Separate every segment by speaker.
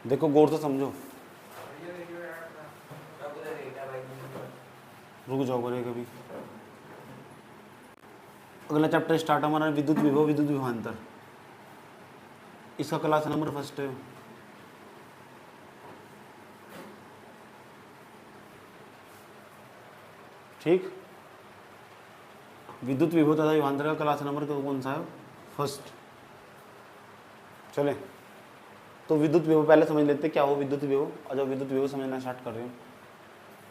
Speaker 1: देखो गौर से समझो, रुक जाओ बड़े कभी। अगला चैप्टर स्टार्ट हमारा विद्युत विभव विद्युत विभवांतर। इसका क्लास नंबर फर्स्ट है। ठीक, विद्युत विभव तथा विभवांतर का क्लास नंबर कौन सा है? फर्स्ट। चले तो विद्युत विभव पहले समझ लेते क्या हो विद्युत विभव। और जब विद्युत विभव समझना स्टार्ट कर रहे हो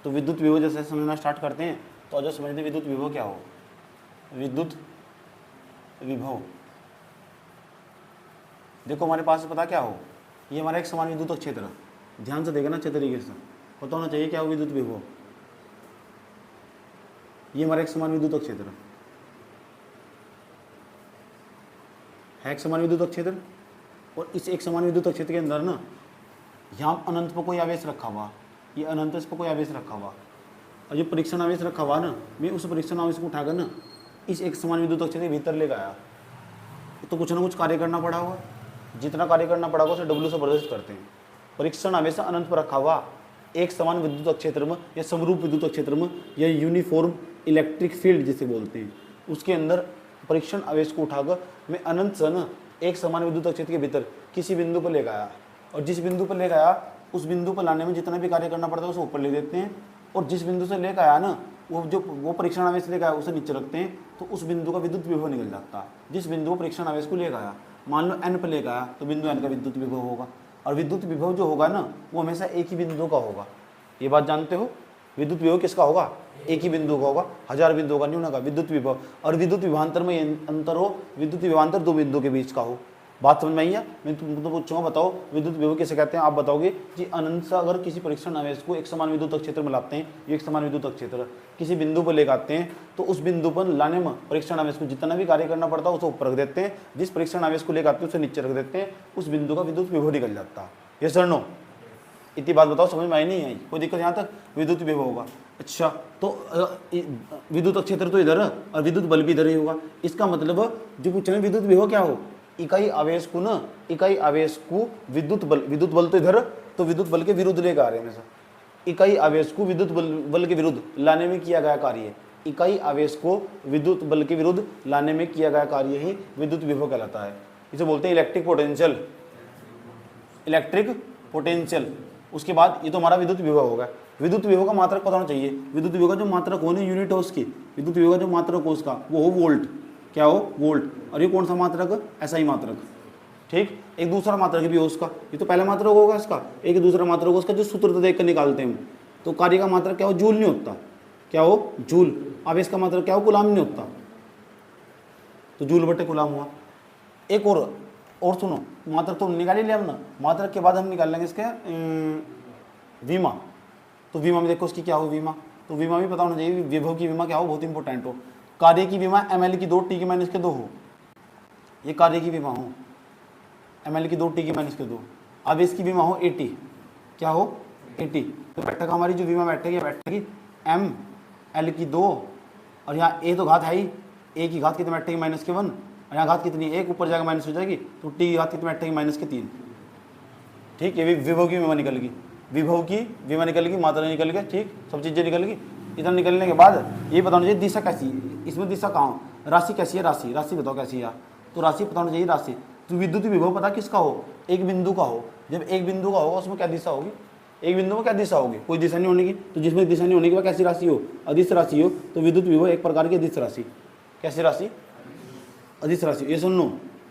Speaker 1: तो विद्युत विभव जैसे समझना स्टार्ट करते हैं तो आज समझते विद्युत विभव क्या हो। विद्युत विभव देखो हमारे पास पता क्या हो, ये हमारा एक समान विद्युत क्षेत्र, ध्यान से देखना अच्छे तरीके से पता होना चाहिए क्या हो विद्युत विभव। ये हमारा एक समान विद्युत क्षेत्र है, एक समान विद्युत क्षेत्र। और इस एक समान विद्युत क्षेत्र के अंदर ना यहाँ अनंत पर कोई आवेश रखा हुआ, ये अनंत पर कोई आवेश रखा हुआ, और जो परीक्षण आवेश रखा हुआ ना, मैं उस परीक्षण आवेश को उठाकर ना इस एक समान विद्युत क्षेत्र के भीतर ले गया, तो कुछ ना कुछ कार्य करना पड़ा होगा। जितना कार्य करना पड़ा होगा उसे डब्ल्यू से प्रदर्शित करते हैं। परीक्षण आवेश अनंत पर रखा हुआ एक समान विद्युत क्षेत्र में या समरूप विद्युत क्षेत्र में या यूनिफॉर्म इलेक्ट्रिक फील्ड जिसे बोलते हैं, उसके अंदर परीक्षण आवेश को उठाकर मैं अनंत से ना एक समान विद्युत क्षेत्र के भीतर किसी बिंदु पर ले गया, और जिस बिंदु पर ले गया उस बिंदु पर लाने में जितना भी कार्य करना पड़ता है उसे ऊपर ले देते हैं, और जिस बिंदु से लेकर आया ना वो परीक्षण आवेश लेकर आया उसे नीचे रखते हैं, तो उस बिंदु का विद्युत विभव निकल जाता है। जिस बिंदु को परीक्षण आवेश को लेकर आया, मान लो एन पर लेकर आया तो बिंदु एन का विद्युत विभव होगा, और विद्युत विभव जो होगा ना वो हमेशा एक ही बिंदु का होगा। ये बात जानते हो, विद्युत विभव किसका होगा? एक ही बिंदु का होगा, 1000 बिंदु का नहीं होगा विद्युत विभव। और विद्युत विभवांतर में अंतर हो, विद्युत विभवांतर दो बिंदु के बीच का हो। बात समझ में आई है? मैं तुमको पूछूंगा बताओ विद्युत विभव किसे कहते हैं, आप बताओगे जी अनंत से अगर किसी परीक्षण आवेश को एक समान विद्युत क्षेत्र में लाते हैं, ये एक समान विद्युत क्षेत्र किसी बिंदु पर लेकर आते हैं, तो उस बिंदु पर लाने में परीक्षण आवेश को जितना भी कार्य करना पड़ता है उसे ऊपर रख देते हैं, जिस परीक्षण आवेश को लेकर आते हैं उसे नीचे रख देते हैं, उस बिंदु का विद्युत विभव निकल जाता है। ये सर नो, इतनी बात बताओ समझ में आई नहीं आई? कोई दिक्कत यहाँ तक? विद्युत विभव होगा। अच्छा तो विद्युत क्षेत्र तो इधर है और विद्युत बल भी इधर ही होगा। इसका मतलब जो पूछ रहे हैं विद्युत विभव क्या हो, इकाई आवेश को ना, इकाई आवेश को विद्युत बल तो इधर, तो विद्युत बल के विरुद्ध लेकर आ रहे हैं हमेशा। इकाई आवेश को विद्युत बल के विरुद्ध लाने में किया गया कार्य, इकाई आवेश को विद्युत बल के विरुद्ध लाने में किया गया कार्य ही विद्युत विभव कहलाता है। इसे बोलते हैं इलेक्ट्रिक पोटेंशियल, इलेक्ट्रिक पोटेंशियल। उसके बाद ये तो हमारा विद्युत विभव होगा। विद्युत विभव का मात्रक पता होना चाहिए। विद्युत विभव का जो मात्रक हो, यूनिट हो उसकी, विद्युत विभव का जो मात्रक हो उसका वो हो वोल्ट। क्या हो? वोल्ट। और ये कौन सा मात्रक? एसआई मात्रक। ठीक, एक दूसरा मात्रक भी हो उसका, ये तो पहला मात्रक होगा इसका, एक दूसरा मात्रक होगा उसका जो सूत्र तो देख कर निकालते हैं हम। तो कार्य का मात्रक क्या हो? जूल नहीं होता। क्या हो? जूल। आवेश का मात्रक क्या हो? कूलाम नहीं होता, तो जूल बटे कूलाम हुआ। एक और सुनो, मात्रक तो निकाल ही लिया हमने, मात्रक के बाद हम निकाल लेंगे इसके विमा। तो विमा में देखो उसकी क्या हो विमा, तो विमा भी पता होना चाहिए। विभव की विमा क्या हो? बहुत इंपॉर्टेंट हो। कार्य की विमा ml की 2 t की माइनस के 2 हो, ये कार्य की विमा हो ml की 2 t की माइनस के 2। आवेश की विमा हो 80, क्या हो? 80। तो बैठक हमारी जो विमा बैठेगी ml की 2, और यहाँ a तो घात है ही, a की घात कितनी बैठेगी? माइनस के 1, और यहाँ घात कितनी? 1 ऊपर जाकर माइनस हो जाएगी, तो t की घात कितनी बैठेगी? माइनस के 3। ठीक, ये भी विभव की विमा निकल गई, विभव की विमा निकल गई, मात्रा निकल गई। ठीक, सब चीज़ें निकल गई। इधर निकलने के बाद ये पता होना चाहिए दिशा कैसी है, इसमें दिशा कहाँ, राशि कैसी है, राशि बताओ कैसी है। तो राशि पता होना चाहिए, राशि। तो विद्युत विभव पता किसका हो? एक बिंदु का हो। जब एक बिंदु का होगा उसमें क्या दिशा होगी? एक बिंदु में क्या दिशा होगी? कोई दिशा नहीं होने की। तो जिसमें दिशा नहीं होने की वह कैसी राशि हो? अदिश राशि हो। तो विद्युत विभव एक प्रकार की अदिश राशि। कैसी राशि? अदिश राशि। ये सुन लो,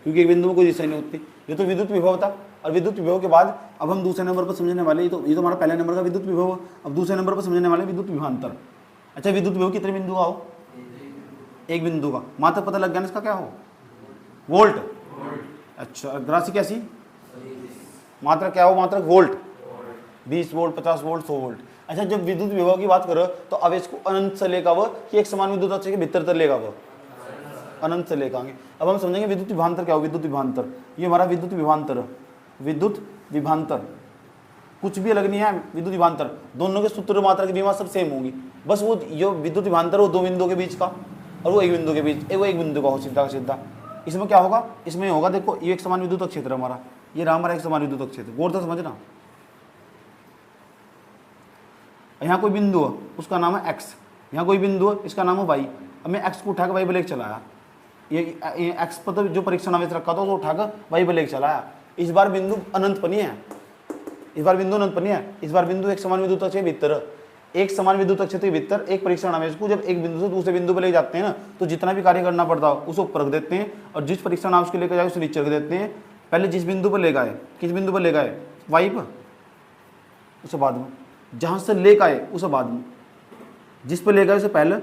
Speaker 1: क्योंकि एक बिंदु में कोई दिशा नहीं होती। ये तो विद्युत विभव था। और विद्युत विभव के बाद अब हम दूसरे नंबर पर समझने वाले, ये तो हमारा पहले नंबर का विद्युत विभव। अब दूसरे नंबर पर समझने वाले विद्युत विभवांतर। अच्छा, विद्युत विभव कितने बिंदु का हो? एक बिंदु का। मात्रक पता लग गया ना इसका क्या हो? वोल्ट। अच्छा, राशि कैसी? मात्रक क्या हो? मात्रक वोल्ट। 20 volt, 50 volt, 100 volt. अच्छा, जब विद्युत विभव की बात करो तो आवेश को अनंत से लेकर वो कि एक समान विद्युत क्षेत्र के भीतर तक लेगा, वो अनंत से लेकर आगे। अब हम समझेंगे विद्युत विभवांतर क्या हो। विद्युत विभवांतर, ये हमारा विद्युत विभवांतर, विद्युत विभवांतर कुछ भी अलग नहीं है। विद्युत विभवांतर दोनों के सूत्र मात्रा की विमा सब सेम होगी, बस वो जो विद्युत विभवांतर वो दो बिंदुओं के बीच का और वो एक बिंदु के बीच, वो एक बिंदु का हो सीधा का सीधा। इसमें क्या होगा? इसमें होगा देखो, ये एक समान विद्युत क्षेत्र हमारा, ये रहा हमारा एक समान विद्युत क्षेत्र, गौर से समझना। यहाँ कोई बिंदु है, उसका नाम है x, यहाँ कोई बिंदु है, इसका नाम है y। अब मैं x को उठाकर y बलेक चलाया, ये x पर तो जो परीक्षण आवेश रखा था उसको उठाकर y बलेक चलाया। इस बार बिंदु अनंत पर नहीं है, इस बार बिंदु अनंत पर नहीं है, इस बार बिंदु एक समान विद्युत क्षेत्र के भीतर, एक समान विद्युत क्षेत्र के भीतर एक परीक्षण आवेश को जब एक बिंदु से दूसरे बिंदु पर ले जाते हैं ना, तो जितना भी कार्य करना पड़ता है उसको ऊपर रख देते हैं, और जिस परीक्षण आवेश को लेकर जाए उसे नीचे रख देते हैं। पहले जिस बिंदु पर ले गए, किस बिंदु पर ले गए, y पर, उसे बाद में, जहां से ले गए उसे बाद में, जिस पर ले गए उसे पहले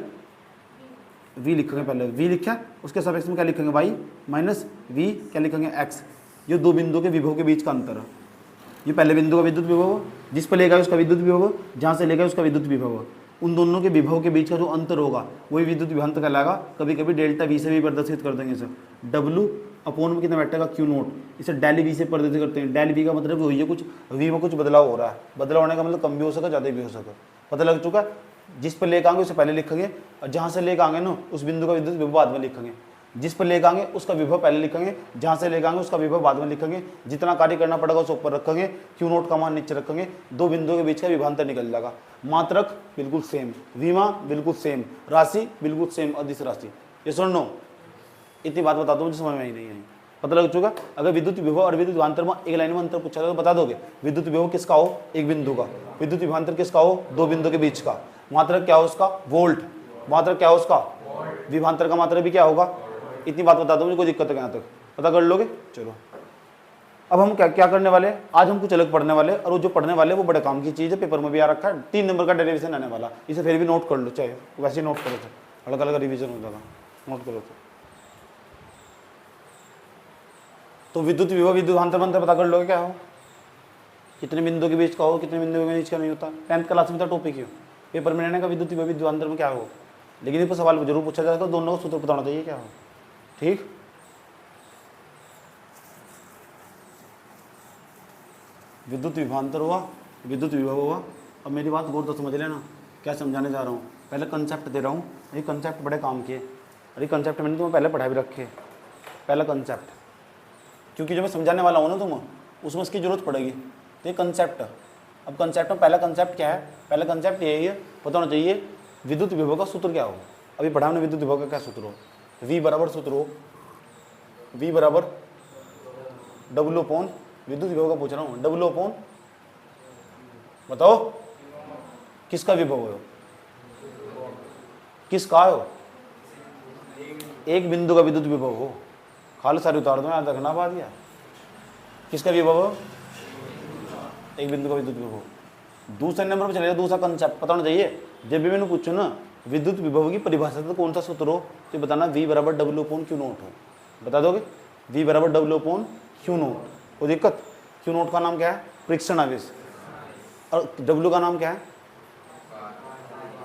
Speaker 1: v लिखेंगे, पहले v लिखा, उसके सापेक्ष में क्या लिखेंगे, y माइनस v क्या लिखेंगे, x। ये दो बिंदु के विभव के बीच का अंतर है। ये पहले बिंदु का विद्युत विभव, जिस पर ले गए उसका विद्युत विभव, जहाँ से ले गए उसका विद्युत विभव, उन दोनों के विभव के बीच का जो अंतर होगा वही विद्युत विभवांतर कहलाएगा। कभी कभी डेल्टा वी से भी प्रदर्शित कर देंगे इसे, W अपॉन में कितना बैठेगा, Q नोट, इसे डेल वी से प्रदर्शित करते हैं। डेल वी का मतलब वही है, कुछ वी में कुछ बदलाव हो रहा है, बदलाव होने का मतलब कम भी हो सके ज़्यादा भी हो सके, पता लग चुका। जिस पर लेकर आएंगे उसे पहले लिखेंगे, और जहाँ से लेकर आएंगे ना उस बिंदु का विद्युत विभव बाद में लिखेंगे। जिस पर लेकर आएंगे उसका विभव पहले लिखेंगे, जहाँ से लेकर आएंगे उसका विभव बाद में लिखेंगे। जितना कार्य करना पड़ेगा उसे ऊपर रखेंगे, Q नोट का मान नीचे रखेंगे, दो बिंदुओं के बीच का विभवांतर निकल जाएगा। मात्रक बिल्कुल सेम, विमा बिल्कुल सेम, राशि बिल्कुल सेम, अदिश राशि। ये सुन लो, इतनी बात बता दो मुझे समझ में ही नहीं आई, पता लग चुका। अगर विद्युत विभव और विद्युत विभवांतर में एक लाइन में अंतर पूछा तो बता दोगे। विद्युत विभव किसका हो, एक बिंदु का, विद्युत विभवांतर किसका हो, दो बिंदु के बीच का। मात्रक क्या हो उसका, वोल्ट। मात्रक क्या हो उसका, विभवांतर का मात्रक भी क्या होगा। इतनी बात बता दो मुझे, कोई दिक्कत है यहाँ तक, पता कर लोगे। चलो अब हम क्या क्या करने वाले, आज हम कुछ अलग पढ़ने वाले, और वो जो पढ़ने वाले वो बड़े काम की चीज़ है, पेपर में भी आ रखा है। 3 नंबर का डेरिवेशन आने वाला, इसे फिर भी नोट कर लो, चाहे वैसे नोट करो, तो अलग अलग रिविजन हो जाएगा, नोट करो। तो विद्युत विभव विद्युत विभवांतर मंत्र पता कर लोगे क्या हो, कितने बिंदु के बीच का हो, कितने बिंदु के बीच का नहीं होता। 10th क्लास में था टॉपिक ही, पेपर में रहने का विद्युत विभव विद्युत विभवांतर में क्या हो, लेकिन इस पर सवाल जरूर पूछा जाएगा, तो दोनों को सूत्र बताना चाहिए क्या हो, ठीक। विद्युत विभवांतर हुआ, विद्युत विभव हुआ। अब मेरी बात गौर तो समझ लेना, क्या समझाने जा रहा हूँ। पहले कंसेप्ट दे रहा हूँ, ये कंसेप्ट बड़े काम किए, और ये कंसेप्ट मैंने तुम्हें पहले पढ़ा भी रखे। पहला कंसेप्ट, क्योंकि जो मैं समझाने वाला हूँ ना तुम, उसमें इसकी जरूरत पड़ेगी, तो ये कंसेप्ट। अब कंसेप्ट में पहला कंसेप्ट क्या है, पहला कंसेप्ट यही है, पता होना चाहिए विद्युत विभव का सूत्र क्या हो। अभी पढ़ा हमने विद्युत विभव का क्या सूत्र हो, V बराबर सूत्र हो, V बराबर W अपॉन, विद्युत विभव का पूछ रहा हूँ, W अपॉन, बताओ किसका विभव हो, किसका हो, एक बिंदु का विद्युत विभव हो। खाली सारी उतार दो, याद रखना बात। या किसका विभव हो, एक बिंदु का विद्युत विभव। दूसरे नंबर पर चले जाओ, दूसरा कंसेप्ट पता होना चाहिए। जब भी मैंने पूछो ना विद्युत विभव की परिभाषा तो कौन सा सूत्र हो, तो बताना V बराबर W अपॉन Q नोट हो, बता दोगे। V बराबर W अपॉन Q नोट, कोई दिक्कत। Q नोट का नाम क्या है, परीक्षण आवेश, और W का नाम क्या है,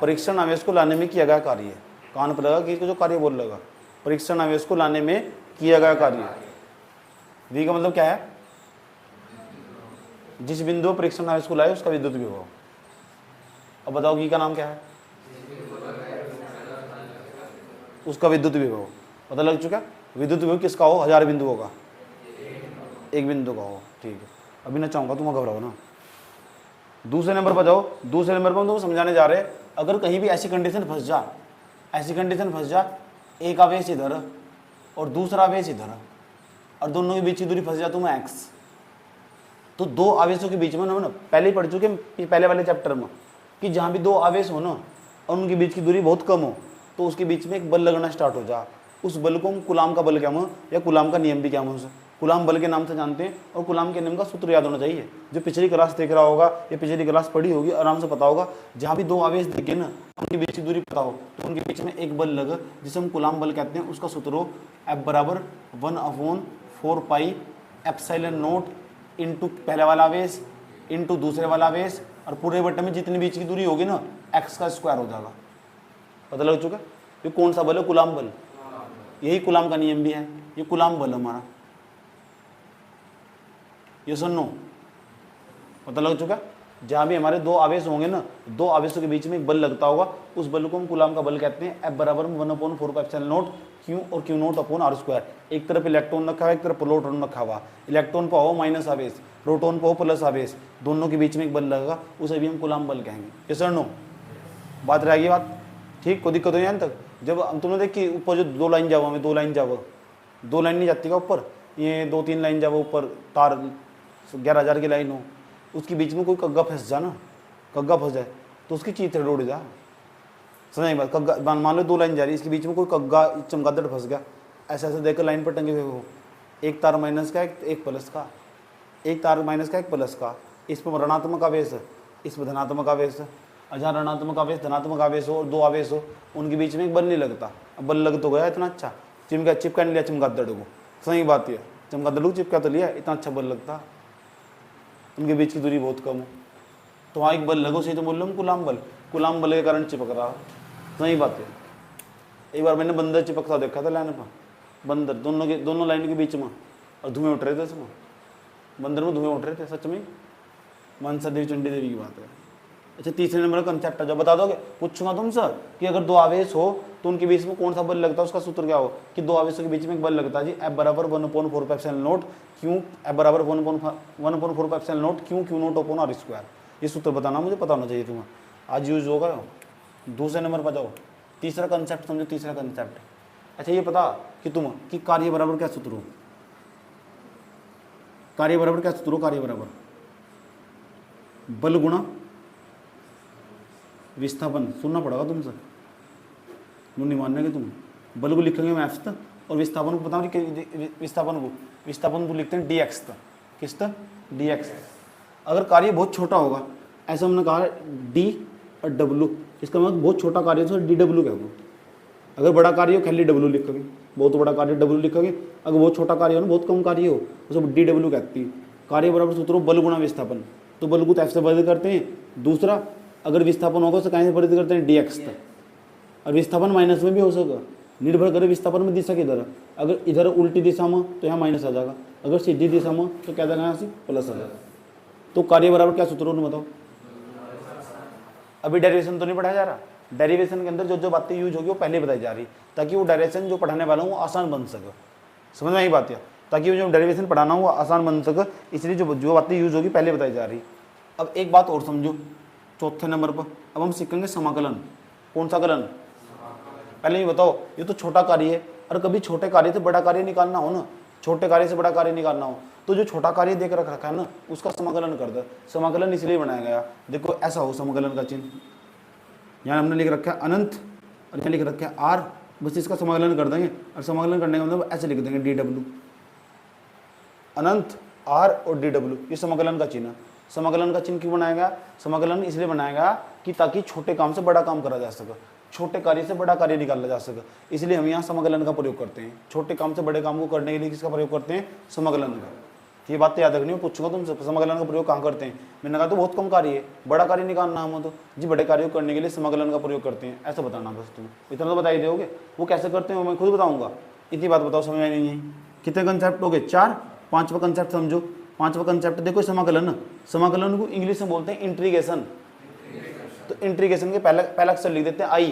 Speaker 1: परीक्षण आवेश को लाने में किया गया कार्य। कान पर लगा कि जो कार्य बोल लगा, परीक्षण आवेश को लाने में किया गया कार्य। V का मतलब क्या है, जिस बिंदु परीक्षण आवेश को लाए उसका विद्युत विभव। अब बताओ E का नाम क्या है, उसका विद्युत विभव। पता लग चुका। विद्युत विभव किसका हो, 1000 बिंदुओं का, एक बिंदु का हो, ठीक है। अभी ना चाहूंगा तुम घबराओ ना। दूसरे नंबर पर जाओ, दूसरे नंबर पर हम तुम समझाने जा रहे, अगर कहीं भी ऐसी कंडीशन फंस जा, ऐसी कंडीशन फंस जा, एक आवेश इधर और दूसरा आवेश इधर, और दोनों के बीच की दूरी फंस जा तुम्हें x, तो दो आवेशों के बीच में ना पहले ही पढ़ चुके पहले वाले चैप्टर में कि जहाँ भी दो आवेश हो ना और उनके बीच की दूरी बहुत कम हो, तो उसके बीच में एक बल लगना स्टार्ट हो जा। उस बल को हम कुलाम का बल क्या हो, या कुलाम का नियम भी क्या हो, कुलाम बल के नाम से जानते हैं। और कुलाम के नियम का सूत्र याद होना चाहिए। जो पिछली क्लास देख रहा होगा या पिछली क्लास पढ़ी होगी, आराम से पता होगा। जहाँ भी दो आवेश दिखे ना, उनके बीच की दूरी पता हो, तो उनके बीच में एक बल लगा जिसे हम कुलाम बल कहते हैं। उसका सूत्र हो F बराबर 1/4 पाई एप्सिलॉन नोट इंटू पहले वाला आवेश इंटू दूसरे वाला आवेश, और पूरे बट्टे में जितनी बीच की दूरी होगी ना x का स्क्वायर हो जाएगा। पता लग चुका। ये कौन सा बल है, कुलाम बल। यही कुलाम का नियम भी है, ये कुलाम बल हमारा। ये सुनो, पता लग चुका। जहाँ भी हमारे दो आवेश होंगे ना, दो आवेशों के बीच में एक बल लगता होगा, उस बल को हम कूलाम का बल कहते हैं। F बराबर 1/4πε0 Q और Q0/r²। एक तरफ इलेक्ट्रॉन रखा हुआ, एक तरफ प्रोटॉन रखा हुआ। इलेक्ट्रॉन पर हो माइनस आवेश, प्रोटॉन पर हो प्लस आवेश, दोनों के बीच में एक बल लगेगा, उसे भी हम कूलाम बल कहेंगे। ये सर नो बात रहेगी बात, ठीक। कोई दिक्कत हो यहाँ तक? जब तुमने देखी ऊपर जो दो लाइन जाओ, हमें दो लाइन जाओ, दो लाइन नहीं जाती का ऊपर, ये 2-3 लाइन जाओ ऊपर, तार 11,000 की लाइन हो, उसके बीच में कोई कग्गा फंस जा ना, कग्गा फंस जाए तो उसकी चीथ उड़ जा। समझ बात? कग्गा मान लो 2 लाइन जा रही है, इसके बीच में कोई कग्गा चमगादड़ फंस गया, ऐसे ऐसे देखकर लाइन पर टंगे हुए हो, एक तार माइनस का एक प्लस का, एक तार माइनस का एक प्लस का, इस पर ऋणात्मक आवेश, इस पर धनात्मक आवेश। जहाँ ऋणात्मक आवेश धनात्मक आवेश हो और दो आवेश हो, उनके बीच में एक बल नहीं लगता। अब बल लग तो गया इतना अच्छा, चिपका नहीं लिया चमगादड़ को। सही बात है, चमगादड़ को चिपका तो लिया, इतना अच्छा बल लगता, उनके बीच की दूरी बहुत कम हो, तो वहाँ एक बल लगो, सही तो बोल रहा हूँ कूलाम बल, कूलाम बल के कारण चिपक रहा। सही बात है। एक बार मैंने बंदर चिपकता देखा था लाइन पर, बंदर दोनों लाइन के बीच में, और धुएं उठ रहे थे उसमें, बंदर में धुएं उठ रहे थे सच में। मनसा देवी चंडी देवी की बात है। अच्छा, तीसरे नंबर का कंसेप्ट है, जब बता दोगे, पूछूंगा तुमसे कि अगर दो आवेश हो तो उनके बीच में कौन सा बल लगता है, उसका सूत्र क्या हो कि दो आवेशों के बीच में एक बल लगता है जी, F बराबर 1/4πε0 Q, F बराबर 1/4πε0 Q Q0/r²। ये सूत्र बताना मुझे पता होना चाहिए तुम्हें, आज यूज होगा। दूसरे नंबर पर जाओ, तीसरा कंसेप्ट समझो, तीसरा कंसेप्ट। अच्छा, ये पता कि तुम कि कार्य बराबर क्या सूत्र हो, कार्य बराबर क्या सूत्र हो, कार्य बराबर बल गुणा विस्थापन। सुनना पड़ेगा तुमसे, मुझे नहीं मानने के तुम। बल को लिखेंगे मैथ्स तक, और विस्थापन को बताओ, विस्थापन को लिखते हैं dx तक, किस तक, dx। अगर कार्य बहुत छोटा होगा, ऐसा हमने कहा d और w, इसका मतलब बहुत छोटा कार्य तो dw कहोगे। अगर बड़ा कार्य हो खाली w लिखोगे, बहुत बड़ा कार्य w लिखोगे। अगर बहुत छोटा कार्य हो ना, बहुत कम कार्य हो, उसे dw कहती है। कार्य बराबर सूत्र हो बल गुणा विस्थापन, तो बल को तो f से बदल करते हैं। दूसरा, अगर विस्थापन होगा तो कहीं से परिवर्तित करते हैं dx तक, और विस्थापन माइनस में भी हो सकेगा, निर्भर करे विस्थापन में दिशा किधर है। अगर इधर उल्टी दिशा में तो यहाँ माइनस आ जाएगा, अगर सीधी दिशा में तो क्या जाएगा, यहाँ से प्लस आ जाएगा। तो कार्य बराबर क्या सूत्र है बताओ। अभी डेरिवेशन तो नहीं पढ़ाया जा रहा, डेरिवेशन के अंदर जो जो बातें यूज होगी वो पहले बताई जा रही, ताकि वो डायरेक्शन जो पढ़ाने वाला हूँ वो आसान बन सके। समझ में आई बात है, ताकि वो जो डेरिवेशन पढ़ाना हो वो आसान बन सके, इसलिए जो बातें यूज होगी पहले बताई जा रही। अब एक बात और समझो, चौथे नंबर पर अब हम सीखेंगे समाकलन। कौन सा कलन? पहले ये बताओ, ये तो छोटा कार्य है, और कभी छोटे कार्य से बड़ा कार्य निकालना हो ना, छोटे कार्य से बड़ा कार्य निकालना हो, तो जो छोटा कार्य देख रखा है ना, उसका समाकलन कर दो। समाकलन इसलिए बनाया गया, देखो ऐसा हो समाकलन का चिन्ह, यहाँ हमने लिख रखा है अनंत, और यहाँ लिख रखा है आर, बस इसका समाकलन कर देंगे, और समाकलन करने का मतलब ऐसे लिख देंगे DW, अनंत आर और DW, ये समाकलन का चिन्ह। समाकलन का चिन्ह क्यों बनाया गया? समाकलन इसलिए बनाया गया कि ताकि छोटे काम से बड़ा काम करा जा सके, छोटे कार्य से बड़ा कार्य निकाला जा सके, इसलिए हम यहाँ समाकलन का प्रयोग करते हैं। छोटे काम से बड़े काम को करने के लिए किसका प्रयोग करते हैं? समाकलन का। ये बात याद रखनी है, पूछूंगा तुमसे समाकलन का प्रयोग कहाँ करते हैं। मैंने कहा तो बहुत कम कार्य है, बड़ा कार्य निकालना हम तो जी बड़े कार्य को करने के लिए समाकलन का प्रयोग करते हैं, ऐसा बताना बस तुम। इतना तो बता ही दोगे, वो कैसे करते हैं मैं खुद बताऊंगा। इतनी बात बताओ, समझ नहीं है। कितने कंसेप्ट हो गए? 4। पांचवा कंसेप्ट समझो। पांचवा कंसेप्ट देखो, समाकलन। समाकलन को इंग्लिश में बोलते हैं इंटीग्रेशन। तो इंटीग्रेशन के पहला अक्षर लिख देते हैं आई।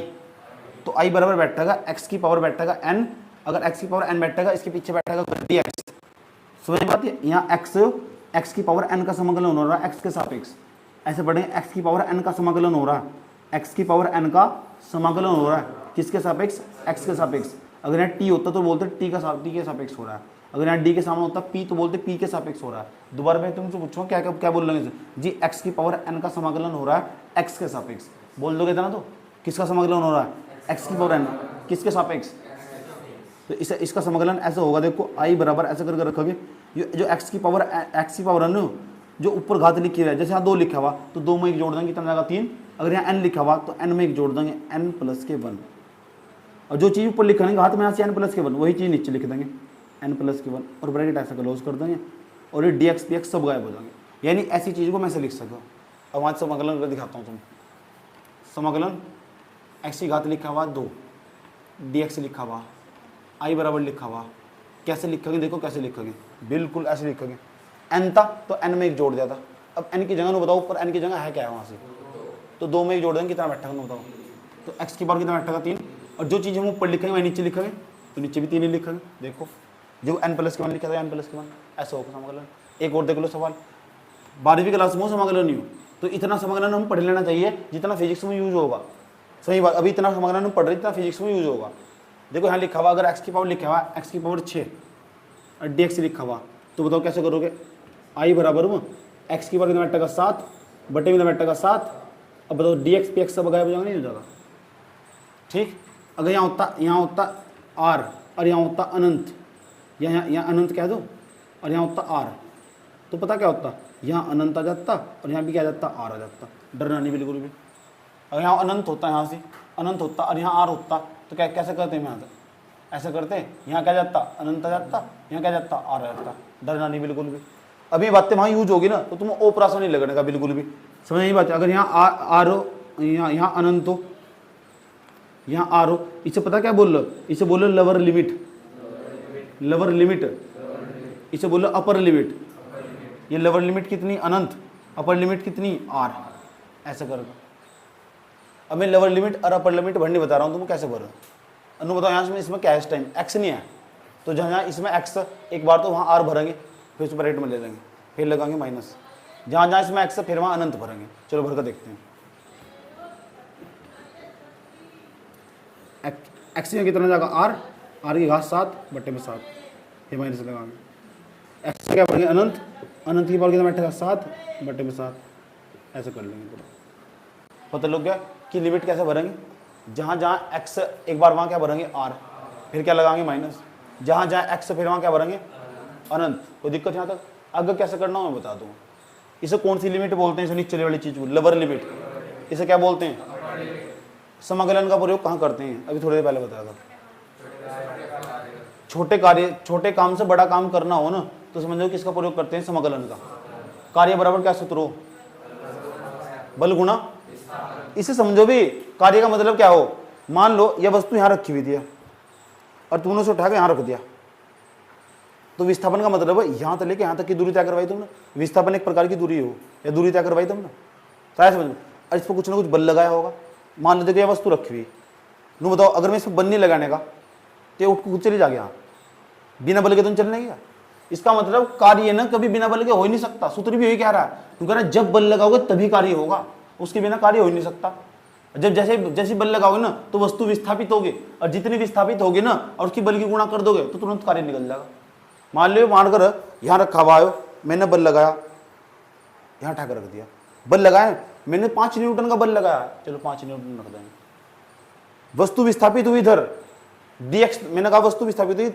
Speaker 1: तो आई बराबर बैठेगा x की पावर बैठेगा n, अगर x की पावर n बैठेगा इसके पीछे बैठेगा dx। समझ बात है, यहाँ x की पावर n का समाकलन हो रहा है x के सापेक्ष, ऐसे पढ़ेंगे x की पावर n का समाकलन हो रहा है, x की पावर n का समाकलन हो रहा है किसके सापेक्ष? x के सापेक्ष। अगर यहाँ t होता तो बोलते t के सापेक्ष हो रहा है, अगर यहाँ d के सामने होता p तो बोलते p के सापेक्ष हो रहा है। दोबारा मैं तुमसे पूछूंगा क्या बोल रहे जी, x की पावर n का समाकलन हो रहा है x के सापेक्ष, बोल दोगे था ना। तो किसका समाकलन हो रहा है? x की पावर n किसके सापेक्ष? तो इसका समाकलन ऐसा होगा, देखो i बराबर ऐसे करके रखोगे, जो x की पावर n जो ऊपर घात लिखी है, जैसे यहाँ 2 लिखा हुआ तो 2 में 1 जोड़ देंगे, कितना जाएगा 3। अगर यहाँ n लिखा हुआ तो n में 1 जोड़ देंगे, n प्लस के 1। और जो चीज़ ऊपर लिखेंगे हाथ में यहाँ से n प्लस के 1, वही चीज़ नीचे लिख देंगे n प्लस के 1, और ब्रैकेट ऐसा क्लोज कर देंगे, और ये dx px सब गायब हो जाएंगे। यानी ऐसी चीज़ को मैं ऐसे लिख सकूँ। अब वहाँ समाकलन कर दिखाता हूँ तुम। समाकलन x की घात लिखा हुआ 2, dx लिखा हुआ, i बराबर लिखा हुआ, कैसे लिखोगे? देखो कैसे लिखोगे, बिल्कुल ऐसे लिखोगे। n था तो n में 1 जोड़ दिया था, अब n की जगह बताओ, ऊपर n की जगह है क्या है वहाँ से, तो 2 में जोड़ देंगे, कितना बैठेगा बताओ, तो x की पावर कितना बैठेगा 3, और जो चीज़ हम ऊपर लिखेंगे वही नीचे लिखेंगे, तो नीचे भी 3 ही लिखेंगे। देखो जो n प्लस के 1 लिखा था n प्लस के 1, ऐसा होगा समाकलन। एक और देख लो सवाल, 12वीं क्लास में समाकलन नहीं हो, तो इतना समाकलन हम पढ़ लेना चाहिए जितना फिजिक्स में यूज होगा। सही बात, अभी इतना समाकलन हम पढ़ रहे जितना फिजिक्स में यूज होगा। देखो यहाँ लिखा हुआ, अगर x की पावर लिखा हुआ x की पावर 6 और dx लिखा हुआ, तो बताओ कैसे करोगे, i बराबर में x की पावर कितना बैठेगा 7 बटे में बैठेगा 7, अब बताओ dx पे x सब गायब हो जाएगा, नहीं हो जाएगा, ठीक। अगर यहाँ होता r और यहाँ होता अनंत, यहाँ अनंत कह दो और यहाँ होता r, तो पता क्या होता, यहाँ अनंत आ जाता और यहाँ भी क्या आ जाता, r आ जाता, डरना नहीं बिल्कुल भी। अगर यहाँ अनंत होता, यहाँ से अनंत होता और यहाँ r होता, तो क्या कैसे करते हैं, यहाँ तक ऐसे करते, यहाँ क्या जाता अनंत आ जाता, यहाँ क्या जाता r आ जाता, डरना नहीं बिल्कुल भी। अभी बातें वहाँ यूज होगी ना, तो तुम ओपरासा नहीं लगने का बिल्कुल भी, समझ नहीं बात। अगर यहाँ r हो, यहाँ अनंत हो, यहाँ r हो, इसे पता क्या बोल लो, इसे बोलो लोअर लिमिट, लोअर लिमिट, इसे बोलो अपर लिमिट। ये लोअर लिमिट कितनी अनंत, अपर लिमिट कितनी r, ऐसा करो। अब मैं लोअर लिमिट और अपर लिमिट भरने बता रहा हूँ, तुम कैसे भरो, अनु बताओ। यहाँ इसमें क्या है, इस टाइम x नहीं है, तो जहाँ इसमें x एक बार तो वहाँ r भरेंगे, फिर उस ब्रैकेट में ले लेंगे, फिर लगाएंगे माइनस, जहाँ इसमें x फिर वहाँ अनंत भरेंगे। चलो भर कर देखते हैं, x में कितना जाएगा r की घात 7 बटे में 7, ये माइनस लगाएंगे, x क्या भरेंगे अनंत, अनंत की पावर कितना बैठेगा 7 बटे में 7, ऐसे कर लेंगे पूरा। पता लग गया कि लिमिट कैसे भरेंगे, जहाँ x एक बार वहाँ क्या भरेंगे r, फिर क्या लगाएंगे माइनस, जहाँ x फिर वहाँ क्या भरेंगे अनंत। कोई दिक्कत यहाँ तक, आगे कैसे करना हो मैं बता दूँ। इसे कौन सी लिमिट बोलते हैं, इसे नीचे वाली चीज़ को लोअर लिमिट, इसे क्या बोलते हैं, समाकलन का प्रयोग कहाँ करते हैं, अभी थोड़ी देर पहले बताया था। छोटे काम से बड़ा काम करना हो ना, तो समझो किसका प्रयोग करते हैं, समाकलन का। कार्य बराबर क्या सूत्र हो, बल गुणा, इसे समझो भी, कार्य का मतलब क्या हो, मान लो यह वस्तु यहाँ रखी हुई थी और तुमने उसे उठा के यहाँ रख दिया, तो विस्थापन का मतलब है यहाँ तक लेके यहाँ तक की दूरी तय करवाई तुमने। विस्थापन एक प्रकार की दूरी हो या दूरी तय करवाई तुमने, सारा समझो। और इस पर कुछ ना कुछ बल लगाया होगा, मान लो देखो यह वस्तु रखी हुई, नो बताओ अगर मैं इस पर बल नहीं लगाने का तो ये उठ के खुद चली जाएगी, यहाँ बिना बल के तुम चलने गया। इसका मतलब कार्य ना कभी बिना बल के हो ही नहीं सकता, सूत्र भी यही कह रहा है, तुम कह रहा है जब बल लगाओगे तभी कार्य होगा, उसके बिना कार्य हो ही नहीं सकता। जब जैसे बल लगाओगे ना तो वस्तु विस्थापित होगी, और जितनी विस्थापित होगी ना और उसकी बल की गुणा कर दोगे तो तुरंत कार्य निकल जाएगा। मानकर यहाँ रखा हुआ है, मैंने बल लगाया, यहाँ उठा कर रख दिया, बल लगाया मैंने 5 न्यूटन का बल लगाया, चलो 5 न्यूटन रख देंगे। वस्तु विस्थापित हुई इधर dx, मैंने कहा वस्तु विस्थापित हुई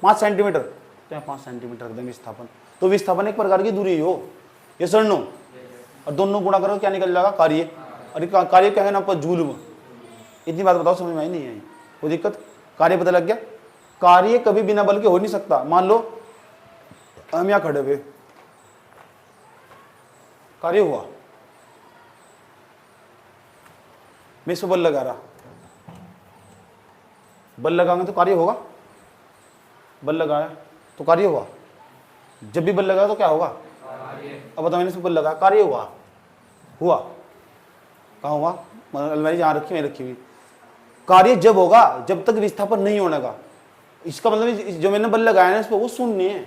Speaker 1: 5 सेंटीमीटर, तो 5 सेंटीमीटर रख देंगे विस्थापन। तो विस्थापन एक प्रकार की दूरी हो, ये सर नो, और दोनों गुणा करो क्या निकल जाएगा कार्य, और कार्य क्या है ना पर जूल में। इतनी बात बताओ, समझ में आई नहीं आई, कोई दिक्कत, कार्य पता लग गया। कार्य कभी बिना बल के हो नहीं सकता। मान लो हम यहाँ खड़े हुए, कार्य हुआ, मैं इस पर बल लगा रहा, बल लगाएंगे तो कार्य होगा, बल लगाया तो कार्य हुआ, जब भी बल लगाया तो क्या होगा, अब बताओ मैंने इस पर बल लगाया, कार्य हुआ, कहाँ हुआ, अलमारी जहाँ रखी वहीं रखी हुई। कार्य जब होगा जब तक विस्थापन नहीं होने का। इसका मतलब जो मैंने बल लगाया ना इस पर वो शून्य है,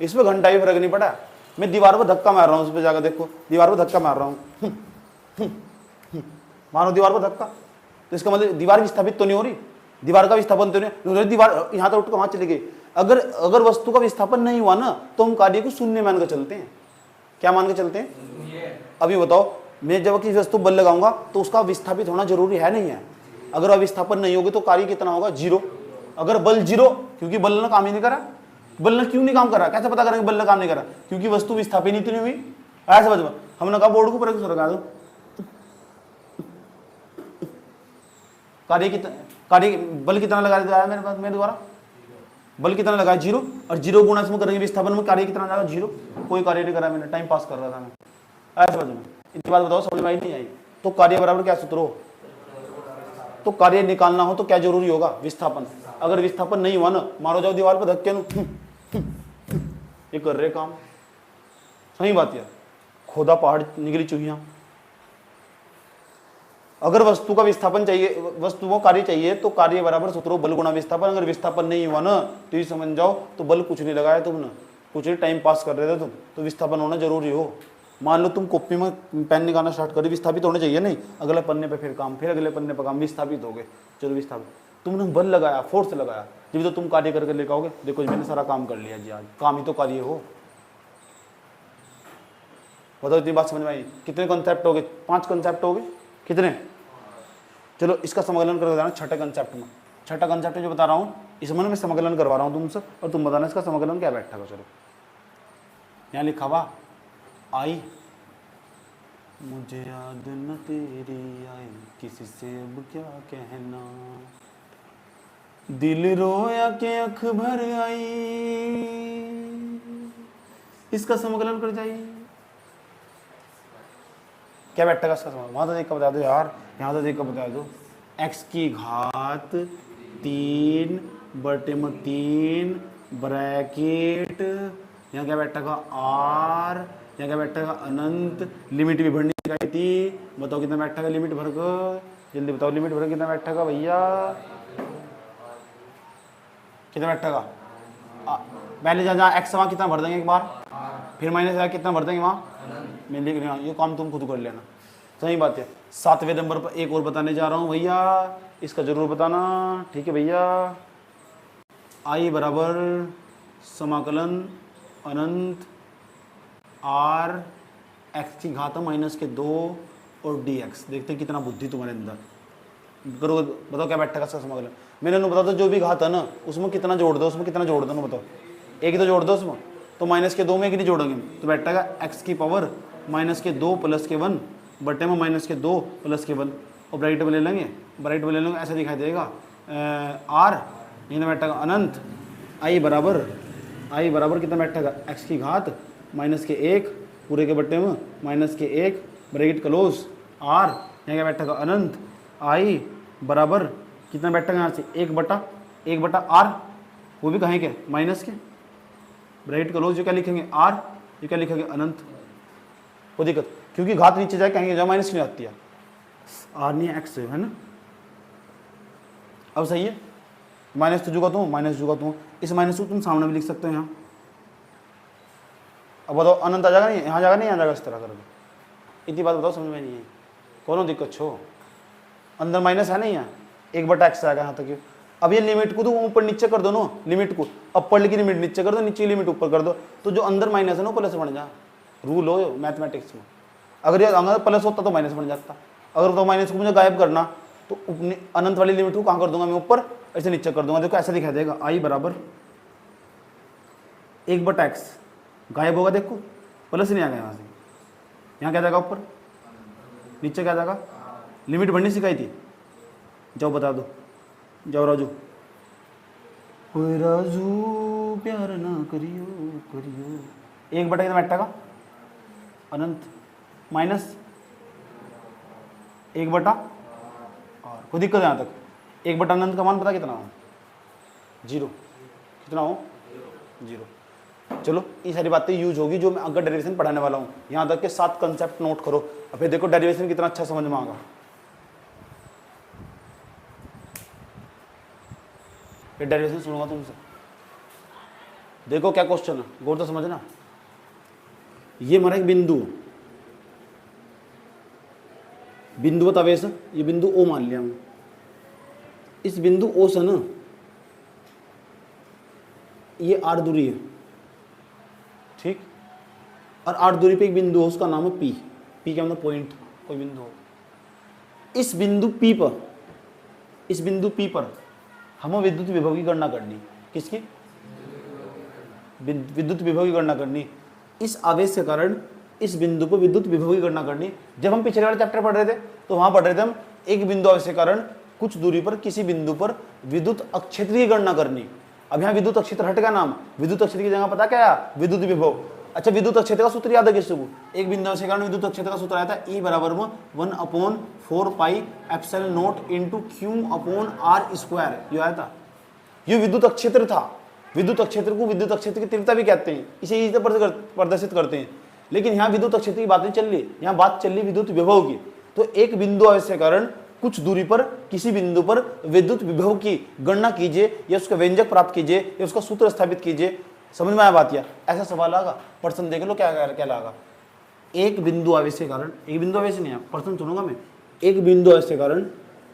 Speaker 1: इस पर घंटा भी फर्क नहीं पड़ा। मैं दीवार पर धक्का मार रहा हूँ, उस पर जाकर देखो, दीवार पर धक्का मार रहा हूँ, मारो दीवार पर धक्का, तो इसका मतलब दीवार विस्थापित तो नहीं हो रही, दीवार का विस्थापन तो नहीं, दीवार यहाँ तक उठ कर वहाँ चली गई। अगर वस्तु का विस्थापन नहीं हुआ ना तो हम कार्य को शून्य मान कर चलते हैं। क्या मान के चलते हैं, अभी बताओ, मैं जब किसी वस्तु बल लगाऊंगा तो उसका विस्थापित होना जरूरी है नहीं है। अगर अविस्थापन नहीं होगी तो कार्य कितना होगा, 0। अगर बल 0, क्योंकि बल ने काम ही नहीं करा, बल ने क्यों नहीं काम करा, कैसे पता करेंगे बल ने काम नहीं करा, क्योंकि वस्तु विस्थापित नहीं हुई। ऐसे समझ, हमने कहा बोर्ड को ऊपर लगा दो, कार्य बल कितना लगा दिया मेरे पास, मेरे द्वारा बल कितना लगाया, 0, और 0 गुणा इसमें करेंगे विस्थापन में, कार्य कितना जाएगा, 0। कोई कार्य नहीं करा मैंने, टाइम पास कर रहा था मैं। ऐसे समझ में, इतनी बात बताओ, समझ में आई नहीं आई। तो कार्य बराबर क्या सूत्र हो, तो कार्य निकालना हो तो क्या जरूरी होगा, विस्थापन। अगर विस्थापन नहीं हुआ ना, मारो जाओ दीवार पर धक्के, ये कर रहे काम, सही बात यार, खोदा पहाड़ निकली चूहियां। अगर वस्तु का विस्थापन चाहिए, वस्तु को कार्य चाहिए, तो कार्य बराबर सूत्रों बल गुणा विस्थापन। अगर विस्थापन नहीं हुआ ना तो ये समझ जाओ तो बल कुछ नहीं लगाया तुमने, कुछ नहीं, टाइम पास कर रहे थे तुम, तो विस्थापन होना जरूरी हो। मान लो तुम कॉपी में पेन निकालना स्टार्ट करो, विस्थापित होना चाहिए नहीं, अगले पन्ने पे फिर काम, फिर अगले पन्ने पे काम, विस्थापित हो गए, चलो विस्थापित। तुमने बल लगाया, फोर्स लगाया, जब तो तुम कार्य करके लेकर आओगे, देखो जी मैंने सारा काम कर लिया जी, आज काम ही तो कार्य हो। बताओ इतनी बात समझ में आई? कितने कंसेप्ट हो गए? 5 कंसेप्ट हो गए, कितने? चलो इसका समाकलन करके बताना छठे कंसेप्ट में। छठा कंसेप्ट जो बता रहा हूँ इसमें मैं समाकलन करवा रहा हूँ तुमसे, और तुम बताना इसका समाकलन क्या बैठा है। चलो यहाँ लिखा हुआ आई, मुझे याद न तेरी आई, किसी से अब क्या कहना, दिल रोया के अख भर आई, इसका समाकलन कर जाइए। क्या बैठेगा इसका समाकलन? वहां तो देख कर बता दो यार, यहाँ तो देख कर बता दो। x की घात 3 बटे में 3 ब्रैकेट, यहाँ क्या बैठेगा r, यहाँ क्या बैठेगा अनंत, लिमिट भी भरनी चाहिए थी। बताओ कितना बैठेगा लिमिट भर कर, जल्दी बताओ लिमिट भर कितना बैठेगा भैया, कितना बैठेगा? पहले जहाँ x वहाँ कितना भर देंगे एक बार, फिर माइनस कितना भर देंगे वहाँ, मैं लिख रहा हूँ, ये काम तुम खुद कर लेना। सही बात है। 7वें नंबर पर एक और बताने जा रहा हूँ भैया, इसका जरूर बताना, ठीक है भैया। आई बराबर समाकलन अनंत r x की घात -2 और dx। देखते हैं कितना बुद्धि तुम्हारे अंदर, करो बताओ क्या बैठेगा इसका समाकलन। मैंने बता दो जो भी घात है ना उसमें कितना जोड़ दो, उसमें कितना जोड़ दो ना, बताओ एक ही तो जोड़ दो उसमें, तो -2 में एक नहीं जोड़ेंगे, तो बैठेगा x की पावर -2 + 1 बटे में -2 + 1, और ब्रैकेट में ले लेंगे, ब्रैकेट में ले लेंगे, ऐसा दिखाई देगा r, यहाँ बैठेगा अनंत आई बराबर कितना बैठेगा x की घात -1 पूरे के बट्टे में -1 ब्रैकेट क्लोज r, यहाँ क्या बैठेगा अनंत आई बराबर कितना बैठेगा यहाँ से 1 बटा r, वो भी कहेंगे माइनस के ब्रैकेट क्लोज, जो क्या लिखेंगे r, ये क्या लिखेंगे अनंत। वो दिक्कत क्योंकि घात नीचे जाए कहेंगे जब माइनस की नहीं आती है, r नहीं x है ना। अब सही है, माइनस तो जुगा तू, इस माइनस को तुम सामने भी लिख सकते हो यहाँ। अब बताओ अनंत आ जाएगा नहीं, यहाँ जाएगा नहीं, यहाँ जाएगा, इस तरह करोगे। इतनी बात बताओ समझ में नहीं है, कौन दिक्कत छो, अंदर माइनस है नहीं, यहाँ 1/x आएगा यहाँ तक। अब ये लिमिट को तो ऊपर नीचे कर दो ना, लिमिट को अपर की लिमिट नीचे कर दो, नीचे की लिमिट ऊपर कर दो, तो जो अंदर माइनस है ना प्लस बन जा। रूल हो मैथमेटिक्स में, अगर ये अंदर प्लस होता तो माइनस बन जाता। अगर तो माइनस को मुझे गायब करना तो अनंत वाली लिमिट को कहाँ कर दूंगा मैं, ऊपर, ऐसे नीचे कर दूंगा। देखो ऐसा दिखाई देगा आई बराबर 1/x, गायब होगा, देखो प्लस नहीं आ गया यहाँ से, यहाँ क्या जाएगा ऊपर, नीचे क्या जाएगा। लिमिट बढ़नी सिखाई थी, जाओ बता दो, जाओ राजू। ओए राजू प्यार ना करियो करियो, 1/, कितना बैठेगा अनंत माइनस 1/, और कोई दिक्कत है यहाँ तक। 1/, अनंत का मान पता कितना हो, 0, कितना हो 0। चलो ये सारी बातें यूज होगी जो मैं अगर डेरिवेशन पढ़ाने वाला हूँ। यहाँ तक के 7 कंसेप्ट नोट करो, अब फिर देखो डेरिवेशन कितना अच्छा समझ में आएगा। फिर डेरिवेशन सुनूंगा तुमसे, देखो क्या क्वेश्चन है, गौर तो समझना। ये हमारा एक बिंदु बता वैसे, ये बिंदु ओ मान लिया हमने। इस बिंदु ओ से ना ये r दूरी है, ठीक, और r दूरी पे एक बिंदु है, उसका नाम है P। P क्या मतलब पॉइंट, कोई बिंदु हो। इस बिंदु P पर हमें विद्युत विभव की गणना करनी। किसकी? विद्युत विभव की गणना करनी। इस आवेश के कारण इस बिंदु पर विद्युत विभव की गणना करनी। जब हम पिछले वाले चैप्टर पढ़ रहे थे तो वहां पढ़ रहे थे हम एक बिंदु आवेश के कारण कुछ दूरी पर किसी बिंदु पर विद्युत अक्षेत्र की गणना करनी। अब यहाँ विद्युत अक्षेत्र हट गया नाम, विद्युत अक्षेत्र की जगह पता क्या है, विद्युत विभव। अच्छा, विद्युत अक्षेत्र का सूत्र याद है किसी को? एक बिंदु आवेश के कारण विद्युत अक्षेत्र का सूत्र आया था E बराबर 1/4πε0 Q/r²। ये आया था, ये विद्युत अक्षेत्र था। विद्युत अक्षेत्र को विद्युत अक्षेत्र की तीव्रता भी कहते हैं, इसे प्रदर्शित करते हैं। लेकिन यहाँ विद्युत क्षेत्र की बात नहीं चल रही, यहाँ बात चल रही विद्युत विभव की। तो एक बिंदु आवेश के कारण कुछ दूरी पर किसी बिंदु पर विद्युत विभव की गणना कीजिए या उसका व्यंजक प्राप्त कीजिए या उसका सूत्र स्थापित कीजिए। समझ में आया बात? या ऐसा सवाल आएगा, प्रश्न देख लो क्या लागा। एक बिंदु आवेश के कारण, एक बिंदु आवेश नहीं है, प्रश्न सुनूंगा मैं। एक बिंदु आवेश के कारण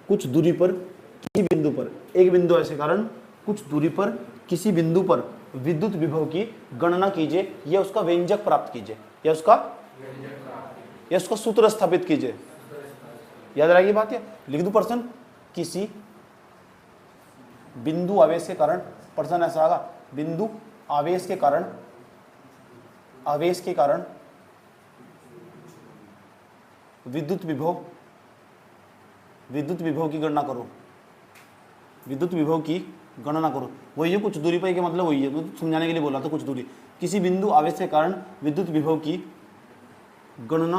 Speaker 1: कुछ दूरी पर किसी बिंदु पर, एक बिंदु आवेश के कारण कुछ दूरी पर किसी बिंदु पर विद्युत विभव की गणना कीजिए या उसका व्यंजक प्राप्त कीजिए या उसका सूत्र स्थापित कीजिए। याद रहेगी बात? या लिख दो प्रश्न, किसी बिंदु आवेश के कारण, प्रश्न ऐसा आएगा, बिंदु आवेश के कारण विद्युत विभव की गणना करो, विद्युत विभव की गणना करो। वही है कुछ दूरी पर, के मतलब वही है, तो समझाने के लिए बोला था कुछ दूरी। किसी बिंदु आवेश के कारण विद्युत विभव की गणना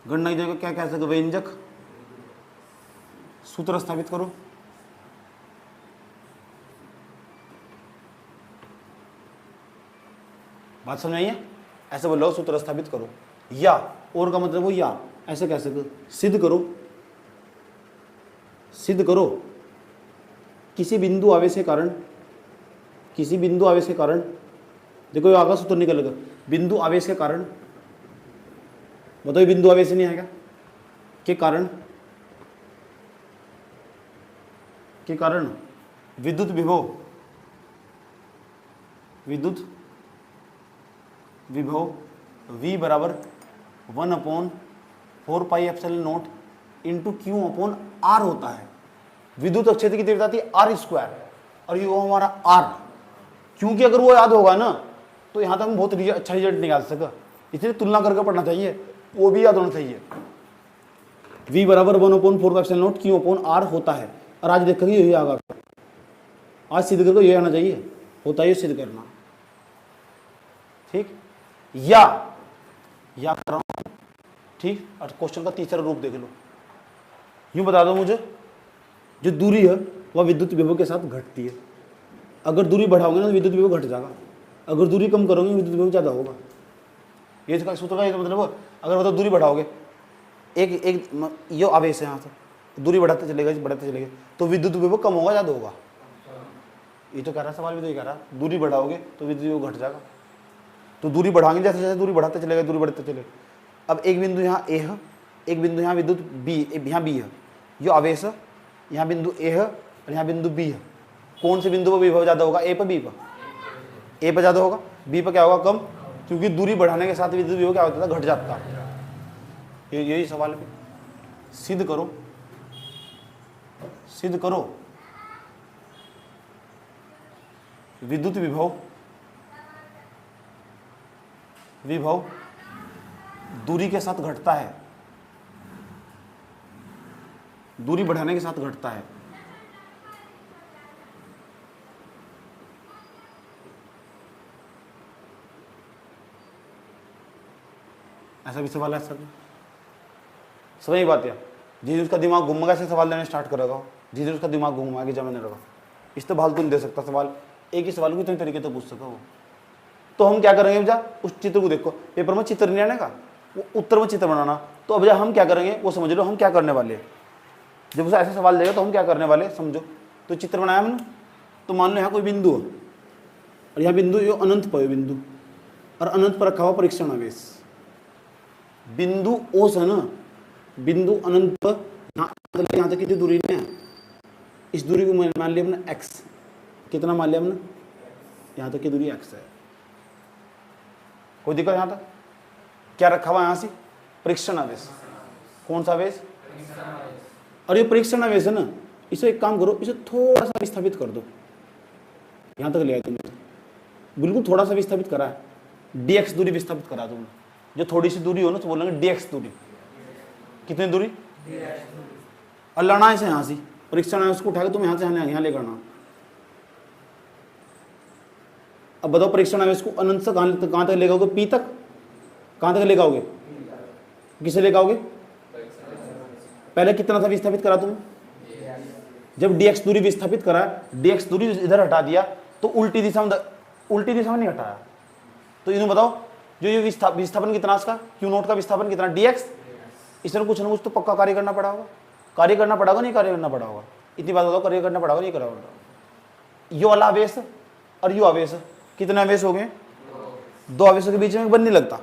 Speaker 1: की जगह क्या कह सकते, व्यंजक सूत्र स्थापित करो। बात समझ आई है? ऐसे बोलो सूत्र स्थापित करो, या और का मतलब वो या ऐसे कह सकते, सिद्ध करो किसी बिंदु आवेश के कारण देखो ये आगा सूत्र निकलेगा, बिंदु आवेश के कारण, बताओ बिंदु आवेश नहीं आएगा, के कारण विद्युत विभव V बराबर 1/4πε0 इंटू क्यू अपॉन R होता है। विद्युत क्षेत्र की तीव्रता थी R² और ये वो हमारा R, क्योंकि अगर वो याद होगा ना तो यहाँ तक हम बहुत अच्छा रिजल्ट निकाल सका, इसलिए तुलना करके पढ़ना चाहिए, वो भी याद होना चाहिए। V बराबर 1/4πε0 क्यू अपॉन R होता है, और आज देखेंगे यही आगा, आज सिद्ध करके यही आना चाहिए, होता है सिद्ध करना। ठीक, या कर रहा हूं, ठीक। और क्वेश्चन का तीसरा रूप देख लो, यूं बता दो मुझे, जो दूरी है वह विद्युत विभव के साथ घटती है। अगर दूरी बढ़ाओगे ना तो विद्युत विभव घट जाएगा, अगर दूरी कम करोगे विद्युत विभव ज़्यादा होगा। ये सूत्र का ये मतलब, अगर मतलब दूरी बढ़ाओगे, एक ये आवेश है यहाँ से, दूरी बढ़ाते चलेगा तो विद्युत विभव कम होगा ज़्यादा होगा। ये तो कह रहा सवाल भी तो ये कह रहा, दूरी बढ़ाओगे तो विद्युत विभव घट जाएगा। तो दूरी बढ़ाएंगे जैसे जैसे दूरी बढ़ाते चलेगा। अब एक बिंदु यहाँ ए है, एक बिंदु यहाँ विद्युत बी, यहाँ बी है, ये आवेश है, यहाँ बिंदु ए है और यहाँ बिंदु बी है। कौन से बिंदु पर विभव ज़्यादा होगा, ए पर बी पर? ए पर ज़्यादा होगा, बी पर क्या होगा, कम, क्योंकि दूरी बढ़ाने के साथ विद्युत विभव क्या होता था, घट जाता। यही सवाल है। सिद्ध करो विद्युत विभव दूरी के साथ घटता है, दूरी बढ़ाने के साथ घटता है। ऐसा भी सवाल है सर, समझ बात है। जिस उसका दिमाग घूमेगा ऐसे सवाल देने स्टार्ट करेगा, जिस उसका दिमाग घूम आगे जमाने लगा, इस तो भाल तो नहीं दे सकता सवाल, एक ही सवाल को इतने तरीके से पूछ सका वो। तो हम क्या करेंगे भैया, उस चित्र को देखो, पेपर में चित्र नहीं आने का, वो उत्तर में चित्र बनाना। तो अब हम क्या करेंगे वो समझ लो, हम क्या करने वाले हैं। जब उसे ऐसा सवाल देगा तो हम क्या करने वाले समझो। तो चित्र बनाया हमने, तो मान लो यहाँ कोई बिंदु है और यहाँ बिंदु, ये अनंत पर बिंदु, और अनंत पर रखा हुआ परीक्षण आवेश। बिंदु ओ से ना, बिंदु अनंत पर यहाँ तक कितनी दूरी है, इस दूरी को मान लिया हमने x, कितना मान लिया हमने, यहाँ तक की दूरी x है। कोई दिक्कत यहाँ तक? क्या रखा हुआ यहाँ से, परीक्षण आवेश। कौन सा आवेश? और ये परीक्षण आवेश है ना, इसे एक काम करो, इसे थोड़ा सा विस्थापित कर दो, यहाँ तक ले आए तुमने, बिल्कुल थोड़ा सा विस्थापित करा है, dx दूरी विस्थापित करा तुमने। जो थोड़ी सी दूरी हो ना तो बोलेंगे dx दूरी। कितनी दूरी? और लाना इसे यहाँ से, परीक्षण आवेश को उठाकर तुम यहाँ से यहाँ ले करना। अब बताओ परीक्षण आवेश को अनंत से कहाँ तक ले जाओगे, पी तक, कहाँ तक ले जाओगे, किसे ले जाओगे? पहले कितना था विस्थापित करा तुम? जब dx दूरी विस्थापित करा, dx दूरी इधर हटा दिया तो उल्टी दिशा में नहीं हटाया। तो इन्हें बताओ जो ये विस्थापन कितना इसका, क्यू नोट का विस्थापन कितना, dx। इसमें कुछ ना कुछ तो पक्का कार्य करना पड़ा होगा, कार्य करना पड़ेगा, नहीं कार्य करना पड़ा होगा, इतनी बात बताओ, कार्य करना पड़ेगा नहीं करा होगा। यो वाला आवेश और यो आवेश, कितने आवेश हो गए, दो आवेशों के बीच में बल नहीं लगता।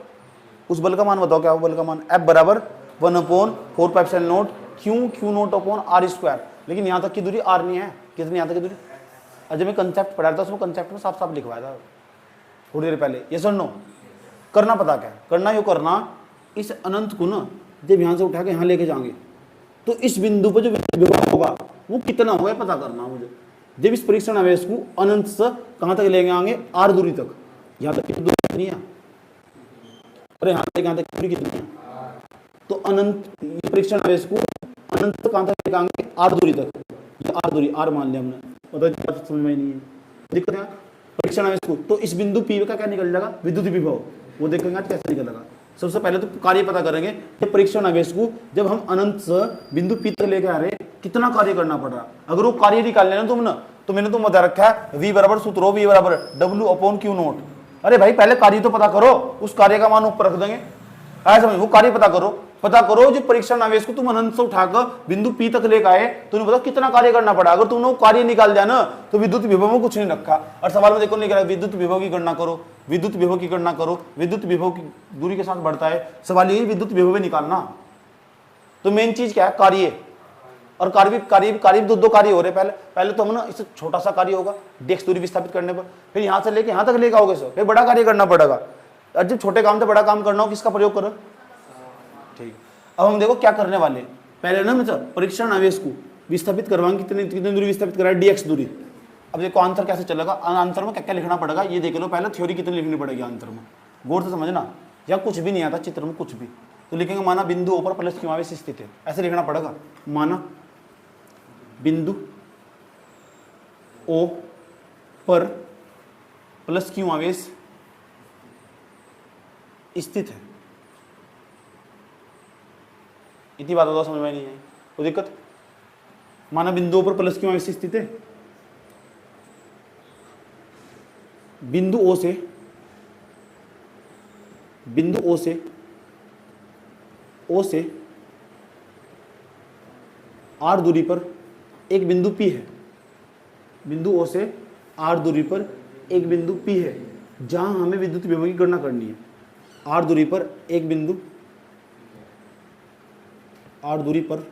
Speaker 1: उस बल का मान बताओ क्या हो, बल का मान F बराबर 1/4π0 q nought upon r square. लेकिन यहाँ तक की दूरी r नहीं है, कितनी यहाँ तक की दूरी, अजय मैं कंसेप्ट पढ़ा था, उसमें कंसेप्ट में साफ साफ लिखवाया था थोड़ी देर पहले। ये सुन नो, करना पता क्या करना, यो करना, इस अनंत को ना जब यहाँ से उठा के यहाँ लेके जाएंगे तो इस बिंदु पर जो विभव होगा वो कितना होगा पता करना मुझे। जब इस परीक्षण आवेश को अनंत से कहाँ तक लेके आएंगे, r दूरी तक, यहाँ तक की दूरी कितनी है, अरे यहाँ तक यहाँ तक की दूरी कितनी है, तो अनंत परीक्षण आवेश को अनंत तक कहाँ तक लेके आएंगे, r दूरी तक। ये r दूरी r मान लिया हमने, मतलब समझ में नहीं है, दिक्कत है परीक्षण आवेश को। तो इस बिंदु P का क्या निकल जाएगा, विद्युत विभव, वो देखेंगे आज कैसे निकलेगा। सबसे पहले तो कार्य पता करेंगे कि परीक्षण आवेश को जब हम अनंत से बिंदु P तक लेके आ रहे कितना कार्य करना पड़ रहा। अगर वो कार्य निकाल लेना तुम ना, तो मैंने तुम बता रखा है V बराबर सूत्र हो, V बराबर W अपॉन क्यू नोट। अरे भाई पहले कार्य तो पता करो, उस कार्य का मान ऊपर रख देंगे, ऐसा समझ, वो कार्य पता करो जो परीक्षण आवेश को तुम अनंत से उठाकर बिंदु P तक लेकर आए, तुम्हें पता कितना कार्य करना पड़ा। अगर तुमने वो कार्य निकाल दिया ना तो विद्युत विभव में कुछ नहीं रखा। और सवाल में देखो निकला विद्युत विभव की गणना करो, विद्युत विभव की गणना करो, विद्युत विभव की दूरी के साथ बढ़ता है। सवाल ये विद्युत विभव निकालना, तो मेन चीज क्या है, कार्य। और कार्य दो कार्य हो रहे। पहले तो हम ना इससे छोटा सा कार्य होगा dx दूरी विस्थापित करने पर, फिर यहाँ से लेके यहाँ तक लेकर आओगे सर, फिर बड़ा कार्य करना पड़ेगा। और जब छोटे काम से बड़ा काम करना हो किसका प्रयोग करो, ठीक। अब हम देखो क्या करने वाले, पहले ना मतलब परीक्षण आवेश को विस्थापित करवाएंगे, कितनी दूरी विस्थापित करा है, dx दूरी। अब देखो आंसर कैसे चलेगा, आंसर में क्या क्या लिखना पड़ेगा ये देख लो। पहले थ्योरी कितनी लिखनी पड़ेगी आंसर में, गौर से समझना। या कुछ भी नहीं आता चित्र में कुछ भी, तो लिखेंगे माना बिंदु O पर प्लस क्यू आवेश स्थित है, ऐसे लिखना पड़ेगा। माना बिंदु O पर प्लस क्यू आवेश स्थित है, इतनी बात होता समझ में नहीं है कोई दिक्कत। माना बिंदु पर प्लस क्यू आवेश स्थित है, बिंदु O से r दूरी पर एक बिंदु P है, बिंदु O से r दूरी पर एक बिंदु P है, जहां हमें विद्युत विभव की गणना करनी है। r दूरी पर एक बिंदु, r दूरी पर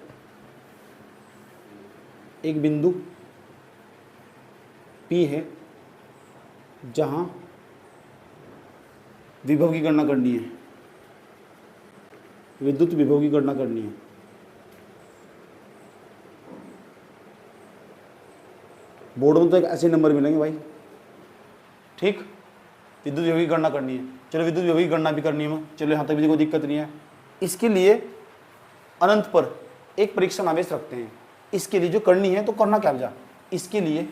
Speaker 1: एक बिंदु P है, जहां विभव की गणना करनी है, विद्युत विभव की गणना करनी है। बोर्ड में तो एक ऐसे नंबर मिलेंगे भाई, ठीक। विद्युत विभव की गणना करनी है, चलो विद्युत विभव की गणना भी करनी है, चलो यहाँ तक भी कोई दिक्कत नहीं है। इसके लिए अनंत पर एक परीक्षण आवेश रखते हैं, इसके लिए जो करनी है तो करना क्या बजा, इसके लिए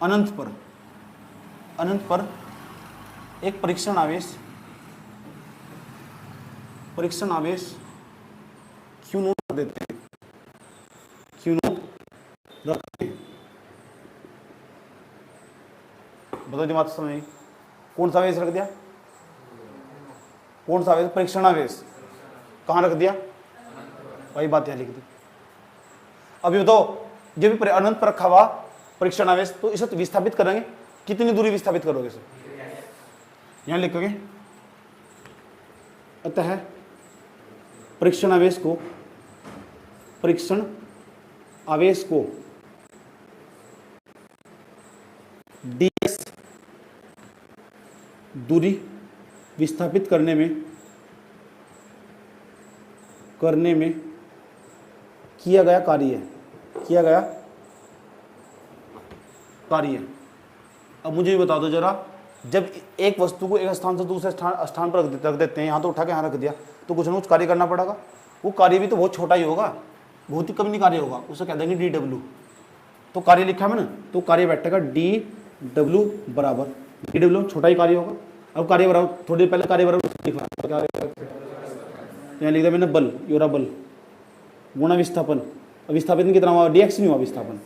Speaker 1: अनंत पर एक परीक्षण आवेश क्यू नोट रख देते हैं, क्यू नोट रखते हैं। बताओ दिमाग से समझ, कौन सा आवेश रख दिया, कौन सा आवेश, परीक्षण आवेश कहाँ रख दिया, वही बात यहाँ लिख दी। अभी बताओ जब भी अनंत पर रखा हुआ परीक्षण आवेश, तो इसे तो विस्थापित करेंगे, कितनी दूरी विस्थापित करोगे इसे, यहाँ लिखोगे। अतः परीक्षण आवेश को dx दूरी विस्थापित करने में किया गया कार्य। अब मुझे ये बता दो जरा, जब एक वस्तु को एक स्थान से दूसरे स्थान पर रख देते हैं, यहाँ तो उठा के यहाँ रख दिया, तो कुछ ना कुछ कार्य करना पड़ेगा। वो कार्य भी तो बहुत छोटा ही होगा, बहुत ही कम नहीं कार्य होगा, उसे कह देंगे dw। तो कार्य लिखा है मैंने, तो कार्य बैठेगा dw बराबर, dw छोटा ही कार्य होगा। अब कार्य बराबर, थोड़ी देर पहले कार्य बराबर लिखा, यहाँ लिख दिया मैंने बल, योरा बल गुणा विस्थापन। विस्थापन कितना हुआ, dx नहीं हुआ विस्थापन,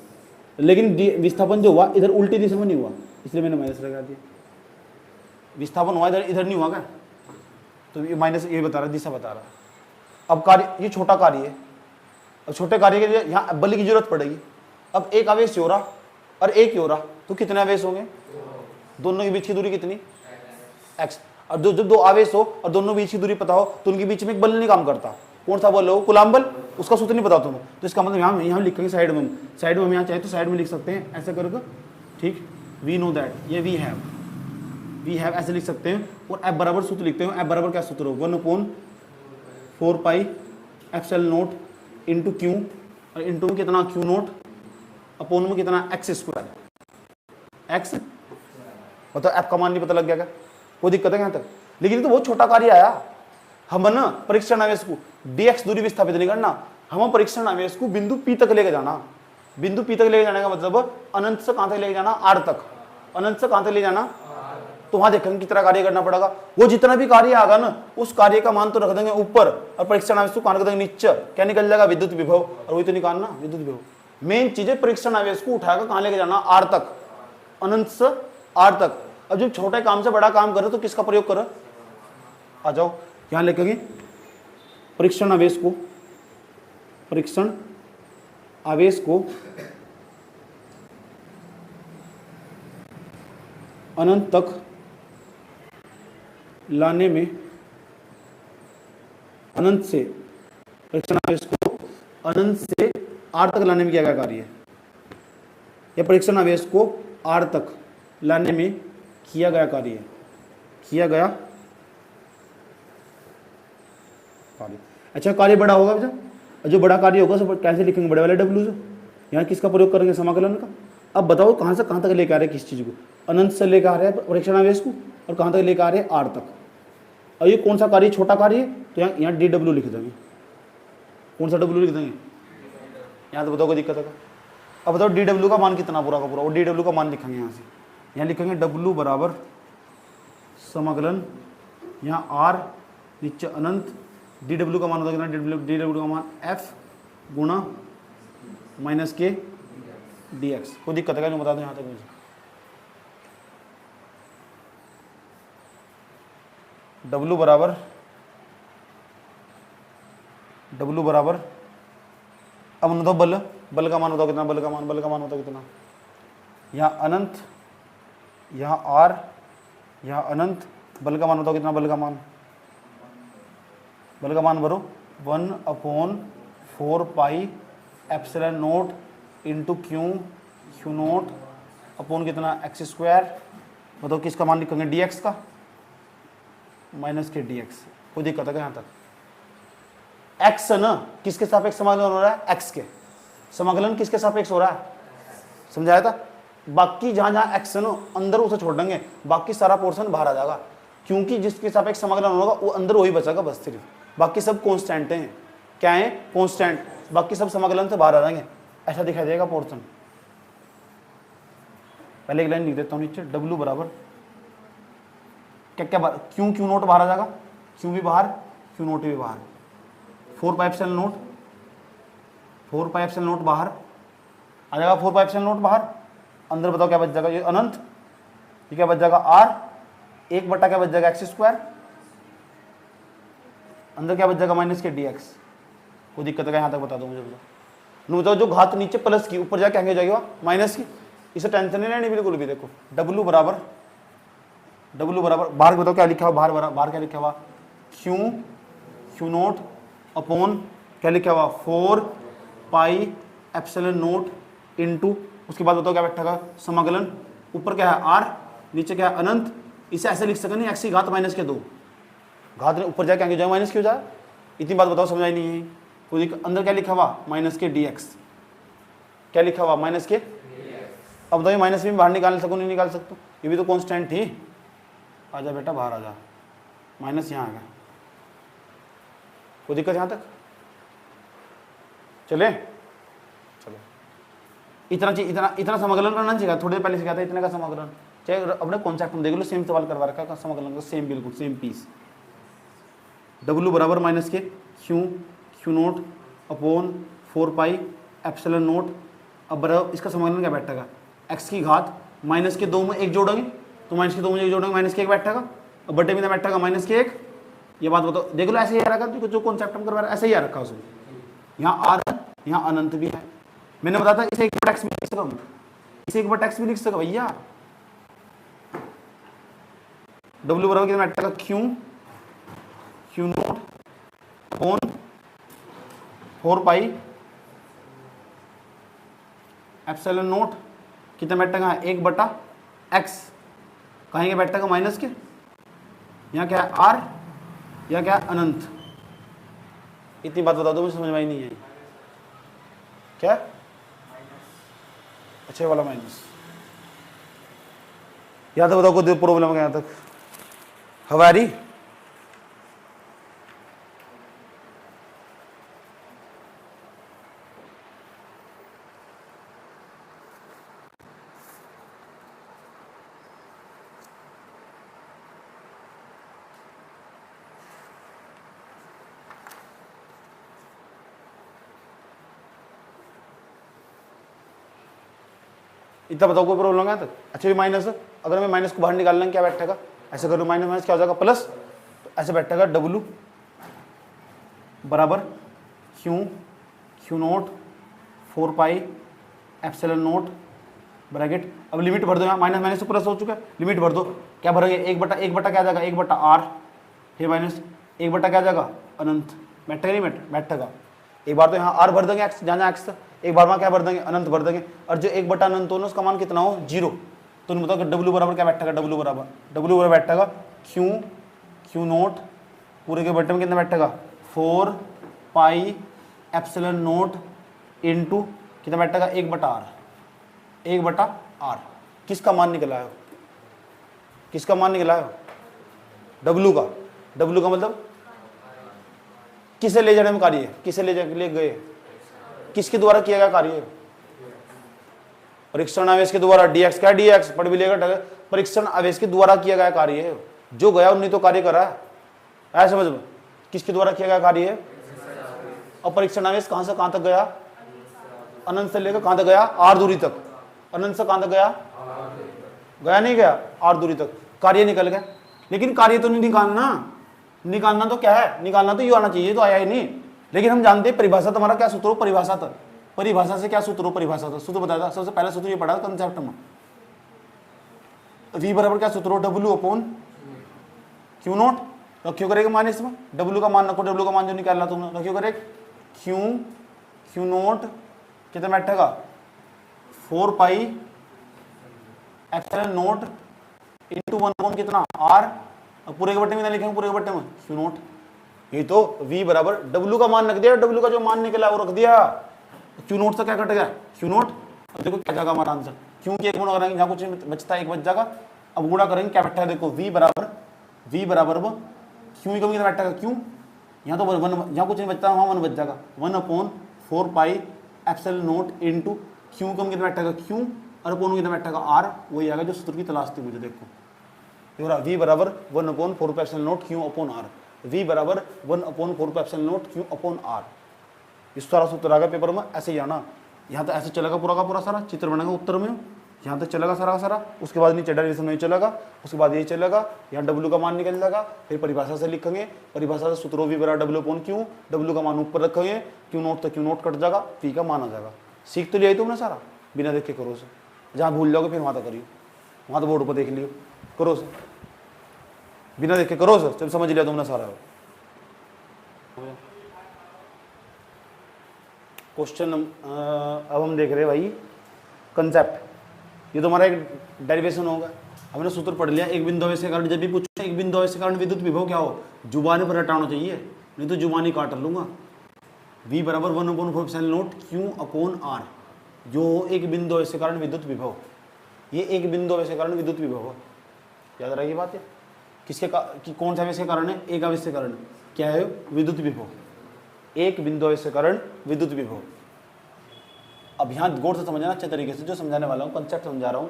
Speaker 1: लेकिन विस्थापन जो हुआ इधर उल्टी दिशा में नहीं हुआ, इसलिए मैंने माइनस लगा दिया। विस्थापन हुआ इधर, इधर नहीं हुआ क्या? तो ये माइनस ये बता रहा, दिशा बता रहा। अब कार्य, ये छोटा कार्य है, अब छोटे कार्य के लिए यहाँ बल की जरूरत पड़ेगी। अब एक आवेश हो रहा और एक ही हो रहा, तो कितने आवेश होंगे? दोनों के बीच की दूरी कितनी? x। और जो दो आवेश हो और दोनों बीच की दूरी पता हो तो उनके बीच में एक बल नहीं काम करता। कौन सा बल हो? कूलम्ब बल। उसका सूत्र नहीं पता तुम्हें, तो इसका मतलब यहाँ लिखेंगे साइड में, हम यहाँ चाहे तो साइड में लिख सकते हैं ऐसे करके, ठीक। वी नो दैट, ये वी हैव ऐसे लिख सकते हैं। और F बराबर सूत्र लिखते हैं। F बराबर क्या सूत्र हो? 1/4 pi epsilon nought into Q, और इंटू में कितना? क्यू नॉट, अपोन में कितना? X square. एक्स मतलब F का मान नहीं पता लग गया क्या? कोई दिक्कत है यहाँ तक? लेकिन तो बहुत छोटा कार्य आया। हम ना परीक्षण आवेश को dx दूरी विस्थापित नहीं करना, हम परीक्षण आवेश को बिंदु P तक लेके जाना। बिंदु P तक लेके जाने का मतलब अनंत से कहां तक लेके जाना? R तक। अनंत से कहां तक ले जाना? तो वहां देखेंगे कितना कार्य करना पड़ेगा। वो जितना भी कार्य आएगा ना, उस कार्य का मान तो रख देंगे ऊपर और परीक्षण आवेश को कहां रख देंगे? नीचे। क्या निकल जाएगा? विद्युत विभव। और वही तो निकालना, विद्युत विभव। मेन चीज है परीक्षण आवेश को उठाकर कहां लेके जाना? R तक, अनंत से R तक। अब जब छोटे काम से बड़ा काम करो तो किसका प्रयोग करो? आ जाओ यहां लिखेंगे परीक्षण आवेश को, परीक्षण आवेश को अनंत तक लाने में, अनंत से परीक्षण आवेश को अनंत से R तक लाने में क्या क्या कार्य है? या परीक्षण आवेश को R तक लाने में किया गया कार्य है, किया गया कार्य। अच्छा, कार्य बड़ा होगा बेटा, जो बड़ा कार्य होगा सब कैसे लिखेंगे? बड़े वाले डब्ल्यू से। यहाँ किसका प्रयोग करेंगे? समाकलन का। अब बताओ कहाँ से कहाँ तक लेकर आ रहे हैं किस चीज़ को? अनंत से लेकर आ रहे हैं परीक्षण आवेश को, और कहाँ तक लेकर आ रहे हैं? R तक। और ये कौन सा कार्य? छोटा कार्य है, तो यहाँ डी डब्ल्यू लिख देंगे। कौन सा डब्ल्यू लिख देंगे? यहाँ तो बताओ कोई दिक्कत है? अब बताओ डी डब्ल्यू का मान कितना पूरा का पूरा? वो डी डब्ल्यू का मान लिखेंगे यहाँ से। यहाँ लिखेंगे डब्ल्यू बराबर समाकलन, यहाँ R नीचे अनंत, डी डब्ल्यू का मान होता है कितना? डी डब्ल्यू का मान F गुणा माइनस के डी एक्स। कोई दिक्कत है क्या? जो बता दो यहाँ तक मुझे। डब्ल्यू बराबर अब बताओ बल का मान होता कितना? बल का मान होता कितना? यहाँ अनंत, यहाँ R, यहाँ अनंत, बल का मान होता कितना? बल का मान भरो 1/4 pi epsilon nought into q nought upon कितना? X square. बताओ किसका मान लिखेंगे? dx का, माइनस के dx। कोई दिक्कत है यहाँ तक? x ना किसके सापेक्ष समाकलन हो रहा है? x के। समाकलन किसके सापेक्ष हो रहा है? समझाया था? बाकी जहां जहां x है ना अंदर उसे छोड़ देंगे, बाकी सारा पोर्शन बाहर आ जाएगा, क्योंकि जिसके सापेक्ष समाकलन होगा वो अंदर वही बचेगा बस सिर्फ। बाकी सब कांस्टेंट हैं। क्या है? कांस्टेंट। बाकी सब समाकलन से बाहर आ जाएंगे, ऐसा दिखाई देगा पोर्शन। पहले एक लाइन लिख देता हूँ नीचे, डब्ल्यू बराबर क्या क्या क्यू नोट बाहर आ जाएगा, क्यू भी बाहर, क्यू नोट भी बाहर, 4 पाई एप्सिलॉन नोट बाहर आ जाएगा, 4 पाई एप्सिलॉन नोट बाहर। अंदर बताओ क्या बच जाएगा? ये अनंत, ये क्या बच जाएगा? R, 1 क्या बच जाएगा? X square. अंदर क्या बच जाएगा? माइनस के dx। कोई दिक्कत है यहाँ तक? बता दो मुझे। बताओ जो घात नीचे प्लस की, ऊपर जाके आगे जाएगा माइनस की। इसे टेंशन नहीं लेनी बिल्कुल भी। देखो डब्ल्यू बराबर बाहर बताओ क्या लिखा हुआ? बाहर क्या लिखा हुआ? क्यू नोट अपॉन क्या लिखा हुआ? 4 पाई एप्सिलॉन नोट इंटू, उसके बाद बताओ क्या बैठेगा? समाकलन। ऊपर क्या है? R, नीचे क्या है? अनंत। इसे ऐसे लिख सकें एक्स की घात माइनस के 2, घात ऊपर जाके आगे जाए माइनस क्यों जाए? इतनी बात बताओ, समझ आई नहीं है? कोई अंदर क्या लिखा हुआ? माइनस के dx। क्या लिखा हुआ? माइनस के। अब बताइए माइनस में बाहर निकाल सकूँ नहीं निकाल सकता? ये भी तो कांस्टेंट थी। आजा बेटा बाहर आ जा, माइनस यहाँ आ गया। कोई दिक्कत यहाँ तक? चले चलो, इतना समाकलन करना चाहिए। थोड़ी देर पहले सिखाया था इतने का समाकलन। चाहे अपने कॉन्सेप्ट में देख लो, सेम सवाल करवा रखा है समाकलन का, सेम बिल्कुल सेम पीस। डब्ल्यू बराबर माइनस के Q nought upon 4 pi epsilon note. अब बराबर इसका समाकलन क्या बैठेगा? एक्स की घात माइनस के 2 में 1 जोड़ेंगे तो माइनस के 2 में 1 जोड़ेंगे माइनस के 1 बैठेगा और बटे में बैठेगा माइनस के 1। ये बात बताओ, देख लो ऐसे ही आ रखा जो कॉन्सेप्ट हम करवा रहे हैं ऐसे ही आ रखा उसमें। यहाँ आर है, यहाँ अनंत भी है। मैंने बताया था इसे एक बटा एक्स भी लिख सकता, इसे एक बटा एक्स भी लिख सकता भैया। डब्ल्यू बराबर कितना बैठेगा Q note on 4 pi epsilon note कितना बैठेगा 1 बटा एक्स, कहेंगे बैठेगा माइनस के, यहाँ क्या है आर, यहाँ क्या है अनंत। इतनी बात बता दो, मुझे समझ में ही नहीं आई क्या। अच्छा वाला माइनस, यहाँ तक बताओ कोई प्रॉब्लम है यहाँ तक हवारी। इतना बताओ कोई प्रॉब्लम है तक। अच्छा ये माइनस, अगर मैं माइनस को बाहर निकालना क्या बैठेगा, ऐसे कर लो माइनस माइनस क्या हो जाएगा प्लस, तो ऐसे बैठेगा डब्लू बराबर Q note 4 pi epsilon note bracket. अब लिमिट भर दो, यहाँ माइनस माइनस तो प्लस हो चुका है, लिमिट भर दो। क्या भरोगे 1 बटा क्या आ जाएगा 1 बटा आर, फिर माइनस 1 बटा क्या आ जाएगा अनंत, बैठेगा नहीं बैठेगा। एक बार तो यहाँ आर भर देंगे एक्स जहाँ एक्स, एक बार वहाँ क्या भर देंगे अनंत भर देंगे, और जो 1 बटा अनंत हो ना उसका मान कितना हो 0। तो बताओ कि डब्ल्यू बराबर क्या बैठेगा, डब्ल्यू बराबर बैठेगा क्यू नोट पूरे के बटे में कितना बैठेगा 4 पाई एप्सिलॉन नोट इनटू कितना बैठेगा 1 बटा आर। किसका मान निकला है, किसका मान निकला है डब्ल्यू का मतलब किसे ले जाने में कार्य है, किसे ले गए, किसके द्वारा किया गया कार्य है, परीक्षण आवेश के द्वारा। dx क्या dx पढ़ भी लेगा, परीक्षण आवेश के द्वारा किया गया कार्य है, जो गया उन्हीं तो कार्य करा है, ऐसा समझ में। किसके द्वारा किया गया कार्य है, और परीक्षण आवेश कहां से कहां तक गया, अनंत से लेकर कहां तक गया आर दूरी तक, अनंत से कहां तक गया नहीं गया आर दूरी तक, कार्य निकल गया। लेकिन कार्य तो नहीं निकालना तो क्या है, निकालना तो यू आना चाहिए, तो आया ही नहीं। लेकिन हम जानते हैं परिभाषा तुम्हारा क्या सूत्र हो, परिभाषा से क्या सूत्र हो, परिभाषा था सूत्र बताया था, सबसे पहला सूत्र ये पढ़ा कंसेप्ट में, v बराबर क्या सूत्र हो डब्ल्यू अपॉन क्यू नोट, रखियो करेगा मान इसमें, डब्ल्यू का मान रखो, डब्ल्यू का मान जो निकालना तुमने रखियो करेगा क्यू नोट कितना बैठेगा 4 pi epsilon nought into 1 upon कितना आर, पूरे के बट्टे में लिखेंगे, पूरे के बट्टे में क्यू नोट। ये तो v बराबर w का मान रख दिया, w का जो मान निकला वो रख दिया, क्यू नोट से क्या कट गया क्यू नोट। अब देखो क्या जाएगा हमारा आंसर, क्यों की एक गुणा करेंगे जहाँ कुछ बचता है एक बच जाएगा, अब गुणा करेंगे क्या बैठा है देखो v बराबर वो क्यू ही कम कितना बैठा है क्यू, यहाँ तो 1 जहाँ कुछ नहीं बचता वहाँ 1 बच जाएगा 1 upon 4 pi epsilon nought into q कम कितना बैठेगा क्यू और अपॉन कितना बैठेगा आर, वही आएगा जो सूत्र की तलाश थी मुझे। देखो v बराबर 1 upon 4 pi epsilon naught Q upon R, v बराबर 1 upon 4 pi epsilon naught Q upon R. इस सारा सूत्र आ गया पेपर में, ऐसे ही आना, यहाँ तो ऐसे चलेगा पूरा का पूरा सारा चित्र बनेगा उत्तर में, यहाँ तक चलेगा सारा का सारा, उसके बाद नीचे डेरिवेशन नहीं चलेगा, उसके बाद ये चलेगा, यहाँ डब्ल्यू का मान निकल जाएगा, फिर परिभाषा से लिखेंगे, परिभाषा से सूत्रों v बराबर डब्ल्यू अपॉन क्यू, डब्ल्यू का मान ऊपर रखेंगे, क्यू नोट तो क्यू नोट कट जाएगा, पी का मान आ जाएगा। सीख तो लिया तुमने सारा, बिना देख के करो से, जहाँ भूल जाओगे फिर वहाँ तक करियो, वहाँ तो बोर्ड पर देख लियो, करो से, बिना देख के करो से, जब समझ लिया तुमने सारा। क्वेश्चन अब हम देख रहे हैं भाई कंसेप्ट, ये तो हमारा एक डेरिवेशन होगा। हमने सूत्र पढ़ लिया, एक बिंदु आवेश के कारण, जब भी पूछो एक बिंदु आवेश के कारण विद्युत विभव क्या हो, जुबान पर हटाना चाहिए, नहीं तो जुबानी काट लूंगा। v बराबर 1 upon 4 epsilon naught Q upon R, जो एक बिंदु आवेश के कारण विद्युत विभव, ये एक बिंदु आवेश के कारण विद्युत विभव हो, याद रहेगी बात है। किसके कि कौन सा आवेश के कारण है, एक आवेश के कारण, क्या है विद्युत विभव, एक बिंदु आवेश के कारण विद्युत विभव। अब यहाँ गौर से समझना अच्छे तरीके से, जो समझाने वाला हूँ कंसेप्ट समझा रहा हूँ,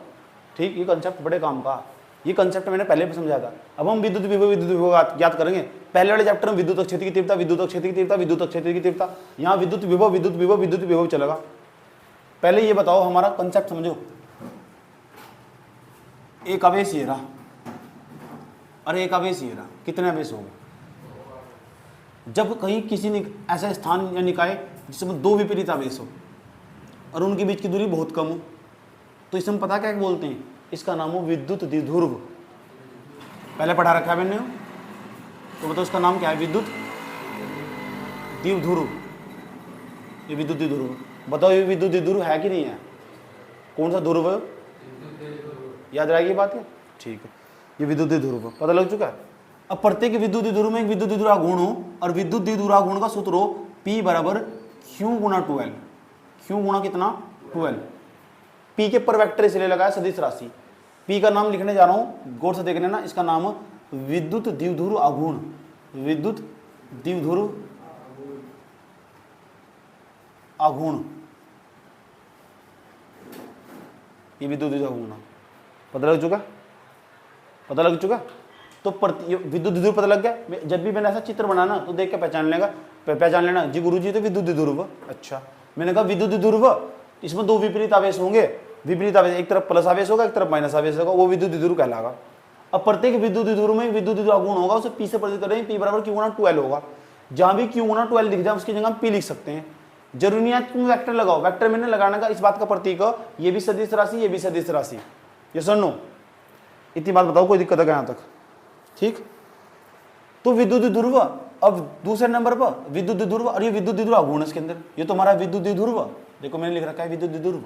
Speaker 1: ठीक। ये कंसेप्ट बड़े काम का, ये कंसेप्ट मैंने पहले भी समझाया था। अब हम विद्युत विभव याद करेंगे। पहले वाले चैप्टर में विद्युत क्षेत्र की तीव्रता, विद्युत क्षेत्र की तीव्रता, विद्युत क्षेत्र की तीव्रता, यहाँ विद्युत विभव चलेगा। पहले ये बताओ हमारा कंसेप्ट समझो, एक आवेश ये रहा, अरे एक आवेश ये रहा, कितने आवेश हो गए? जब कहीं किसी ने ऐसा स्थान या निकाय जिसमें दो विपरीत आवेश हो और उनके बीच की दूरी बहुत कम हो, तो इसमें पता क्या बोलते हैं? इसका नाम हो विद्युत द्विध्रुव। पहले पढ़ा रखा है मैंने, तो बताओ इसका नाम क्या है? विद्युत द्विध्रुव। ये विद्युत द्विध्रुव, बताओ ये विद्युत द्विध्रुव है कि नहीं है? कौन सा ध्रुव है? याद रहेगी बात है, ठीक है। ये विद्युत द्विध्रुव पता लग चुका है। अब प्रत्येक विद्युत द्विध्रुव में एक विद्युत द्विध्रुव गुण हो और विद्युत द्विध्रुव गुण का सूत्र हो P बराबर Q गुणा 12। Q गुणा कितना? 12। P के पर वेक्टर इसलिए लगाया सदिश राशि। P का नाम लिखने जा रहा हूं, गौर से देख लेना। इसका नाम विद्युत द्विध्रुव आघूर्ण, विद्युत द्विध्रुव आघूर्ण, ये विद्युत द्विध्रुव आघूर्ण पता लग चुका? पता लग चुका? तो विद्युत द्विध्रुव पता लग गया। जब भी मैंने ऐसा चित्र बनाना तो देख के पहचान लेना जी गुरु जी तो विद्युत द्विध्रुव। अच्छा, मैंने कहा विद्युत द्विध्रुव, इसमें दो विपरीत आवेश होंगे। विपरीत आवेश, एक तरफ प्लस आवेश होगा, एक तरफ माइनस आवेश होगा, वो विद्युत द्विध्रुव कहलाएगा। अब प्रत्येक विद्युत द्विध्रुव में विद्युत द्विध्रुव आघूर्ण होगा, उसे P से प्रतीक करेंगे, P बराबर Q गुणा 12 होगा। जहां भी Q गुणा 12 दिख जाए उसकी जगह हम P लिख सकते हैं। जरूरी नहीं है तुम वेक्टर लगाओ, वेक्टर मैंने लगाने का इस बात का प्रतीक है, ये भी सदिश राशि, ये भी सदिश राशि। ये सर नो, इतनी बात बताओ, कोई दिक्कत है यहाँ तक? ठीक। तो विद्युत द्विध्रुव, अब दूसरे नंबर पर विद्युत द्विध्रुव, और ये विद्युत द्विध्रुव आघूर्ण इसके अंदर, ये तो हमारा विद्युत द्विध्रुव, देखो मैंने लिख रखा है विद्युत द्विध्रुव।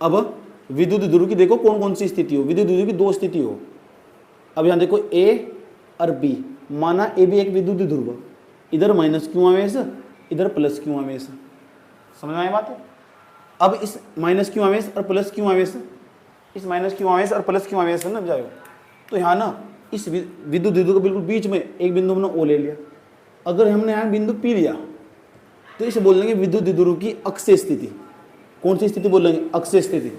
Speaker 1: अब विद्युत द्विध्रुव की देखो कौन कौन सी स्थिति हो। विद्युत द्विध्रुव की दो स्थिति हो। अब यहां देखो A और B, माना A भी एक विद्युत द्विध्रुव, इधर माइनस क्यू आवेश, इधर प्लस क्यू आवेश। समझ में आई बात है? अब इस माइनस क्यू आवेश और प्लस क्यू आवेश, इस माइनस क्यू आवेश और प्लस क्यू आवेश ना जाओ, तो यहाँ ना इस विद्युत द्विध्रुव के बिल्कुल बीच में एक बिंदु हमने O ले लिया। अगर हमने यहाँ बिंदु P लिया तो इसे बोल देंगे विद्युत द्विध्रुव की अक्षीय स्थिति। कौन सी स्थिति बोल देंगे? अक्षीय स्थिति।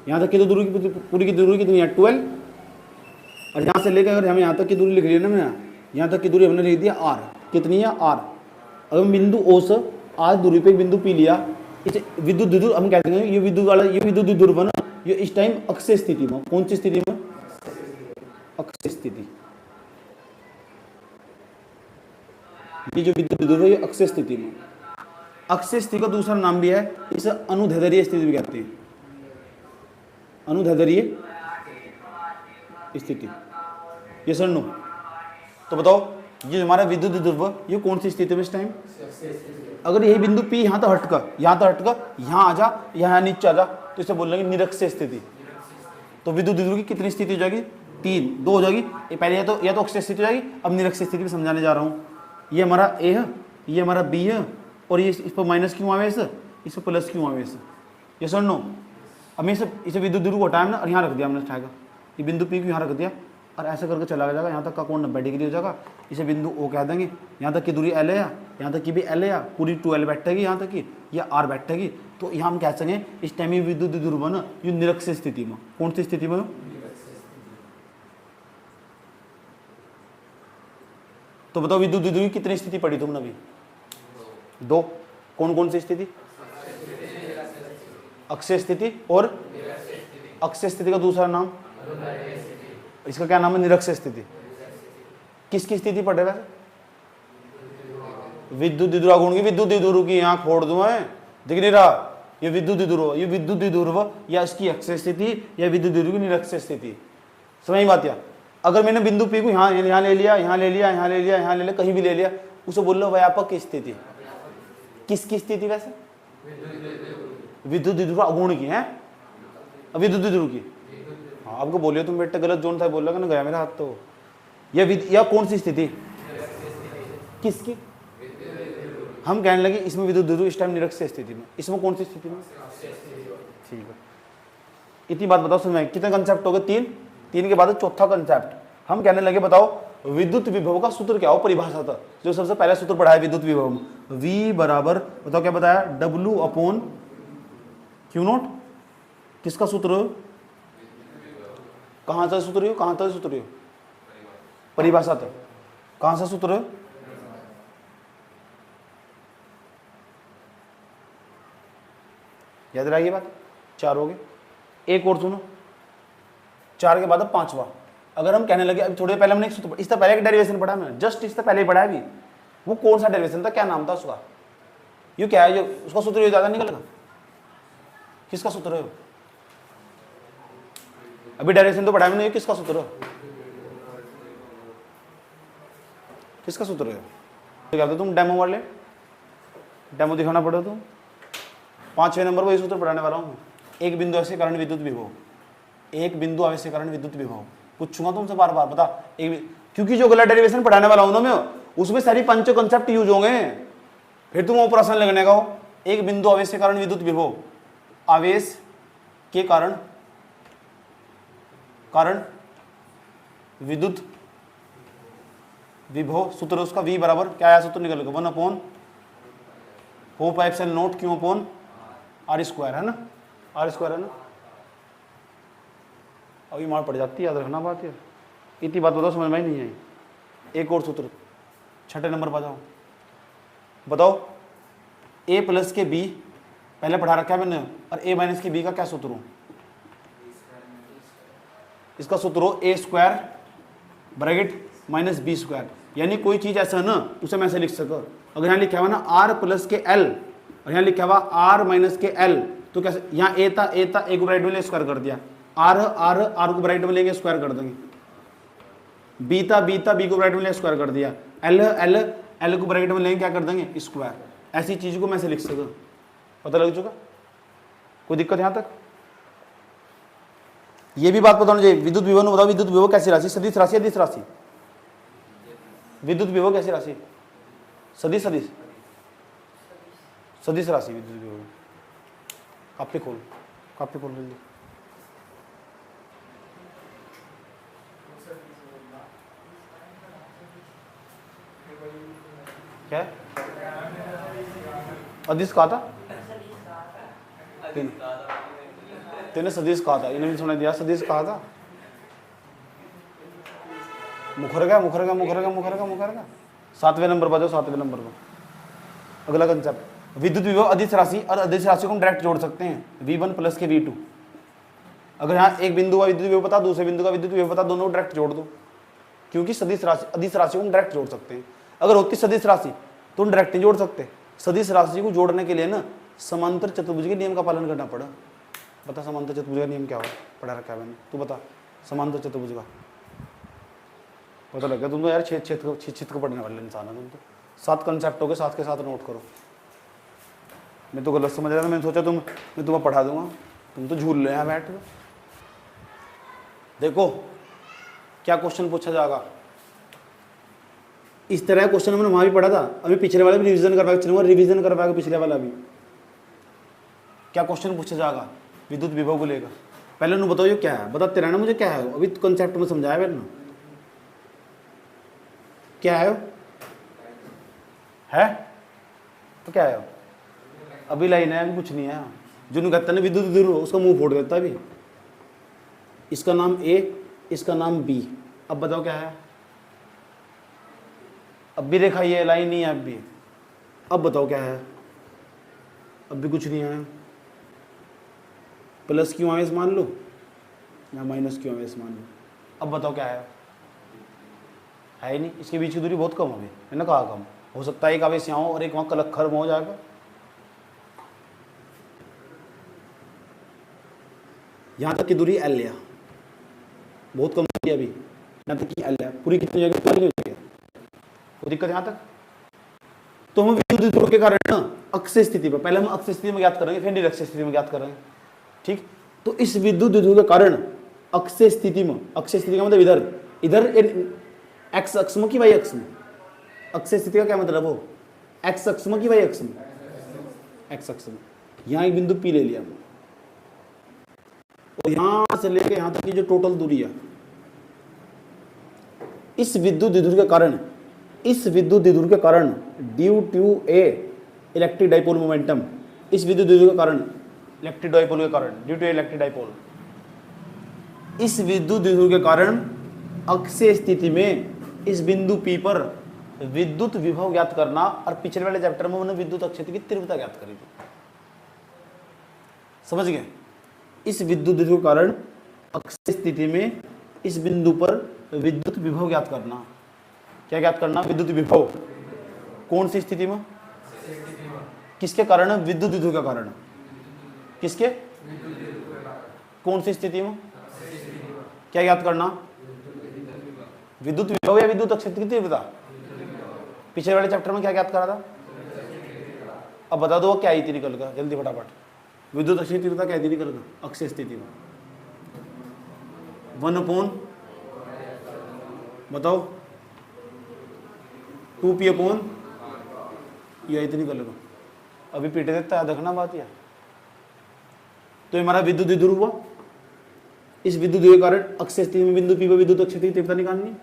Speaker 1: यहाँ तक की तो दूरी की पूरी की दूरी कितनी है? 12। और यहाँ से लेकर अगर हमें यहाँ तक की दूरी लिख ली ना, मैंने यहाँ तक की दूरी हमने लिख दिया R। कितनी है? R। अगर बिंदु O से R दूरी पे बिंदु P लिया, इसे विद्युत द्विध्रुव हम कहते हैं। ये विद्युत वाला, ये विद्युत द्विध्रुव ना, ये इस टाइम अक्षीय स्थिति में। कौन सी स्थिति में? अक्षीय स्थिति। ये जो विद्युत द्विध्रुव है ये अक्षीय स्थिति में। अक्षीय स्थिति का दूसरा नाम भी है, इसे अनुदैर्ध्य स्थिति भी कहते हैं। अनुदैर्ध्य स्थिति, ये सर नो। तो बताओ ये हमारा विद्युत द्विध्रुव, ये कौन सी स्थिति में इस टाइम? अगर यही बिंदु P यहाँ तो हटका, यहाँ तो हटका, यहाँ आ जा, यहाँ नीचे आ जा, तो इसे बोल लेंगे निरक्षीय स्थिति। तो विद्युत द्विध्रुव की कितनी स्थिति हो जाएगी? 3, 2 हो जाएगी। ये पहले या तो अक्षीय स्थिति हो जाएगी। अब निरक्षीय स्थिति भी समझाने जा रहा हूँ। ये हमारा A है, ये हमारा B है, और ये इस पर माइनस क्यों आवेश है, इस पर प्लस क्यों आवेश है। ये सर नो। अब मैं इसे विद्युत द्विध्रुव को हटाया ना, और यहाँ रख दिया हमने उठाएगा, ये बिंदु P को यहाँ रख दिया, और ऐसा करके चला जाएगा। यहाँ तक का कोण 90 डिग्री हो जाएगा। इसे बिंदु O कह देंगे। यहाँ तक की दूरी L है, यहाँ तक की भी L है, पूरी 2L बैठेगी यहाँ तक की, या R बैठेगी। तो यहाँ हम कह सकें इस टाइम ये विद्युत द्विध्रुव ना, ये निरक्षीय स्थिति में। कौन सी स्थिति में? तो बताओ विद्युत द्विध्रुव की कितनी स्थिति पढ़ी तुमने अभी? 2। कौन कौन सी स्थिति? अक्षीय स्थिति और अक्षीय स्थिति का दूसरा नाम, इसका क्या नाम है? निरक्षीय स्थिति। किसकी स्थिति पढ़ रहा है? विद्युत द्विध्रुव आघूर्ण की। विद्युत द्विध्रुव की यहाँ फोड़ दूं है, दिख नहीं रहा? ये विद्युत द्विध्रुव, ये विद्युत द्विध्रुव या इसकी अक्षीय स्थिति या विद्युत द्विध्रुव की निरक्षीय स्थिति। समझ बात? या अगर मैंने बिंदु P को यहाँ ले लिया, यहाँ ले लिया, यहाँ ले लिया, यहाँ ले लिया, कहीं भी ले लिया, उसे बोल लो व्यापक की स्थिति। किसकी स्थिति? वैसे विद्युत द्विध्रुव आघूर्ण की है, विद्युत द्विध्रुव की। हाँ, आपको बोलिए तुम बेटे गलत जोन था, बोल रहा ना, गया मेरा हाथ। तो या कौन सी स्थिति? किसकी? हम कहने लगे इसमें विद्युत द्विध्रुव इस टाइम निरक्षीय स्थिति में। इसमें कौन सी स्थिति में? ठीक है, इतनी बात बताओ। समझ कितने कंसेप्ट हो गए? 3 के बाद चौथा कंसेप्ट हम कहने लगे, बताओ विद्युत विभव का सूत्र क्या हो? परिभाषा था जो सबसे पहला सूत्र पढ़ा है विद्युत विभव में, V बराबर, बताओ क्या बताया? W upon Q0। किसका सूत्र? कहां से सूत्र हो? कहां से सूत्र हो? परिभाषा था। कहां से सूत्र? याद रखिए बात। 4 हो गए। एक और सुनो, 4 के बाद अब 5वां। अगर हम कहने लगे, अभी थोड़ी देर पहले हमने एक सूत्र, इससे पहले एक डेरिवेशन पढ़ा हमने, जस्ट इससे पहले ही पढ़ा है अभी। वो कौन सा डेरिवेशन था, क्या नाम था उसका? ये क्या है, जो उसका सूत्र ये ज्यादा निकलेगा। किसका सूत्र है? अभी डेरिवेशन तो पढ़ा हमने, ये किसका सूत्र है? किसका सूत्र है? तो क्या तुम डेमो वाले, डेमो दिखाना पड़े तुम। 5वें नंबर पर ये सूत्र पढ़ाने वाला हूँ। एक बिंदु आवेश के कारण विद्युत विभव, एक बिंदु आवेश के कारण विद्युत विभव पूछूंगा तुमसे बार बार, बता। क्योंकि जो अगला डेरिवेशन पढ़ाने वाला हूं ना मैं, उसमें सारी पंच कंसेप्ट यूज होंगे, फिर तुम वो प्रश्न लगने का हो। एक बिंदु आवेश के कारण विद्युत विभव, आवेश के कारण विद्युत विभव, सूत्र उसका V बराबर क्या आया, सूत्र निकल गया 1/4πε0 Q/r², है ना, R² है ना। अभी मार पड़ जाती है, याद रखना बात है। इतनी बात बताओ, समझ में ही नहीं आई। एक और सूत्र 6ठे नंबर पर जाओ, बताओ a प्लस के b पहले पढ़ा रखा है मैंने, और a माइनस के b का क्या सूत्र हो? इसका सूत्र हो a² ब्रैकेट माइनस b²। यानी कोई चीज ऐसा ना, उसे मैं ऐसे लिख सको, अगर यहाँ लिखा हुआ ना r प्लस के l और यहाँ लिखा हुआ r माइनस के l, तो कैसे, यहाँ a था a को ब्राइट में ले स्क्वायर कर दिया, r को ब्राइट में लेंगे स्क्वायर कर देंगे, b था b को ब्राइट में ले स्क्वायर कर दिया, l को ब्रैकेट में लेंगे क्या कर देंगे, स्क्वायर। ऐसी चीज को मैं ऐसे लिख सकूं, पता लग चुका? कोई दिक्कत यहां तक? ये भी बात बताओ, विद्युत विभव बताओ, विद्युत विभव कैसी राशि, सदिश राशि, अदिश राशि? विद्युत विभव कैसी राशि, सदिश राशि, विद्युत विभव। कापी खोल जल्दी। क्या अदिश कहा था? तूने सदिश कहा था, इन्हें भी सुना दिया, सदिश कहा था। मुखर गया। 7वें नंबर पर जाओ, 7वें नंबर पर अगला कंसेप्ट, विद्युत विभव अदिश राशि, और अदिश राशि को हम डायरेक्ट जोड़ सकते हैं, V1 प्लस के V2। अगर यहाँ एक बिंदु का विद्युत विभव पता, दूसरे बिंदु का विद्युत विभव पता, दोनों डायरेक्ट जोड़ दो, क्योंकि सदिश राशि, अदिश राशि को हम डायरेक्ट जोड़ सकते हैं। अगर होती सदिश राशि तो हम डायरेक्ट नहीं जोड़ सकते। सदिश राशि को जोड़ने के लिए ना समांतर चतुर्भुज के नियम का पालन करना पड़ा। बता समांतर चतुर्भुज का नियम क्या हो, पढ़ा रखा है मैंने, तू बता। समांतर चतुर्भुज का पता लग गया तुम तो यार, छेद को पढ़ने वाले इंसान है तुम तो। 7 कंसेप्ट हो गए, साथ के साथ नोट करो। मैं तो गलत समझ रहा था, मैंने सोचा मैं तुम्हें पढ़ा दूंगा, तुम तो झूल ले यहाँ बैठ के। देखो क्या क्वेश्चन पूछा जाएगा, इस तरह क्वेश्चन हमने वहां भी पढ़ा था, अभी पिछले वाले भी रिवीजन करवा के चलूंगा, रिवीजन करवा के पिछले वाला भी। क्या क्वेश्चन पूछा जाएगा विद्युत विभव को लेकर, पहले उन्होंने बताओ ये क्या है, बताते रहना मुझे क्या है, अभी कंसेप्ट में समझाया मैंने, क्या है तो क्या है, अभी लाइन है, अभी कुछ नहीं है। जो कहता है ना विद्युत विभव, उसका मुंह फोड़ देता है अभी। इसका नाम A, इसका नाम B, अब बताओ क्या है, अब भी देखा ये लाइन नहीं है, अब भी, अब बताओ क्या है, अब भी कुछ नहीं है। प्लस क्यू आवेश मान लो या माइनस क्यू आवेश मान लो, अब बताओ क्या है ही नहीं। इसके बीच की दूरी बहुत कम होगी, है ना, कहा कम हो सकता है, एक आवेश यहाँ हो और एक वहां कल खर्म हो जाएगा। यहां तक की दूरी L है, बहुत कम दूरी अभी, यहाँ तक की L है, पूरी कितनी जगह L हो गई, कोई दिक्कत यहाँ तक? तो हम विद्युत विभव के कारण ना अक्षीय स्थिति पर, पहले हम अक्षीय स्थिति में ज्ञात करेंगे, फिर निरक्षीय स्थिति में ज्ञात करेंगे, ठीक। तो इस विद्युत विभव के कारण अक्षीय स्थिति में, अक्षीय स्थिति का मतलब इधर एक्स अक्ष में की वाई अक्ष में, अक्षीय स्थिति का क्या मतलब हो, एक्स अक्ष में की वाई अक्ष में, एक्स अक्ष में। यहाँ एक बिंदु P ले लिया हमने, और यहां से लेके यहां तक की जो टोटल दूरी है, इस विद्युत विधुर के कारण due to a electric dipole momentum, इस विद्युत विधुर के कारण, इलेक्ट्रिक डाइपोल के कारण, ड्यू टू इलेक्ट्रिक डाइपोल, इस विद्युत विधुर के कारण अक्षीय स्थिति में इस बिंदु P पर विद्युत विभव ज्ञात करना। और पिछले वाले चैप्टर में उन्होंने विद्युत क्षेत्र की तीव्रता ज्ञात करी थी, समझ गए। इस विद्युत विधुर के कारण अक्षीय स्थिति में इस बिंदु पर विद्युत विभव ज्ञात करना। क्या ज्ञात करना? विद्युत विभव। कौन सी स्थिति में? किसके कारण? विद्युत विभव के कारण। किसके? कौन सी स्थिति में? क्या ज्ञात करना? विद्युत विभव या विद्युत क्षेत्र की तीव्रता। पिछले वाले चैप्टर में क्या ज्ञात करा था? अब बता दो क्या आई थी निकल कर, जल्दी फटाफट। विद्युत अक्षीय तीव्रता क्या थी निकल कर अक्षीय स्थिति में? 1/, बताओ, 2p/, ये आई थी निकल कर। अभी पीटे देता है, देखना बात यह। तो हमारा विद्युत द्विध्रुव हुआ। इस विद्युत के कारण अक्षीय स्थिति में बिंदु P पर विद्युत अक्षीय तीव्रता निकालनी।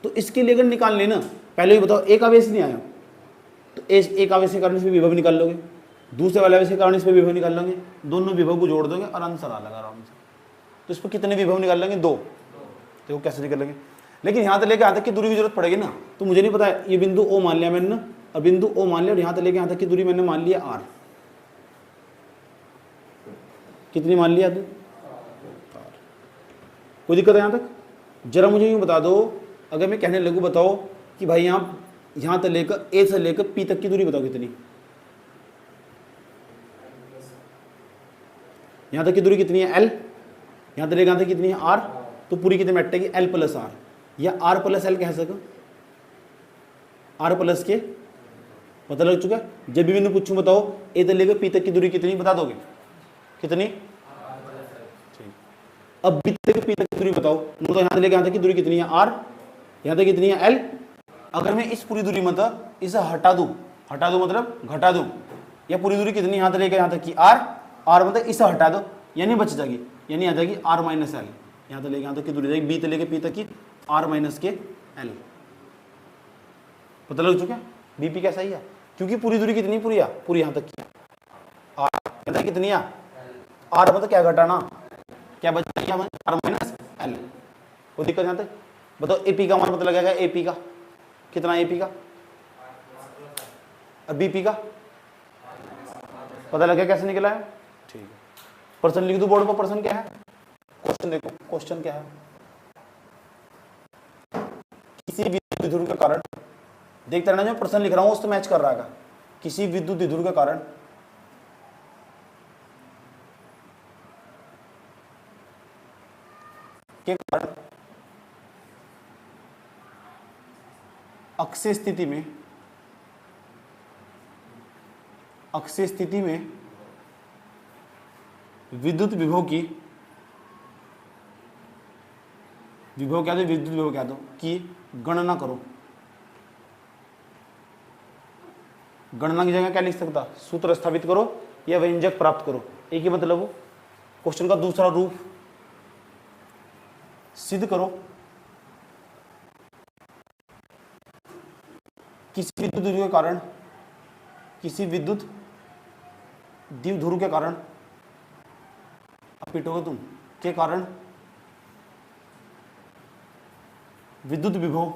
Speaker 1: तो इसके लिए अगर निकाल लेना, पहले ही बताओ, एक आवेश नहीं आया तो एक आवेश के कारण इसमें विभव निकाल लोगे, दूसरे वाले आवेश के कारण इसमें विभव निकाल लेंगे, दोनों विभव को जोड़ दोगे और आंसर आ लगा आराम से। तो इस पर कितने विभव निकाल लेंगे? 2। देखो कैसे निकाल लेंगे। लेकिन यहाँ तक लेके यहाँ तक की दूरी की जरूरत पड़ेगी ना, तो मुझे नहीं पता है, ये बिंदु O मान लिया मैंने ना, और बिंदु O मान लिया, और यहाँ तक लेके यहाँ तक की दूरी मैंने मान लिया R। कितनी मान लिया तू? कोई दिक्कत है यहाँ तक? जरा मुझे यूँ बता दो, अगर मैं कहने लगूँ, बताओ कि भाई यहाँ तक लेकर A से लेकर P तक की दूरी बताओ कितनी? यहाँ तक की दूरी कितनी है? L। यहाँ तक लेकर यहाँ तक कितनी है? R। तो पूरी कितनी मिटेगी? L + R, या R + L कह सको, R + के। पता लग चुका है? जब भी मैंने पूछूं बताओ A से लेकर P तक की दूरी कितनी, बता दोगे कितनी? अब B से P तक की दूरी बताओ, तो यहाँ से लेकर यहाँ तक की दूरी कितनी है? R। यहाँ तक कितनी है? L। अगर मैं इस पूरी दूरी मतलब इसे हटा दूं मतलब घटा दूं, या पूरी दूरी कितनी यहाँ से लेकर यहाँ तक की R मतलब इसे हटा दो, यानी बच जाएगी, यानी आ जाएगी R - L। यहाँ से लेकर यहाँ तक की दूरी जाएगी B से लेकर P तक की R - के L। पता लग चुका है? BP कैसा ही है, क्योंकि पूरी दूरी कितनी पूरी है? पूरी यहाँ तक की R, यहाँ तक कितनी है? R मतलब क्या घटाना, क्या बच गया? R - L। कोई दिक्कत यहाँ तक? बताओ AP का मान पता लगेगा, AP का कितना? AP का और BP का पता लगा कैसे निकला है? ठीक है, प्रश्न लिख दो बोर्ड पर। प्रश्न क्या है? क्वेश्चन देखो, क्वेश्चन क्या है? किसी विद्युत द्विध्रुव के कारण, देखते रहना, जो प्रश्न लिख रहा हूं उससे मैच कर रहा है। किसी विद्युत द्विध्रुव के कारण अक्षीय स्थिति में विद्युत विभव की, विभव क्या दो, विद्युत विभव क्या दो की गणना करो। गणना की जगह क्या लिख सकता? सूत्र स्थापित करो या व्यंजक प्राप्त करो, एक ही मतलब हो। क्वेश्चन का दूसरा रूप सिद्ध करो। किसी विद्युत द्विध्रुव के कारण, किसी विद्युत द्विध्रुव के कारण, अब पीटोगे तुम, के कारण विद्युत विभव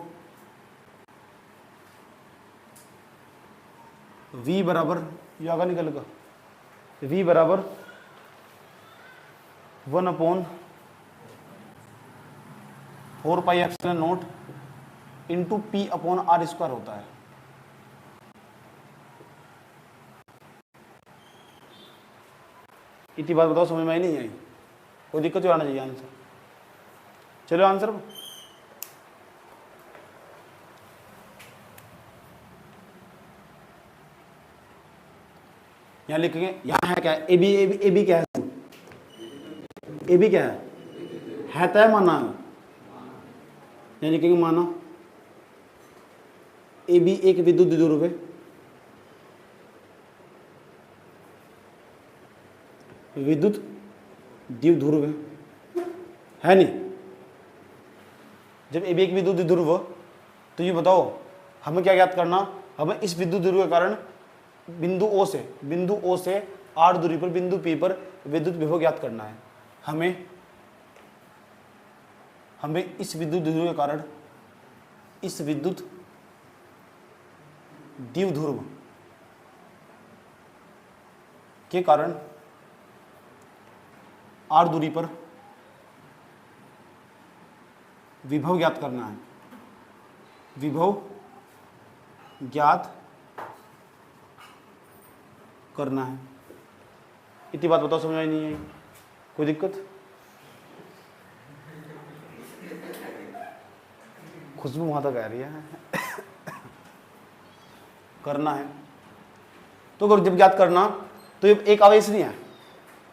Speaker 1: V बराबर, ये आगे निकलेगा, V बराबर 1/4πε0 इंटू P/R² होता है। इतनी बात बताओ, समझ में आई नहीं आई? कोई दिक्कत तो आना चाहिए आंसर। चलो आंसर यहाँ लिखेंगे। यहाँ है क्या? ए बी क्या है? ए बी क्या है तय माना है। यहाँ लिखेंगे माना ए बी एक विद्युत द्विध्रुव है, विद्युत द्विध्रुव है नहीं। जब ए बी एक विद्युत द्विध्रुव हो तो ये बताओ हमें क्या ज्ञात करना? हमें इस विद्युत द्विध्रुव के कारण बिंदु O से R दूरी पर बिंदु P पर विद्युत विभव ज्ञात करना है। हमें इस विद्युत द्विध्रुव के कारण, इस विद्युत द्विध्रुव के कारण R दूरी पर विभव ज्ञात करना है, विभव ज्ञात करना है। इतनी बात बताओ, समझ आई नहीं आई? कोई दिक्कत? खुशबू वहां तक आ रही है। करना है तो अगर जब ज्ञात करना तो ये एक आवेश नहीं है,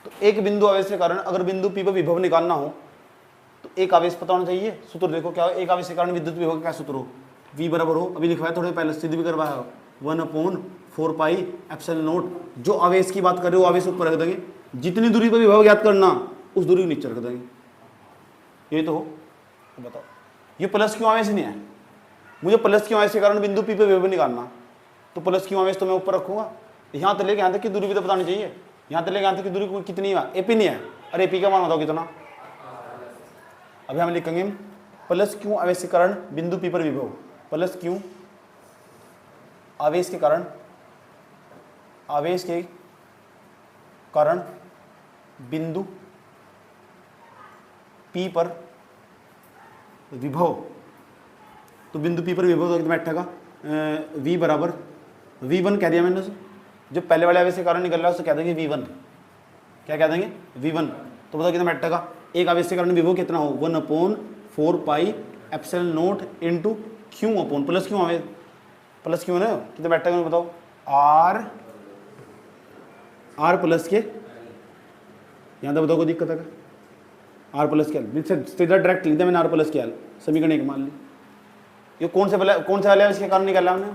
Speaker 1: तो एक बिंदु आवेश के कारण अगर बिंदु P पर विभव निकालना हो तो एक आवेश पता होना चाहिए। सूत्र देखो क्या हो, एक आवेश के कारण विद्युत विभव का क्या सूत्र हो, V बराबर हो, अभी लिखवाया थोड़े पहले सिद्ध भी करवाया हो, 1/4 पाई एप्सिलॉन नॉट। जो आवेश की बात कर रहे हो आवेश ऊपर रख देंगे, जितनी दूरी पर विभव ज्ञात करना उस दूरी को नीचे रख देंगे। ये तो हो, तो बताओ ये प्लस क्यों आवेश नहीं है? मुझे प्लस क्यों आवेश के कारण बिंदु P पे विभव निकालना, तो प्लस क्यों आवेश तो मैं ऊपर रखूंगा। यहाँ तक लेके यहाँ तक की दूरी भी तो बतानी चाहिए, यहाँ तक लेके यहाँ तक की दूरी कितनी है, एपी नहीं है। अरे एपी का मान बताओ कितना। अभी हम लिखेंगे प्लस क्यों आवेश के कारण बिंदु P पर विभव, प्लस क्यों आवेश के कारण, आवेश के कारण बिंदु P पर विभव। तो बिंदु P पर विभव तो कितना बैठेगा, V बराबर V1 कह दिया मैंने उसे, जो पहले वाले आवेश के कारण निकल रहा है उसे कह देंगे V1। क्या कह देंगे? V1। तो बताओ कितना बैठेगा, एक आवेश के कारण विभव कितना हो, 1/4 pi epsilon nought into Q upon plus क्यों आवेश, प्लस क्यों ना, कितना बैठेगा बताओ, R प्लस के, यहाँ तक बताओ कोई दिक्कत है? R प्लस के एल सीधा डायरेक्ट लिख दिया मैंने, R प्लस के एल समीकरण एक मान ली। ये कौन से वाले आवेश के कारण निकाला हमने,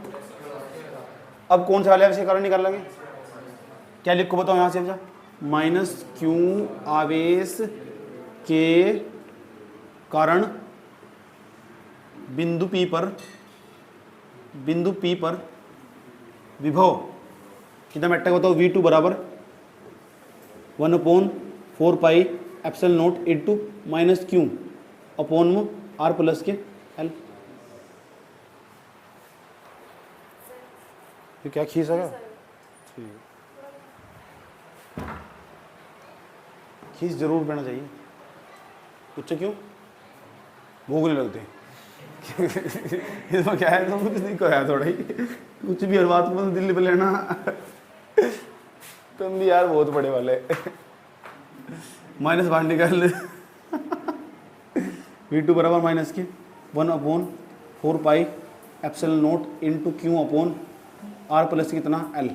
Speaker 1: अब कौन से वाले आवेश के कारण निकाल लेंगे, क्या लिखो बताओ यहाँ से, माइनस क्यू आवेश के कारण बिंदु P पर विभव कितना बैठेगा बताओ, V2 बराबर 1/4 pi epsilon nought into minus Q upon R plus K L. ये क्या खींच है, ठीक है खींच जरूर पड़ना चाहिए, कुछ क्यों भूख नहीं लगती। इसमें क्या है, तो कुछ नहीं कहा थोड़ा ही, कुछ भी हर बात को दिल्ली पे लेना। तुम भी यार बहुत बड़े वाले। माइनस बाहर निकाल V2 बराबर माइनस के 1/4 pi epsilon nought into Q upon R plus कितना L।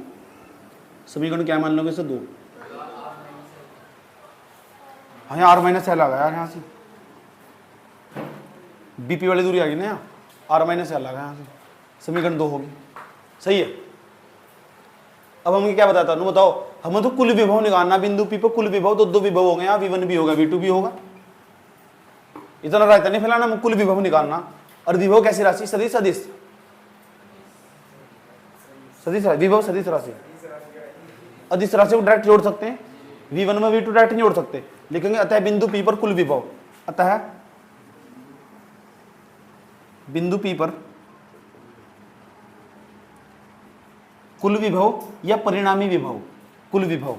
Speaker 1: समीकरण क्या मान लोगे सर, 2। हाँ यहाँ R माइनस एल आ गया यार, यहाँ से बीपी वाली दूरी आ गई ना, यहाँ R माइनस एल आ गया यहाँ से, समीकरण 2 होगी, सही है। अब हम क्या बताता हूँ, बताओ हमें तो कुल विभव निकालना बिंदु P पर, कुल विभव तो 2 विभव हो गए, यहाँ V1 भी होगा V2 भी होगा, इतना रायता नहीं फैलाना, कुल विभव निकालना। और विभव कैसी राशि, सदिश सदिश सदिश विभव सदिश राशि, अदिश राशि को डायरेक्ट जोड़ सकते हैं, V1 में V2 डायरेक्ट नहीं जोड़ सकते, लिखेंगे अतः बिंदु P पर कुल विभव, अतः बिंदु P पर कुल विभव या परिणामी विभव, कुल विभव,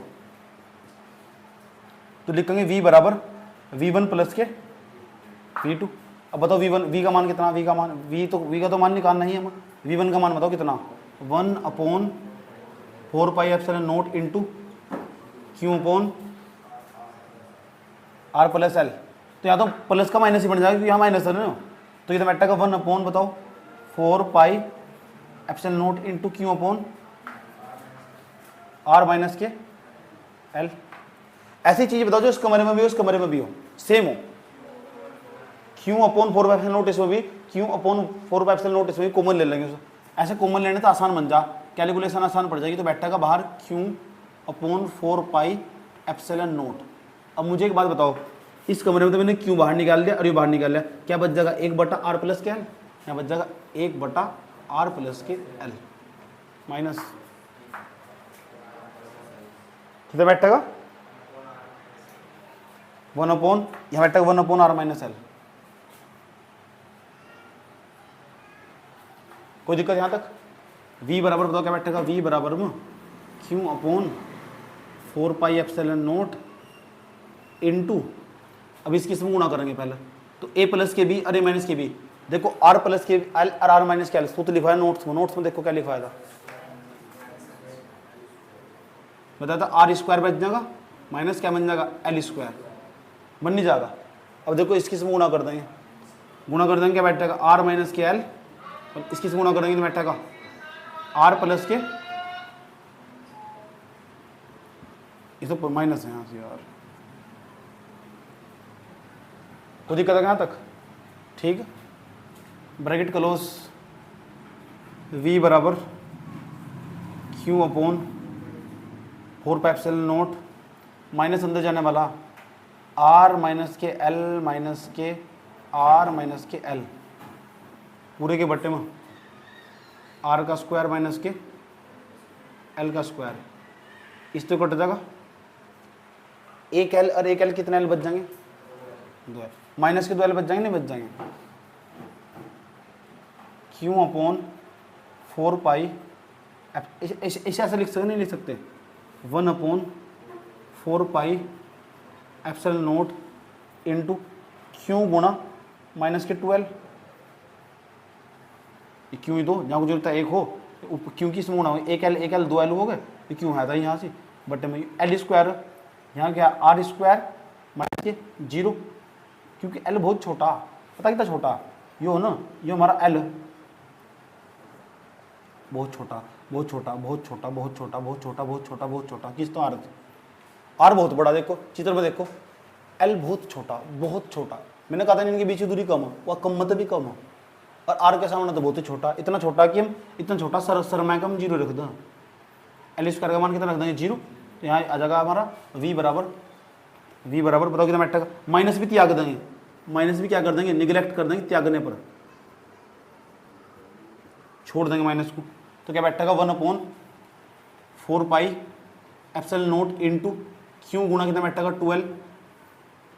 Speaker 1: तो लिखेंगे V बराबर V1 प्लस के V2। अब बताओ V का मान कितना, V का तो मान निकालना ही है, V1 का मान बताओ कितना, 1/4 pi epsilon nought into Q upon R plus L. तो यहाँ तो प्लस का माइनस ही बन जाएगा क्योंकि यहाँ माइनस है ना, तो ये बैठेगा 1/, बताओ 4 pi epsilon nought into Q upon R minus के एल। ऐसी चीज बताओ जो इस कमरे में भी हो, उस कमरे में भी हो, सेम हो। Q upon 4 pi epsilon not इसमें भी, Q upon 4 pi epsilon not इसमें भी, कॉमन ले लेंगे उसे। ऐसे कॉमन लेने तो आसान बन जा, कैलकुलेशन आसान पड़ जाएगी, तो बैठेगा बाहर Q upon 4 pi epsilon not. अब मुझे एक बात बताओ, इस कमरे में तो मैंने क्यू बाहर निकाल दिया और ये बाहर निकाल लिया, क्या बच जाएगा, 1/R प्लस के एल, यहाँ बच जाएगा 1/R plus K L minus, कितना बैठेगा 1/, यहाँ बैठेगा 1/R माइनस एल। कोई दिक्कत यहाँ तक? V बराबर बताओ क्या बैठेगा, V बराबर में Q upon 4 pi epsilon nought into, अब इसकी इसमें गुणा करेंगे पहले, तो ए प्लस के बी और ए माइनस के बी, देखो आर प्लस के एल और आर माइनस के एल, सूत्र लिखा है नोट्स में, नोट्स में देखो क्या लिखा था, बताया था आर स्क्वायर बच जाएगा माइनस क्या बन जाएगा एल स्क्वायर, बन नहीं जाएगा। अब देखो इसकी से गुणा कर देंगे, गुणा कर देंगे क्या बैठेगा आर माइनस के एल, और इसकी से गुणा कर देंगे तो बैठेगा आर प्लस के, ये तो माइनस है यहाँ से यार, कोई दिक्कत है यहाँ तक, ठीक। ब्रैकेट क्लोज, v बराबर q अपॉन 4π0 माइनस अंदर जाने वाला r माइनस के l माइनस के r माइनस के l पूरे के बट्टे में r का स्क्वायर माइनस के l का स्क्वायर, इस तो कट जाएगा, एक l और एक l कितने l बच जाएंगे, दो l, माइनस के दो l बच जाएंगे नहीं बच जाएंगे, q अपॉन 4π, इसे ऐसे लिख सकते नहीं लिख सकते, 1 अपॉन 4π ε0 इंटू क्यू गुणा माइनस के 12, क्यों ही दो जहाँ को जरूरत है एक हो, क्यों की गुणा हो, एक एल दो एल हो गए, तो क्यों है था यहाँ से बटे में एल स्क्वायर, यहाँ क्या आर स्क्वायर माइनस के 0, क्योंकि एल बहुत छोटा, पता कितना छोटा यो हो ना, ये हमारा एल बहुत छोटा बहुत छोटा बहुत छोटा बहुत छोटा बहुत छोटा बहुत छोटा बहुत छोटा, किस तो आर बहुत बड़ा, देखो चित्र में देखो एल बहुत छोटा, मैंने कहा था इनके बीच की दूरी कम है, वह कम मतलब भी कम है, और आर के सामने तो बहुत ही छोटा, इतना छोटा कि हम इतना छोटा सरमाया का हम 0 रख दें, एल स्क्वायर का मान कितना रख देंगे 0, तो यहाँ आ जाएगा हमारा v बराबर बताओ कितना बैठेगा, माइनस भी त्याग देंगे, माइनस भी क्या कर देंगे निगलेक्ट कर देंगे, त्यागने पर छोड़ देंगे माइनस को, तो क्या बैठेगा 1 अपॉन 4π ε0 इंटू क्यों गुणा कितना बैठेगा 12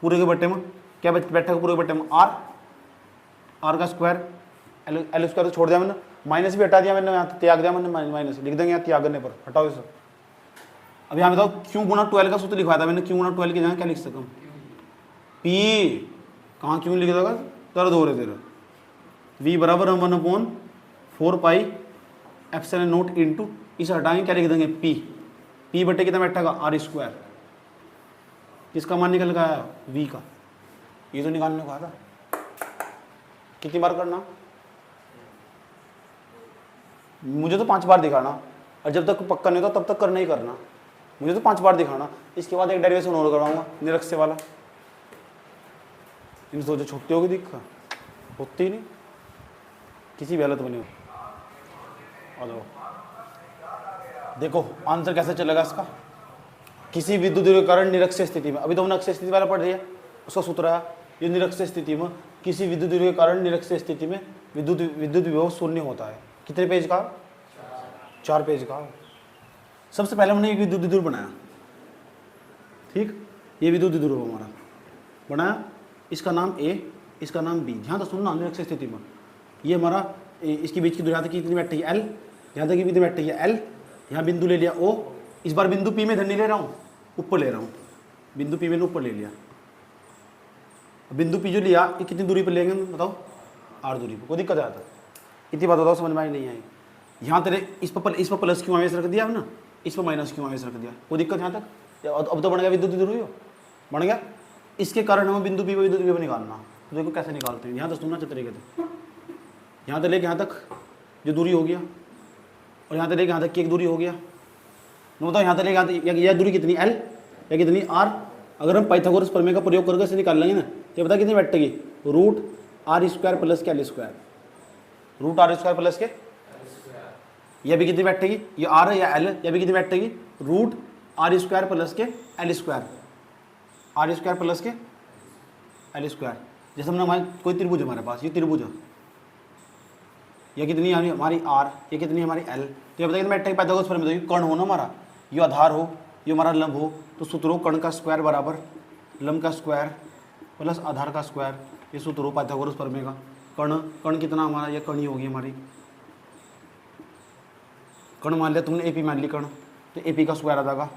Speaker 1: पूरे के बट्टे में, क्या बैठेगा पूरे के बट्टे में आर का स्क्वायर, एल स्क्वायर तो छोड़ दिया मैंने, माइनस भी हटा दिया मैंने, यहाँ त्याग दिया मैंने माइनस, लिख देंगे यहाँ त्यागने पर, हटाओ इसे। अब यहाँ बताओ क्यों गुणा 12 का सूत्र लिखवाया था मैंने, क्यों गुणा 12 की जगह क्या लिख सकूँ, पी, कहाँ क्यों लिख देगा दर्द हो रहे तेरे, v बराबर 1 अपॉन 4π ε0 इंटू, इसे हटाएंगे क्या लिख देंगे पी बटे कितना बैठेगा आर स्क्वायर, किसका मान निकल गया v का, ये तो निकालने को कहा था, कितनी बार करना, मुझे तो 5 बार दिखाना, और जब तक पक्का नहीं होता तब तक करना ही करना, मुझे तो 5 बार दिखाना, इसके बाद एक डेरिवेशन और करवाऊंगा निरक्ष वाला, इन सोचो छुट्टी होगी दिक्कत होती नहीं, किसी भी हालत बनी हो। और देखो आंसर कैसे चलेगा इसका, किसी विद्युत के कारण निरक्ष स्थिति में, अभी तो हमने अक्षय स्थिति वाला पढ़ रही है, उसका सूत्र है ये निरक्ष स्थिति में, किसी विद्युत के कारण निरक्ष स्थिति में विद्युत विभव शून्य होता है। कितने पेज का, 4 पेज का। सबसे पहले हमने एक विद्युत द्विध्रुव बनाया, ठीक, ये विद्युत द्विध्रुव हमारा बनाया, इसका नाम ए, इसका नाम बी, ध्यान तो सुनना, निरक्ष स्थिति में ये हमारा इसके बीच की दूरी यहाँ तक कितनी बैठी है एल, यहाँ तक कितनी बैठी है एल, यहाँ बिंदु ले लिया ओ, इस बार बिंदु पी में इधर नहीं ले रहा हूँ, ऊपर ले रहा हूँ, बिंदु पी मैंने ऊपर ले लिया, बिंदु पी जो लिया ये कितनी दूरी पर लेंगे बताओ, आर दूरी पर, कोई दिक्कत आता है, इतनी बात बताओ समझ में आई नहीं आई। यहाँ तेरे इस पर प्लस क्यों आवेश रख दिया ना, इस पर माइनस क्यों आवेश रख दिया, कोई दिक्कत यहाँ तक, अब तो बन गया विद्युत द्विध्रुव, बन गया, इसके कारण हमें बिंदु पी पर विद्युत विभव निकालना, तो देखो कैसे निकालते हैं, यहाँ तो सुनना अच्छे तरीके से, यहाँ से लेके यहाँ तक जो दूरी हो गया, और यहाँ से लेके यहाँ तक की एक दूरी हो गया, बताओ यहाँ से लेके यहाँ तक यह दूरी कितनी एल या कितनी आर, अगर हम पाइथागोरस प्रमेय का प्रयोग करके इसे निकाल लेंगे ना, ये बता कितनी बैठेगी, root R square plus K L square, root R square plus K, यह भी कितनी बैठेगी, ये आर है या एल है, यह भी कितनी बैठेगी, root R square plus K L square, R square plus K L square. जैसे हमने हमारे कोई त्रिभुज है हमारे पास, ये त्रिभुज है, ये कितनी हमारी आर, ये कितनी हमारी एल, तो ये बताइए बैठेगी पाइथागोरस प्रमेय, तो कर्ण हो ना हमारा, ये आधार हो, ये हमारा लंब हो, तो सूत्र हो कर्ण का स्क्वायर बराबर लंब का स्क्वायर प्लस आधार का स्क्वायर, ये सूत्र हो पाइथागोरस प्रमेय का। कर्ण कितना हमारा, ये कर्ण ही होगी हमारी, कर्ण मान लिया तुमने, एपी मान ली कर्ण, तो एपी का स्क्वायर आ जाएगा,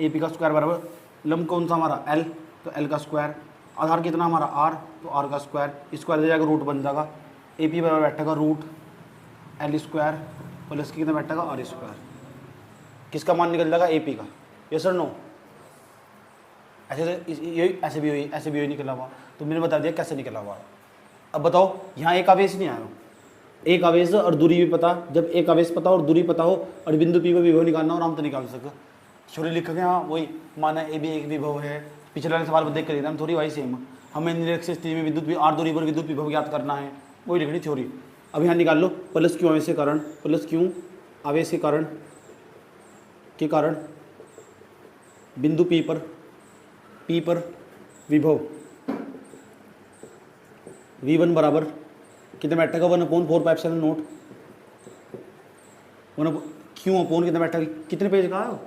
Speaker 1: एपी का स्क्वायर बराबर लंब कौन सा हमारा एल, तो एल का स्क्वायर, आधार कितना हमारा आर, तो आर का स्क्वायर दे जाएगा, रूट बन जाएगा। ए पी बराबर बैठेगा रूट एल स्क्वायर प्लस कितना बैठेगा आर स्क्वायर। किसका मान निकल जाएगा ए पी का, यस और नो। ऐसे भी यही निकला हुआ, तो मैंने बता दिया कैसे निकला हुआ। अब बताओ यहाँ एक आवेश नहीं आया, एक आवेश और दूरी भी पता, जब एक आवेश पता और दूरी पता हो और बिंदु पी पर विभव निकालना हो, हम तो निकाल सके। छोटे लिख के हाँ वही माना ए भी एक विभव है, पिछले वाले सवाल में देख कर हम थोड़ी वही सेम, हमें निरक्षीय स्थिति में विद्युत आर दूरी पर विद्युत विभव ज्ञात करना है, वही लिखनी थ्योरी। अब यहाँ निकाल लो प्लस क्यू आवेश के कारण, प्लस क्यू आवेश के कारण बिंदु पी पर विभव V1 बराबर कितना बैठेगा 1/4 नोट क्यू अपोन कितना बैठेगा, कितने पेज का है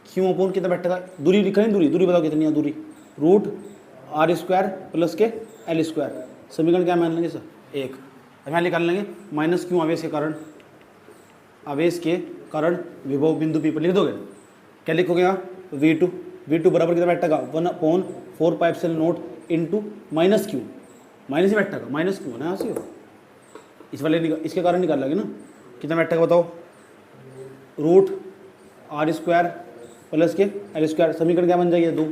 Speaker 1: क्यू अपोन कितना बैठेगा, दूरी लिख रहे हैं, दूरी बताओ कितनी है, दूरी root R square plus K L square. समीकरण क्या मान लेंगे सर, 1। अब यहाँ निकाल लेंगे माइनस क्यू आवेश के कारण विभव बिंदु पी पर लिख दोगे, क्या लिखोगे यहाँ V2 बराबर कितना बैठेगा 1/4 note into minus q, minus ही बैठेगा, माइनस क्यू ना यहाँ हो, इस वाले इसके कारण निकाल लेंगे ना, कितना बैठेगा बताओ, root R square plus K L square. समीकरण क्या बन जाएगी 2।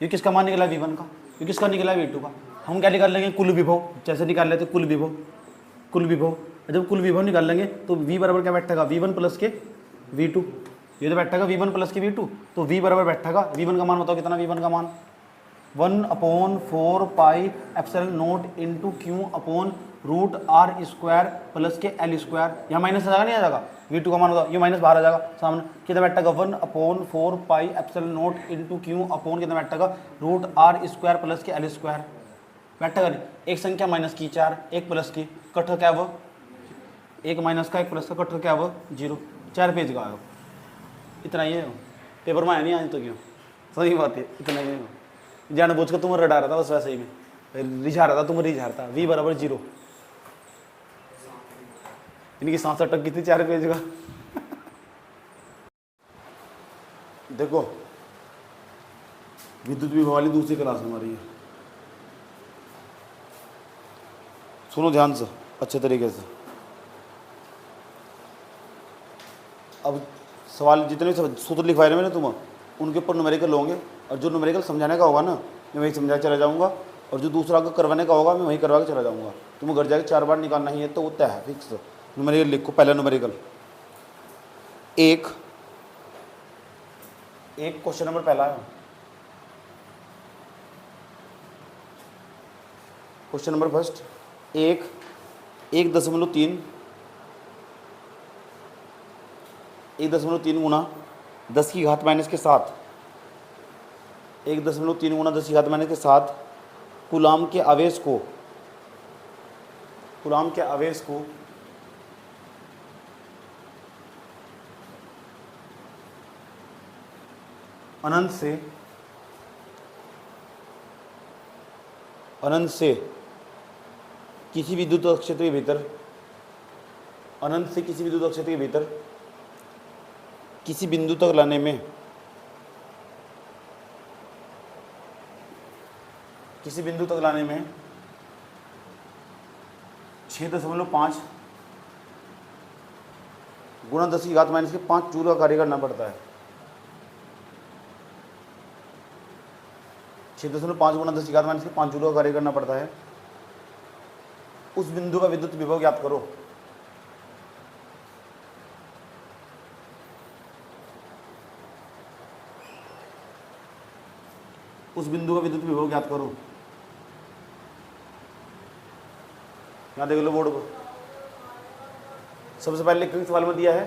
Speaker 1: ये किसका मान निकला V1 का, ये किसका निकला V2 का। हम क्या निकाल लेंगे कुल विभव, जैसे निकाल लेते कुल विभव। जब कुल विभव निकाल लेंगे तो V बराबर क्या बैठेगा V1 प्लस के V2, ये तो बैठेगा V1 प्लस के V2, तो V बराबर बैठेगा V1 का मान बताओ कितना, V1 का मान 1/4 note into Q upon root R square plus K L square. यहाँ माइनस आ जाएगा नहीं आ जाएगा, V2 का मान बताओ, ये माइनस बाहर आ जाएगा सामने, कितना बैठेगा 1/4 नोट इंटू क्यू अपोन कितना बैठेगा root R square plus K L square बैठेगा नहीं। एक संख्या माइनस की 4, एक प्लस की, कट क्या वो, एक माइनस का एक प्लस का, कट क्या वो 0। 4 पेज का आयो, इतना ही है, पेपर में आया नहीं आज तो क्यों, सही बात है, इतना ही है। जान बूझ कर तुम रटा रहा था बस वैसे ही में रिझा रहा था, तुम रिझा रहा था। V बराबर 0, इनकी सांस अटक गई थी 4 पेज का। देखो विद्युत विभव वाली दूसरी क्लास हमारी है, सुनो ध्यान से अच्छे तरीके से। अब सवाल जितने सूत्र लिखवाए ना मैंने तुम, उनके ऊपर न्यूमेरिकल होंगे, और जो न्यूमेरिकल समझाने का होगा ना मैं वही समझा चला जाऊंगा, और जो दूसरा को करवाने का होगा मैं वही करवा के चला जाऊंगा। तुम घर जाके 4 बार निकालना ही है, तो होता है फिक्स। न्यूमेरिकल लिखो, पहला न्यूमेरिकल एक क्वेश्चन नंबर पहला है, क्वेश्चन नंबर फर्स्ट 1.3 गुना 10 की घात माइनस के 7, 1.3 गुना 10 की घात माइनस के 7 कूलाम के आवेश को अनंत से किसी विद्युत क्षेत्र के भीतर, अनंत से किसी विद्युत क्षेत्र के भीतर किसी बिंदु तक लाने में 6.5 गुणा 10 की घात माइनस के 5 जूल का कार्य करना पड़ता है। 6.5 गुणा 10 की घात माइनस के 5 जूल का कार्य करना पड़ता है। उस बिंदु का विद्युत विभव ज्ञात करो। उस बिंदु का विद्युत विभव ज्ञात करो। यहाँ देख लो बोर्ड को, सबसे पहले क्विक सवाल में दिया है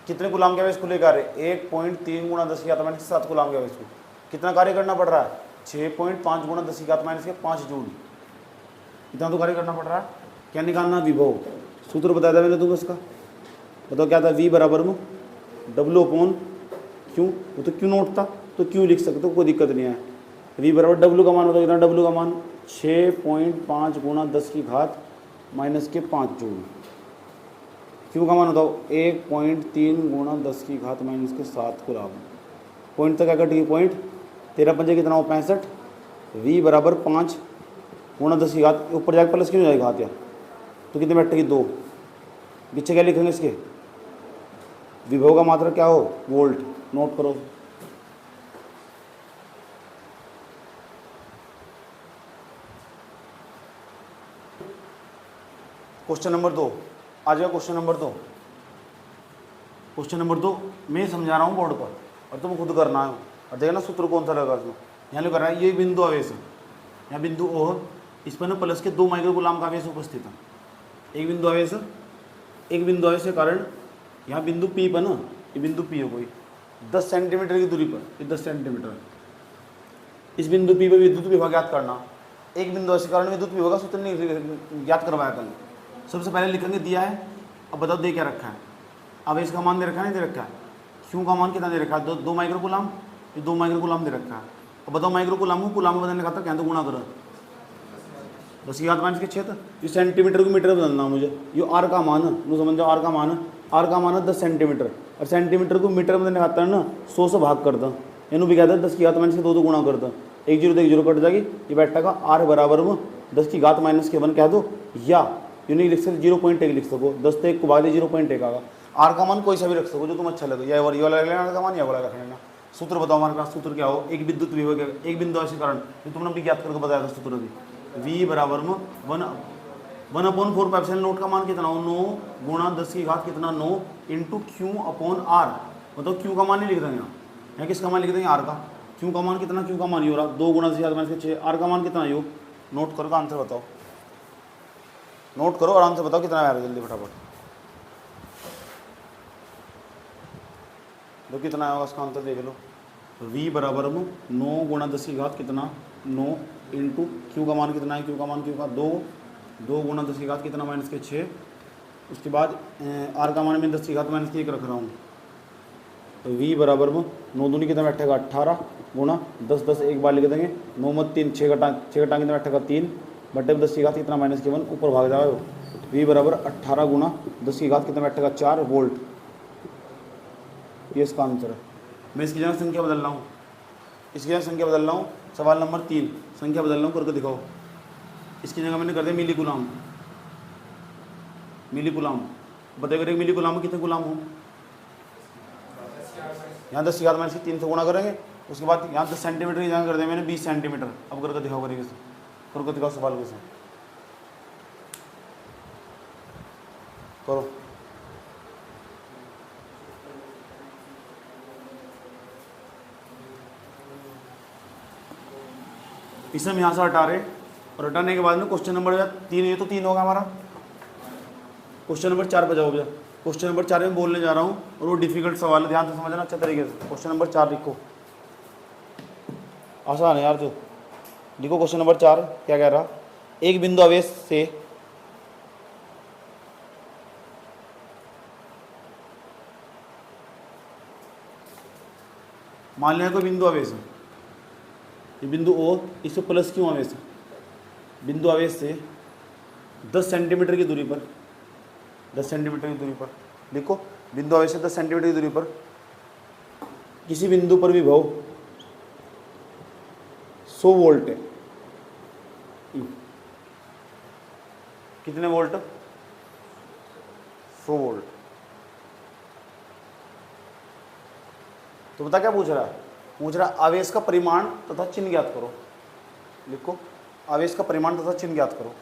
Speaker 1: कितने कूलाम के आवेश को लेकर 1.3 गुणा 10 की घात माइनस के 7 कूलाम के आवेश को कितना कार्य करना पड़ रहा है 6.5 गुणा 10 की घात माइनस के 5 जूल, इतना तो कार्य करना पड़ रहा है। क्या निकालना विभव, सूत्र बताया था मैंने तुमको इसका, बताओ क्या था, V बराबर में W अपॉन क्यू, वो तो क्यू नोट था तो क्यू लिख सकते हो, कोई दिक्कत नहीं है। V बराबर W का मान बताओ कितना, W का मान 6.5 गुणा 10 की घात माइनस के 5 जूल। क्यू का मान बताओ 1.3 गुणा 10 की घात माइनस के 7 कूलाम। पॉइंट तक क्या कट गई, पॉइंट 13 पंजे कितना हो 65, v बराबर 5 गुणा 10 की घात, ऊपर जाकर प्लस क्यों हो जाएगा घात यार, तो कितने बैठेगी 2, पीछे क्या लिखेंगे इसके, विभव का मात्रा क्या हो, वोल्ट, नोट करो। क्वेश्चन नंबर 2 आ जाओ। क्वेश्चन नंबर 2, क्वेश्चन नंबर 2 मैं समझा रहा हूँ बोर्ड पर और तुम खुद करना है। और देखना सूत्र कौन सा लगा इसमें, यहाँ लिख रहा है ये बिंदु आवेश है, यहाँ बिंदु ओ है, इस पर ना प्लस के 2 माइक्रो गुलाम का आवेश उपस्थित है। एक बिंदु आवेश है, एक बिंदु आवेश के कारण यहाँ बिंदु पी पर ना, ये बिंदु पी है कोई 10 सेंटीमीटर की दूरी पर, ये 10 सेंटीमीटर है। इस बिंदु पी पर विद्युत विभव ज्ञात करना। एक बिंदु आवेश के कारण विद्युत विभव का सूत्र नहीं ज्ञात करवाया कल। सबसे पहले लिखेंगे दिया है, अब बताओ दे क्या रखा है, आवेश का मान दे रखा है, नहीं दे रखा है, क्यों का मान कितना दे रखा है, 2 माइक्रो गुलाम, ये 2 माइक्रो गुलाम दे रखा है। अब बताओ माइक्रो गुलाम को गुलाम बदलने का था, क्या तो गुणा करो 10 की घात माइनस के 6, ये सेंटीमीटर को मीटर बदलना मुझे, ये आर का मान है, नो समझ जाओ, आर का मान है, आर का मान है 10 सेंटीमीटर, और सेंटीमीटर को मीटर बदलने खाता है ना 100 से भाग कर दो, इन्हों भी कहता है 10 की घात माइनस के 2 गुणा कर दो, 1 0 तो 1 0 कट जाएगी, ये बैठेगा आर बराबर में 10 की घात माइनस के 1 कह दो, या यूनिक लिख सकते 0.1 लिख सको, 10 से 1 को भाग दे 0.1 आएगा। आर का मान कोई सा भी रख सको जो तुम अच्छा लगे, या ये वाला रख लेना आर का मान, या वाला रख लेना। सूत्र बताओ हमारे पास, सूत्र क्या हो, एक विद्युत विभव, एक बिंदु आवेश के कारण, ये तुमने अपनी ज्ञात करके बताया था सूत्र भी, v बराबर में 1/4 एप्सिलॉन नोट का मान कितना हो, 9 गुणा 10 की घात कितना 9 इंटू क्यू अपॉन आर। मतलब क्यू का मान नहीं लिख रहे हैं यहाँ, किसका मान लिख देंगे, आर का। क्यू का मान कितना, क्यू का मान ये हो रहा 2 गुणा 10 की घात माइनस 6, आर का मान कितना यो, नोट करो, आंसर बताओ, नोट करो आराम से बताओ कितना आ रहा है, जल्दी फटाफट तो कितना आएगा उसका आंसर देख लो। v बराबर में 9 गुणा 10 की घात कितना 9 इंटू क्यू का मान कितना है, क्यू का मान क्यू का 2 गुणा 10 की घात कितना माइनस के 6, उसके बाद आर का मान में 10 की घात माइनस के 1 रख रहा हूँ, तो v बराबर में 9 दूनी कितना बैठेगा 18 गुणा 10 एक बार लिख देंगे, 9 मत 3 6 का टांग कितना बैठेगा 3 बटे 10 की घात कितना माइनस के 1 ऊपर भाग जाएगा, v बराबर 18 गुणा 10 की घात कितना बैठेगा 4 वोल्ट, ये इसका आंसर है। मैं इसकी जगह संख्या बदल रहा हूँ, इसकी जगह संख्या बदल रहा हूँ, सवाल नंबर 3 संख्या बदल रहा हूँ, करके दिखाओ। इसकी जगह मैंने कर दिया मिली गुलाम, मिली गुलाम बताइए करेंगे मिली गुलाम में कितने गुलाम हो, यहाँ 10 की घात माइनस 3 से गुणा करेंगे, उसके बाद यहाँ 10 सेंटीमीटर की जगह कर दिया मैंने 20 सेंटीमीटर। अब करके दिखाओ, करेंगे करके दिखाओ सवाल कैसे करो। इसे हम यहाँ से हटा रहे, और हटाने के बाद में क्वेश्चन नंबर 3, ये तो 3 होगा हमारा। क्वेश्चन नंबर 4 पे जाओ भैया। क्वेश्चन नंबर 4 में बोलने जा रहा हूँ, और वो डिफिकल्ट सवाल है, ध्यान से समझना अच्छा तरीके से। क्वेश्चन नंबर 4 लिखो, आसान है यार, जो लिखो क्वेश्चन नंबर 4 क्या कह रहा, एक बिंदु आवेश से मान लिया कोई बिंदु आवेश है, ये बिंदु ओ, इससे प्लस क्यों आवेश है, बिंदु आवेश से 10 सेंटीमीटर की दूरी पर, 10 सेंटीमीटर की दूरी पर देखो, बिंदु आवेश से 10 सेंटीमीटर की दूरी पर किसी बिंदु पर विभव 100 वोल्ट है। कितने वोल्ट, 100 वोल्ट। तो बता क्या पूछ रहा है, पूछ रहा आवेश का परिमाण तथा चिन्ह ज्ञात करो। लिखो आवेश का परिमाण तथा चिन्ह ज्ञात करो।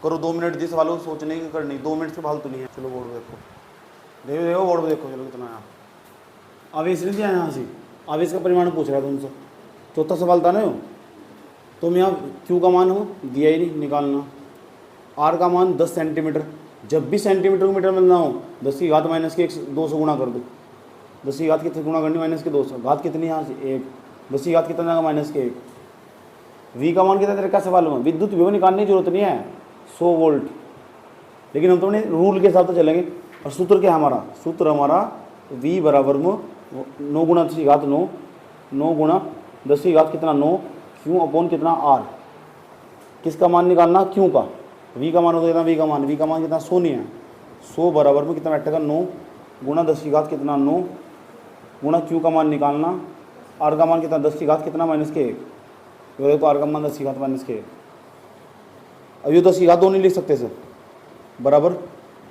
Speaker 1: करो 2 मिनट दी सवालों सोचने की करनी, 2 मिनट से फालतू नहीं है। चलो बोर्ड देखो, देखो बोर्ड देखो, चलो कितना आया। आवेश नहीं दिया यहाँ से, आवेश का परिमाण पूछ रहा था तुमसे, चौथा सवाल था ना यो। तुम यहाँ क्यू का मान हो दिया ही नहीं, निकालना। आर का मान 10 सेंटीमीटर, जब भी सेंटीमीटर को मीटर में ना हो 10 की घात माइनस के 200 गुणा कर दो। 10 की घात कितने गुणा करनी, माइनस के 200, घात कितनी यहाँ से 1, 10 की घात कितना जाएगा माइनस के 1। वी का मान कितना तरीका सवाल में, विद्युत विभव निकालने की जरूरत नहीं है, 100 वोल्ट। लेकिन हम तो अपने रूल के हिसाब से चलेंगे। और सूत्र क्या है हमारा, सूत्र हमारा v बराबर में 9 गुणा 10 की घात 9, 9 गुणा 10 की घात कितना 9, क्यू अपॉन कितना r। किसका मान निकालना, क्यू का। v का मान होता कितना, v का मान कितना 100 नहीं है, 100 बराबर में कितना बैठेगा 9 गुणा 10 की घात कितना 9 गुणा क्यू का मान निकालना आर का मान कितना 10 की घात कितना माइनस के 1, ये तो आर का मान 10 की घात माइनस के 1। अब ये 10 की घात 2 नहीं लिख सकते सर, बराबर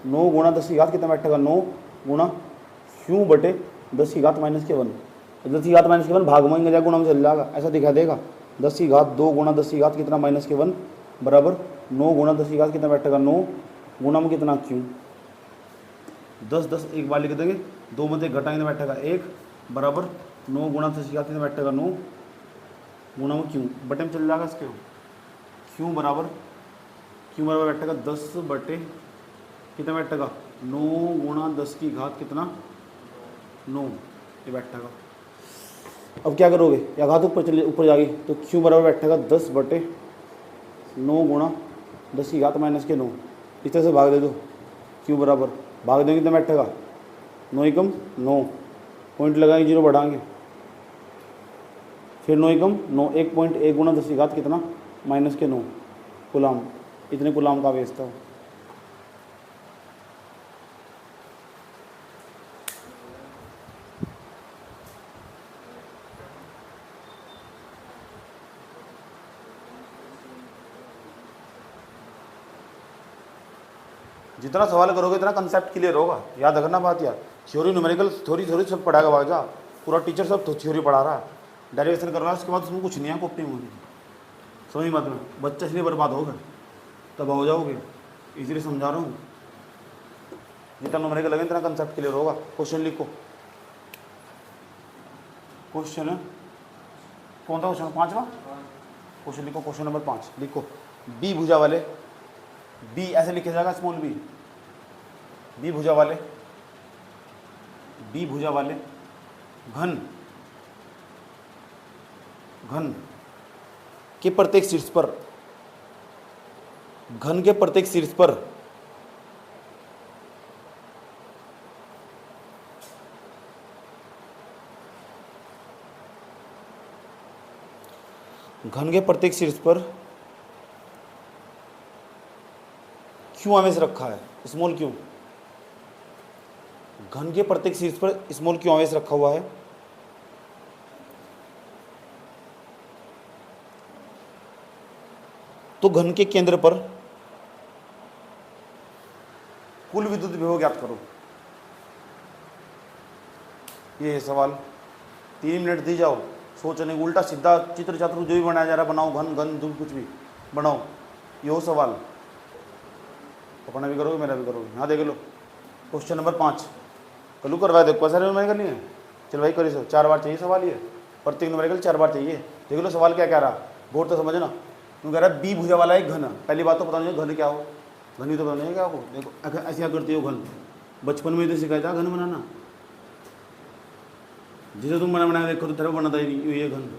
Speaker 1: 9 गुणा 10 की घात कितना बैठेगा 9 गुणा क्यू बटे 10 की घात माइनस के 1। 10 की घात माइनस के 1 भाग में गुणा में चल जाएगा, ऐसा दिखा देगा 10 की घात 2 गुणा 10 की घात कितना माइनस के 1 बराबर 9 गुणा 10 की घात कितना बैठेगा 9 गुणा में कितना क्यू। 10 10 एक बार लिख देंगे, 2 में से घटाएंगे बैठेगा 1 बराबर 9 गुणा 10 की घात कितना बैठेगा 9 गुणा में क्यू बटे में चल जाएगा इसके क्यू बराबर बैठेगा 10 बटे कितना बैठेगा 9 गुणा 10 की घात कितना 9 ये बैठेगा। अब क्या करोगे, या घात ऊपर जाएगी तो क्यू बराबर बैठेगा 10 बटे 9 गुणा 10 की घात माइनस के 9। इस तरह से भाग दे दो, क्यू बराबर भाग देंगे कितना बैठेगा 9 एकम 9, पॉइंट लगाएंगे 0 बढ़ाएंगे, फिर 9 एकम 9 1.1 गुणा 10 की घात कितना माइनस के 9 कूलाम, इतने कूलाम का आवेश था। जितना सवाल करोगे इतना कंसेप्ट क्लियर होगा, याद रखना बात यार। थ्योरी न्यूमेरिकल थ्योरी सब पढ़ाएगा भागा, पूरा टीचर सब थ्योरी पढ़ा रहा है, डेरिवेशन कर रहा है, उसके बाद उसमें कुछ नहीं है कॉपी में, समझ मत में बच्चा इसलिए बर्बाद होगा तब हो जाओगे, इसलिए समझा रहा हूँ। जितना न्यूमेरिकल लगे इतना कंसेप्ट क्लियर होगा। क्वेश्चन लिखो, क्वेश्चन कौन था क्वेश्चन 5वां क्वेश्चन लिखो, क्वेश्चन नंबर 5 लिखो। बी भुजा वाले, बी ऐसे लिखे जाएगा स्मॉल बी भुजा वाले, बी भुजा वाले घन के प्रत्येक शीर्ष पर, घन के प्रत्येक शीर्ष पर घन के प्रत्येक शीर्ष पर क्यों आवेश रखा है, स्मॉल क्यों, घन के प्रत्येक शीर्ष पर स्मॉल क्यों आवेश रखा हुआ है। तो घन के केंद्र पर कुल विद्युत विभव ज्ञात करो। ये है सवाल, 3 मिनट दी जाओ सोचने को, उल्टा सीधा चित्र चात्र जो भी बनाया जा रहा है बनाओ, घन घन जो कुछ भी बनाओ, ये हो सवाल। अपना भी करोगे मेरा भी करोगे। हाँ देख लो क्वेश्चन नंबर 5 कलू करवाए, देखो सारे न्यूमेरिकल नहीं है, चल भाई करी सो 4 बार चाहिए सवाल, ये प्रत्येक न्यूमेरिकल 4 बार चाहिए। देख लो सवाल क्या कह रहा, गौर तो समझना। क्यों कह रहा है बी भुजा वाला एक घन, पहली बात तो पता नहीं घन क्या हो, घन ही तो पता नहीं क्या हो। देखो ऐसे क्या करती हो घन, बचपन में तो सिखाया था घन बनाना, जिसे तुम बना बनाया देखो तो तेरे बनाता ही नहीं, ये घन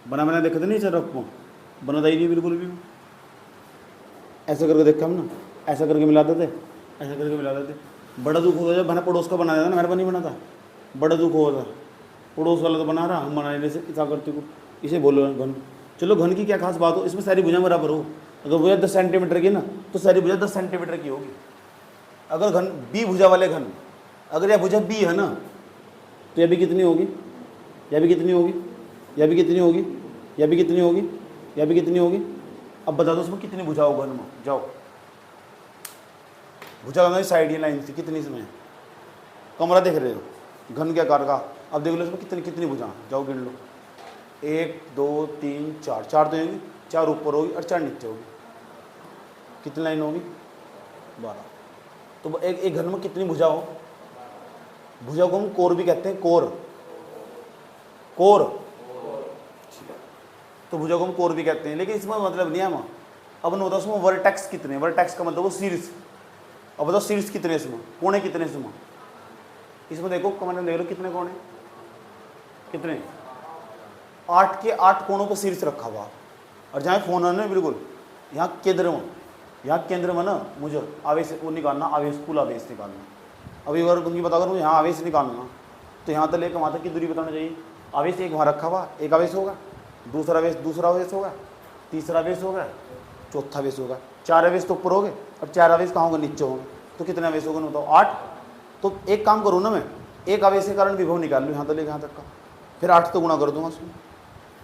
Speaker 1: बना बनाया देखते नहीं, सर आपको बनाता ही नहीं बिल्कुल भी। ऐसा करके देखा हम ना, ऐसा करके मिला देते, ऐसा करके मिला देते। बड़ा दुख होता जब बना पड़ोस का बना देता ना, मेरा बनी बनाता, बड़ा दुख होता, पड़ोस वाला तो बना रहा, हम बनाने से क्या करते को, इसे बोलो घन। चलो घन की क्या खास बात हो, इसमें सारी भुजा बराबर हो। अगर भुजा 10 सेंटीमीटर की ना तो सारी भुजा 10 सेंटीमीटर की होगी। अगर घन बी भुजा वाले घन, अगर यह भुजा बी है ना तो यह भी कितनी होगी, यह भी कितनी होगी, यह भी कितनी होगी, यह भी कितनी होगी, यह भी कितनी होगी। अब बता दो उसमें कितनी भुजा हो घन में, जाओ भुजा घन साइड ही लाइन थी कितनी, इसमें कमरा देख रहे हो घन के आकार का। अब देख लो इसमें कितनी कितनी भुजा, जाओ गिन लो, 1 2 3 4, 4 तो होगी, 4 ऊपर होगी और 4 नीचे होगी, कितनी लाइन होगी 12। तो एक घन में कितनी भुजा हो, भुजा को हम कोर भी कहते हैं, कोर कोर, तो भुजा को हम कोर भी कहते हैं, लेकिन इसमें मतलब नहीं है हम। अब न बताओ उसमें वर्टेक्स कितने, वर्टेक्स का मतलब वो शीर्ष। अब बताओ शीर्ष कितने इसमें, कोने कितने इसमें, इसमें देखो कमेंट में देख लो कितने कोने, कितने 8 के 8 कोणों पर शीर्ष रखा हुआ। और जहाँ फोन है ना बिल्कुल यहाँ केंद्र में ना मुझे आवेश वो निकालना, आवेश कुल आवेश निकालना। अभी अगर उनकी बता करूँ यहाँ आवेश निकालना तो यहाँ तक लेकर वहाँ तक की दूरी बताना चाहिए। आवेश एक वहाँ रखा हुआ, एक आवेश होगा, दूसरा आवेश होगा, तीसरा आवेश होगा, चौथा आवेश होगा, 4 आवेश तो ऊपर हो गए, अब 4 आवेश कहाँ होंगे, नीचे होंगे। तो कितने आवेश होंगे बताओ, 8। तो एक काम करूँ ना मैं, एक आवेश के कारण विभव निकाल लो यहाँ तो लेके यहाँ तक का, फिर 8 तो गुणा कर दूंगा उसमें।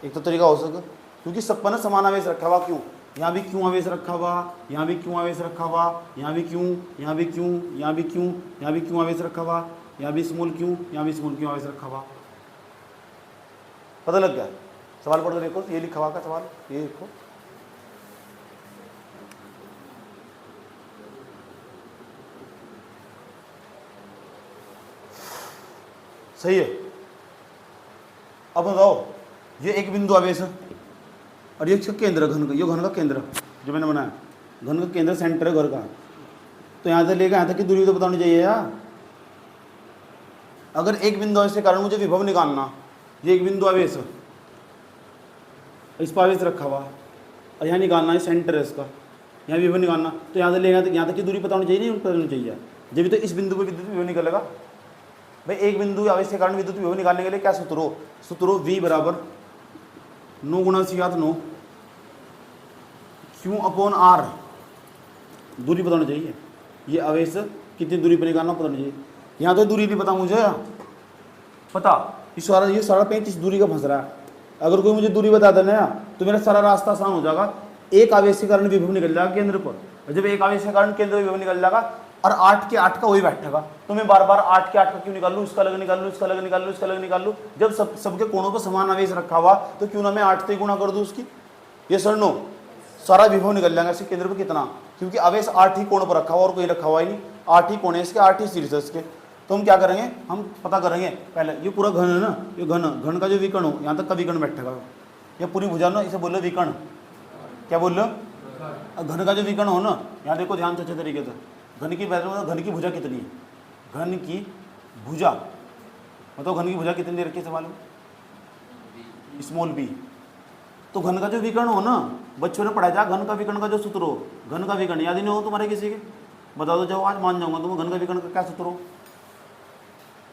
Speaker 1: एक तो तरीका हो सके, क्योंकि सब पर ना समान आवेश रखा हुआ, क्यों यहाँ भी क्यों आवेश रखा हुआ, यहाँ भी क्यों आवेश रखा हुआ, यहाँ भी क्यों, यहाँ भी क्यों, यहाँ भी क्यों, यहाँ भी क्यों आवेश रखा हुआ, यहाँ भी स्मॉल क्यों, यहाँ भी स्मॉल क्यों आवेश रखा हुआ। पता लग गया? सवाल पढ़ कर देखो, ये लिखा हुआ का सवाल, ये देखो सही है। अब बताओ, ये एक बिंदु आवेश है और ये इसका केंद्र घन का, ये घन का केंद्र जो मैंने बनाया, घन का केंद्र सेंटर है घर का। तो यहाँ से लेकर यहाँ तक की दूरी तो बतानी चाहिए यार। अगर एक बिंदु आवेश के कारण मुझे विभव निकालना, ये एक बिंदु आवेश है, इस पर आवेश रखा हुआ और यहाँ निकालना है सेंटर है इसका, यहाँ विभव निकालना, तो यहाँ से लेगा यहाँ तक की दूरी पता होनी चाहिए, नहीं पता होनी चाहिए। जब भी तो इस बिंदु पर विद्युत विभव निकलेगा भाई। एक बिंदु आवेश के कारण विद्युत विभव निकालने के लिए क्या सूत्र हो? सूत्र हो V बराबर 9 गुणा C/9 Q/R। दूरी पता होनी चाहिए, ये आवेश कितनी दूरी पर निकालना पता होनी चाहिए। यहाँ तो दूरी नहीं पता मुझे, पता ये सारा 35 दूरी का फंस रहा है। अगर कोई मुझे दूरी बता देना है तो मेरा सारा रास्ता आसान हो जाएगा। एक आवेश के कारण विभव निकल जाएगा केंद्र पर, और जब एक आवेश के कारण केंद्र विभव निकल जाएगा और 8 के 8 का वही बैठेगा, तो मैं बार बार 8 के 8 का क्यों निकाल लूँ, इसका अलग निकाल लूँ, इसका अलग निकाल लूँ, इसका अलग निकाल लूँ। जब सबके कोणों पर समान आवेश रखा हुआ तो क्यों ना मैं 8 से गुणा कर दूँ उसकी। ये सर नो, सारा विभव निकल जाएगा इसके केंद्र पर कितना, क्योंकि आवेश 8 ही कोण पर रखा हुआ और कोई रखा हुआ ही नहीं। 8 ही कोण है इसके, 8 ही शीर्ष है इसके। तो हम क्या करेंगे, हम पता करेंगे पहले, ये पूरा घन है ना, ये घन का जो विकर्ण हो, यहाँ तक का विकर्ण बैठेगा, ये पूरी भुजा ना, इसे बोल लो विकर्ण। क्या बोल लो? घन का जो विकर्ण हो ना, यहाँ देखो ध्यान से अच्छे तरीके से, घन की घन की भुजा कितनी है, घन की भुजा मतलब घन की भुजा कितनी दे रखी है सवाल में, स्मॉल बी। तो घन का जो विकर्ण हो ना, बच्चों ने पढ़ाया था घन का विकर्ण का जो सूत्र हो, घन का विकर्ण याद ही नहीं हो तुम्हारे किसी के, बता दो, जाओ आज मान जाऊंगा तुम, घन का विकर्ण का क्या सूत्र हो,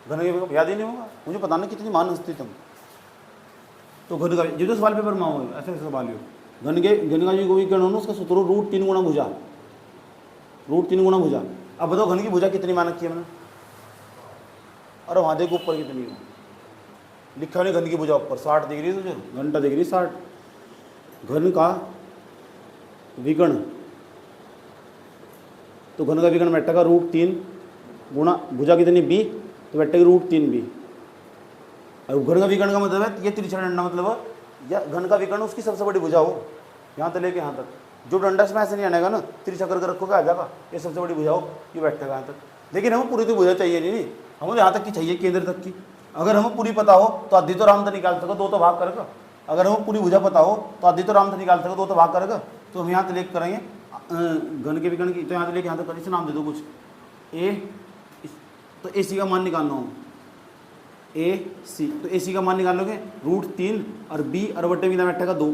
Speaker 1: घन के विकर्ण याद ही नहीं होगा, मुझे पता नहीं कितनी मान हंसती तुम। तो घन का जो सवाल पेपर में हो ऐसे सवाल हो, घन का जो विकर्ण हो ना, उसका सूत्र हो √3 गुणा भुजा, √3 गुणा भुजा। अब बताओ घन की भुजा कितनी मान रखी है मैंने, अरे वहाँ देखो ऊपर कितनी हो लिखा नहीं, घन की भुजा ऊपर 60 दिख रही है तुझे, घंटा दिख रही 60। घन का विकर्ण, तो घन का विकर्ण बैठेगा √3 गुणा भुजा कितनी b, तो बैठेगी √3b। और घन का विकर्ण का मतलब है ये तिरछा डंडा, मतलब या घन का विकर्ण उसकी सबसे बड़ी भुजा हो, यहाँ से लेके यहाँ तक, जो डंडा इसमें ऐसे नहीं आनेगा ना, तिरछा करके रखोगे आ जाएगा, ये सबसे बड़ी भुजा हो, ये बैठेगा यहाँ तक। लेकिन हमें पूरी तो भुजा चाहिए नहीं, हमें यहाँ तक की चाहिए, केंद्र तक की। अगर हमें पूरी पता हो तो आधी तो आराम से निकाल सको, 2 तो भाग करेगा। अगर हमें पूरी भुजा पता हो तो आधी तो आराम से निकाल सको, 2 तो भाग करेगा। तो हम यहाँ से लेकर करेंगे घन के विकर्ण की, तो यहाँ से लेके यहाँ तक इसे नाम दे दो कुछ ए, तो AC का मान निकालना हो AC, तो AC का मान निकाल लोगे √3 और B और बट्टे में बैठेगा 2।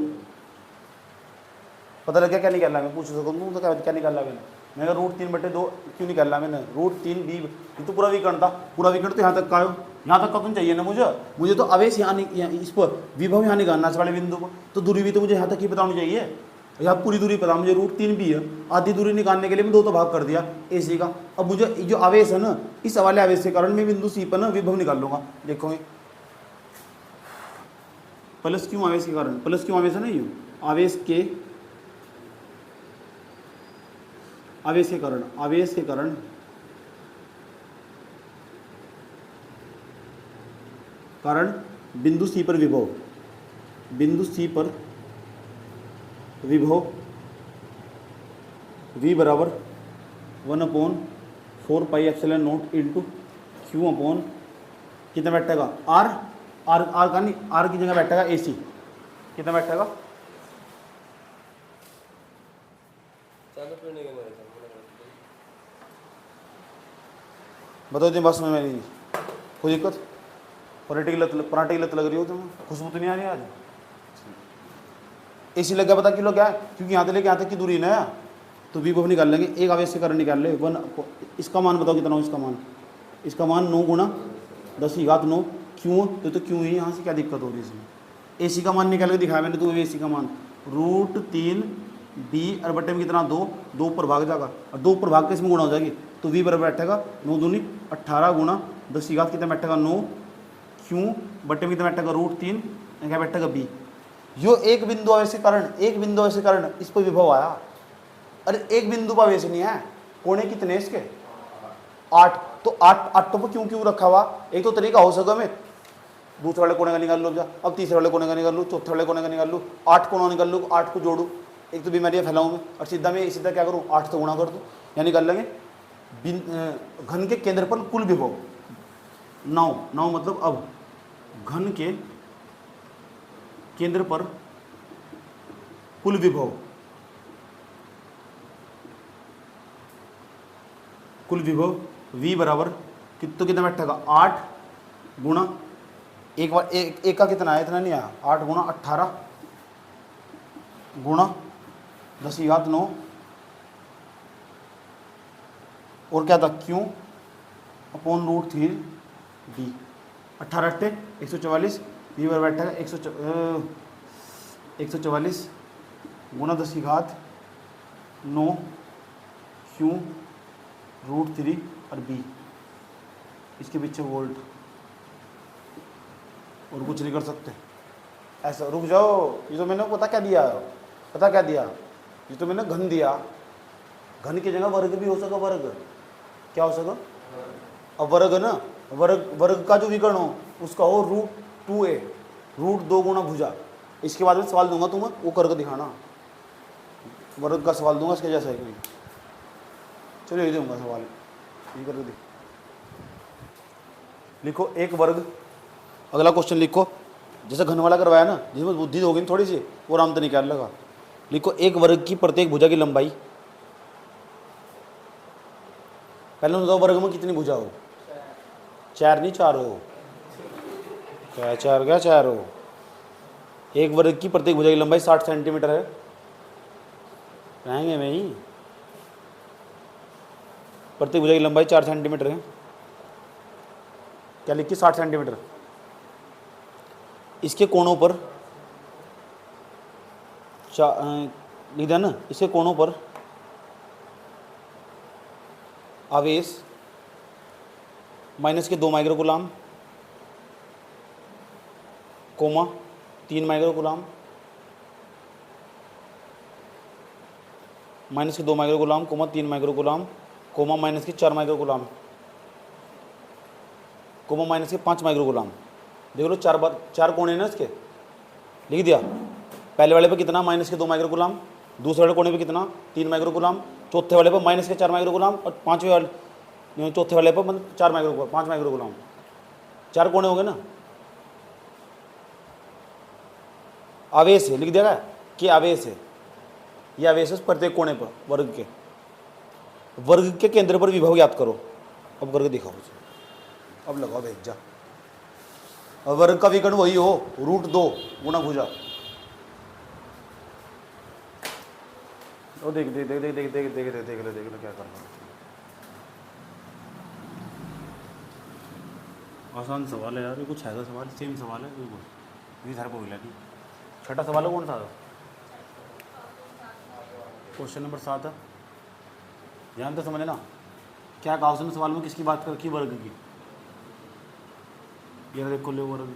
Speaker 1: पता लग गया क्या निकालना है, मैं पूछ सकूँ तो क्या निकालना है मैंने, √3/2 क्यों निकालना मैंने, √3b, ये तो पूरा विकर्ण था, पूरा विकर्ण तो यहाँ तक का हो, यहाँ तक का तुम चाहिए ना मुझे तो आवेश यहाँ इस पर विभव यहाँ निकालना इस वाले बिंदु पर, तो दूरी भी तो मुझे यहाँ तक ही पता होनी चाहिए, यहाँ पूरी दूरी पता, मुझे √3b है, आधी दूरी निकालने के लिए मैं 2 तो भाग कर दिया AC का। अब मुझे जो आवेश है ना, इस वाले आवेश के कारण मैं बिंदु C पर ना विभव निकाल लूँगा। देखो प्लस क्यों आवेश के कारण, प्लस क्यों आवेश है ना, यूँ आवेश के कारण बिंदु C पर विभव, बिंदु C पर विभव V बराबर 1/4πε0 इंटू Q अपॉन कितना बैठेगा R का नहीं, R की जगह बैठेगा AC, कितना बैठेगा, बताओ जी बस में मेरी कोई दिक्कत, पराठे की लत लग रही हो तुम्हें, खुशबू तो नहीं आ रही आज। AC लग गया, पता क्यों लग गया, क्योंकि यहाँ से लेके यहाँ तक की दूरी ना, तो विभव निकाल लेंगे, एक आवेश के कारण निकाल ले। इसका मान बताओ कितना हो, इसका मान 9 गुणा 10⁻9 क्यों, तो क्यों ही, यहाँ से क्या दिक्कत हो रही है इसमें। AC का मान निकाल के दिखाया मैंने तुम्हें, AC का मान √3b और बट्टे में कितना 2 ऊपर भाग जाएगा, और 2 ऊपर भाग के इसमें गुणा हो जाएगी, तो V बराबर बैठेगा 9 दूनी 18 गुणा 10 की घात कितना बैठेगा 9 क्यों बटे में कितना बैठेगा √3 क्या बैठेगा b। यो एक बिंदु आवेश के कारण इस पर विभव आया। अरे एक बिंदु पर आवेश नहीं है, कोने कितने इसके 8, तो 8 पर क्यों क्यों रखा हुआ। एक तो तरीका हो सका मैं दूसरे वाले कोने का निकाल लो, अब तीसरे वाले कोने का निकाल लूँ, चौथे वाले कोने का निकाल लूँ, 8 कोना निकाल लूँ, 8 को जोड़ूँ, एक तो बीमारियाँ फैलाऊँ मैं, और सीधा क्या करूँ 8 से गुणा कर दूँ, यानी निकाल लेंगे घन के केंद्र पर कुल विभव 9 मतलब अब घन के केंद्र पर कुल विभव v बराबर तो कितना बैठेगा 8 गुणा एक का कितना है, इतना नहीं आया, 8 गुणा 18 गुणा 10 की घात 9 और क्या था क्यों अपॉन √3 b। 18 अट्ठे 144 v बराबर बैठेगा 144 गुणा 10 की घात 9 क्यों √3 और b, इसके पीछे वोल्ट, और कुछ नहीं कर सकते। ऐसा रुक जाओ, ये तो मैंने पता क्या दिया, ये तो मैंने घन दिया, घन की जगह वर्ग भी हो सका, वर्ग क्या हो सका, अब वर्ग है ना, वर्ग का जो विकर्ण हो उसका हो √2a, √2 गुणा भुजा। इसके बाद में सवाल दूंगा तुम्हें, वो करके दिखाना, वर्ग का सवाल दूंगा इसके जैसा है कोई। चलो ये दूंगा सवाल, ये करके लिखो एक वर्ग। अगला क्वेश्चन लिखो, जैसे घन वाला करवाया ना, जिसमें बुद्धि होगी थोड़ी सी, वो आराम से निकाल लगा। लिखो एक वर्ग की प्रत्येक भुजा की लंबाई, पहले बताओ वर्ग में कितनी भुजा हो, 4 नहीं 4 हो, क्या 4 हो। एक वर्ग की प्रत्येक भुजा की लंबाई 60 सेंटीमीटर है, रहेंगे में ही, प्रत्येक भुजा की लंबाई 4 सेंटीमीटर है, क्या लिखी 60 सेंटीमीटर। इसके कोणों पर लिख दिया ना, इसके कोणों पर आवेश माइनस के 2 माइक्रोकूलाम कोमा 3 माइक्रोकूलाम, माइनस के 2 माइक्रोकूलाम कोमा 3 माइक्रोकूलाम कोमा माइनस के 4 माइक्रोकूलाम कोमा माइनस के 5 माइक्रोकूलाम। देख लो 4 कोने ना इसके, लिख दिया। पहले वाले पे कितना माइनस के 2 माइक्रोकूलाम, दूसरे वाले कोने पे कितना 3 माइक्रोकूलाम, चौथे वाले पे माइनस के 4 माइक्रोकूलाम, और पाँचवें वाले चौथे वाले पे 5 माइक्रोकूलाम। 4 कोने हो गए ना। आवेश है, लिख दिया कि आवेश है, ये आवेश है प्रत्येक कोने पर वर्ग के केंद्र पर विभव ज्ञात करो। अब करके दिखाओ, अब लगाओ भेज जा। और वर्ग का विकर्ण वही हो √2 गुणा भुजा। ओ देख देख देख देख देख देख देख देख देख देख क्या कर रहा है। आसान सवाल है यार, ये कुछ है सवाल, सेम सवाल है बिल्कुल, ये घर पर मिला नहीं। छठा सवाल है कौन सा, क्वेश्चन नंबर 7 है। ध्यान तो समझे ना, क्या कहा उसने सवाल में, किसकी बात कर रखी, वर्ग की। ये देखो ले वर्ग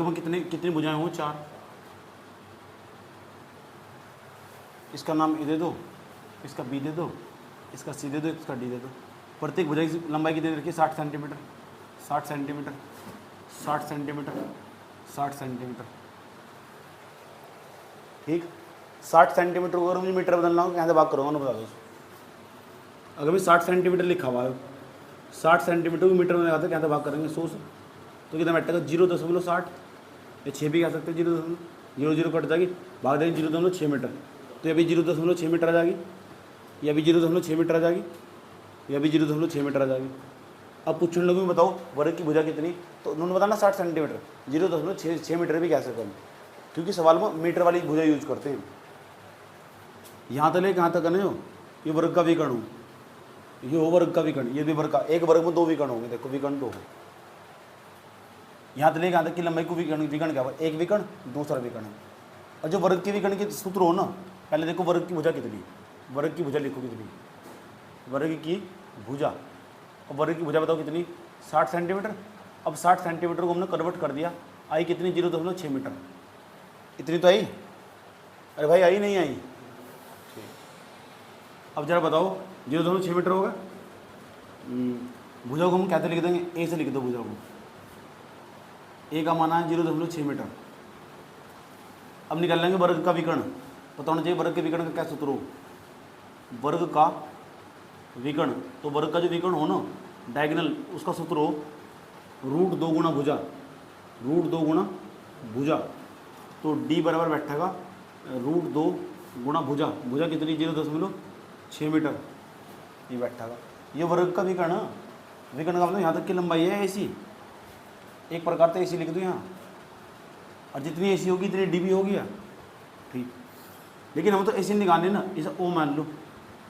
Speaker 1: में कितनी भुजाएं हों, 4। इसका नाम ए दे दो, इसका बी दे दो, इसका सी दे दो, इसका डी दे दो। प्रत्येक भुजा की लंबाई कितनी रखी, 60 सेंटीमीटर 60 सेंटीमीटर 60 सेंटीमीटर 60 सेंटीमीटर। ठीक, 60 सेंटीमीटर को अगर मुझे मीटर बदलना हो, यहाँ से बात करूँगा ना, बता दो। अगर मैं 60 सेंटीमीटर लिखा हुआ है, 60 सेंटीमीटर को मीटर में लगाते क्या भाग करेंगे 100 से, तो कितना बैठेगा 0.60, या 6 भी कह सकते हैं, 0.00 कट जाएगी, भाग देंगे 0.6 मीटर, तो ये भी 0.6 मीटर आ जाएगी, या भी 0.6 मीटर आ जाएगी, या भी 0.6 मीटर आ जाएगी। अब पूछने लोग में बताओ वर्ग की भुजा कितनी, तो उन्होंने बताना 60 सेंटीमीटर, 0.6 मीटर भी कह सकते हैं, क्योंकि सवाल में मीटर वाली भुजा यूज करते हैं। यहाँ तक ले कहाँ तक करने हो, ये वर्ग का विकर्ण हो, ये हो वर्ग का विकर्ण, ये भी वर्ग का, एक वर्ग में 2 विकर्ण होंगे, देखो विकर्ण 2 है। यहाँ तक ले कहाँ तक की लंबाई को विकर्ण क्या है, एक विकर्ण दूसरा विकर्ण। और जो वर्ग के विकर्ण के सूत्र हो ना, पहले देखो वर्ग की भुजा कितनी, वर्ग की भुजा लिखो कितनी, वर्ग की भुजा और वर्ग की भुजा बताओ कितनी, 60 सेंटीमीटर। अब 60 सेंटीमीटर को हमने कन्वर्ट कर दिया, आई कितनी, 0.6 मीटर। इतनी तो आई, अरे भाई आई नहीं आई, ठीक। अब जरा बताओ 0.6 मीटर होगा। भुजा को हम कैसे लिख देंगे, ए से लिख दो भुजा को, ए का माना है 0.6 मीटर। अब निकाल लेंगे वर्ग का विकर्ण, पता होना चाहिए वर्ग के विकर्ण का क्या सूत्र हो, वर्ग का विकर्ण। तो वर्ग का जो विकर्ण हो ना डायगोनल, उसका सूत्र हो √2 गुणा भुजा, √2 गुणा भुजा। तो d बराबर बैठेगा √2 गुणा भुजा, भुजा कितनी, 0.6 मीटर, ये बैठेगा। ये वर्ग का विकर्ण, विकर्ण का मतलब यहाँ तक की लंबाई है ऐसी, एक प्रकार से ऐसी लिख दो यहाँ, और जितनी ऐसी होगी इतनी डी भी होगी, ठीक। लेकिन हम तो ऐसे निकालने ना, इसे ओ मान लो,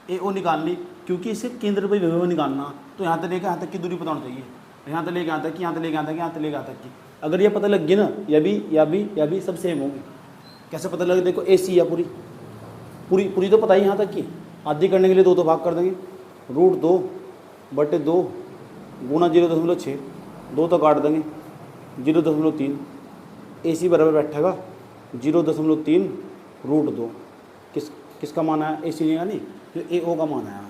Speaker 1: ए ओ निकाल ली, क्योंकि इसे केंद्र पर विभव निकालना, तो यहाँ से लेकर यहाँ तक की दूरी पता होनी चाहिए, यहाँ से लेकर यहाँ तक की, यहाँ से लेकर यहाँ तक, यहाँ से लेकर यहाँ तक की। अगर ये पता लग गई ना, या भी सब सेम होगी। कैसे पता लगे, देखो ए सी या पूरी पूरी पूरी तो पता ही यहाँ तक की, आधी करने के लिए 2 तो भाग कर देंगे, √2/2 गुणा 0.6, 2 तो काट देंगे, 0.3, ए सी बराबर बैठेगा 0.3 √2। किसका माना है, ए सी नहीं यानी जो ए ओ का माना है,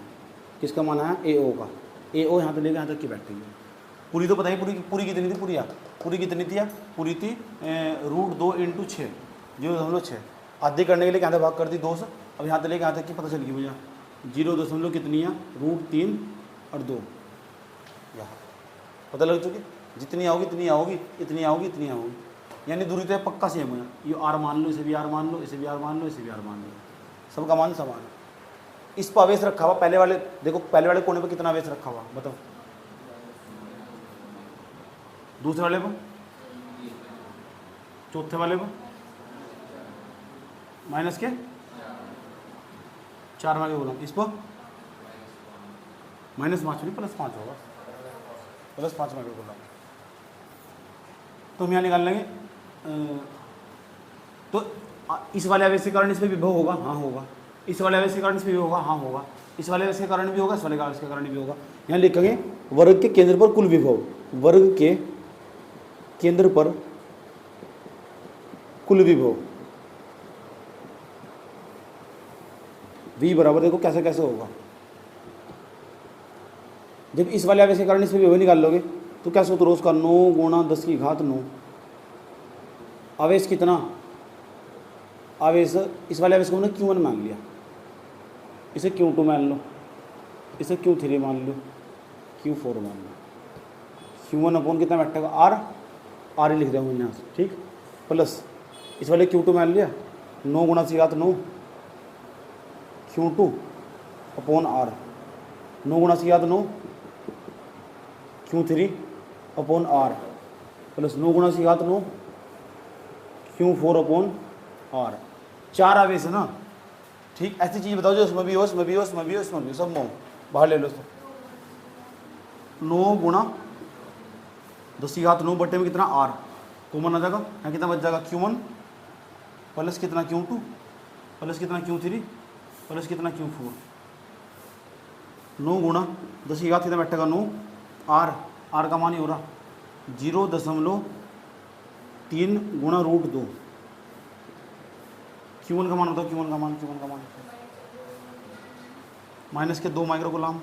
Speaker 1: किसका माना है, ए ओ का, ए ओ यहाँ से लेकर यहाँ तक की बैठेगी। पूरी तो पता ही, पूरी कितनी थी, पूरी कितनी थी, पूरी थी √2 × 6, 0.6, आधे करने के लिए यहाँ भाग कर दी 2 से। अब यहाँ से लेकर यहाँ तक की पता चल गई मुझे, 0 कितनी है, √3 और 2, यहाँ पता लग चुकी, जितनी आओगी इतनी आओगी, इतनी आओगी इतनी आओगी, यानी दूरी तो पक्का सेम है। ये आर मान लो, इसे भी आर मान लो, इसे भी आर मान लो, इसे भी आर मान लो, सबका मान समान है। इस पर आवेश रखा हुआ, पहले वाले देखो, पहले वाले कोने पर कितना आवेश रखा हुआ बताओ, दूसरे वाले पर, चौथे वाले पर माइनस के 4 माइक्रो कूलम, इस पर -5 नहीं +5 होगा, +5 माइक्रो कूलम। तो हम यहाँ निकाल लेंगे, तो इस वाले आवेश के कारण इसमें विभव होगा, हाँ होगा, इस वाले आवेश के कारण इसमें भी होगा, हाँ होगा, इस वाले आवेश के कारण भी होगा, इस वाले आवेश के कारण भी होगा। यहाँ लिखेंगे वर्ग के केंद्र पर कुल विभव, वर्ग के केंद्र पर कुल विभव v बराबर, देखो कैसे कैसे होगा, जब इस वाले आवेश के कारण इसमें विभव निकाल लोगे तो क्या सूत्र उसका, 9 गुणा 10⁻9। आवेश कितना, आवेश इस वाले आवेश को हमने Q1 मान लिया, इसे Q2 मान लो, इसे Q3 मान लो, Q4 मान लो। Q1 अपॉन कितना बैठेगा, आर ही लिख देंगे यहाँ से, ठीक, प्लस इस वाले Q2 मान लिया, 9 गुणा 10⁻9 Q2 अपॉन आर, 9 गुणा 10⁻9 Q3 अपॉन आर, प्लस 9 गुणा 10⁻9 Q4 अपॉन आर। 4 आवेश है ना, ठीक। ऐसी चीज़ बताओ जो इसमें भी हो, इसमें भी हो, इसमें भी हो, इसमें भी हो, सब में हो, बाहर ले लो इसको। 9 गुणा 10⁻9 बटे में कितना, आर कॉमन आ जाएगा, यहाँ कितना बच जाएगा, Q1 प्लस कितना Q2 प्लस कितना Q3 प्लस कितना Q4। 9 गुणा 10⁻9 कितना बैठेगा, 9, आर का मान ही हो रहा 0.3 गुणा √2। Q1 का मान बताओ, Q1 का मान माइनस के 2 माइक्रो कूलम।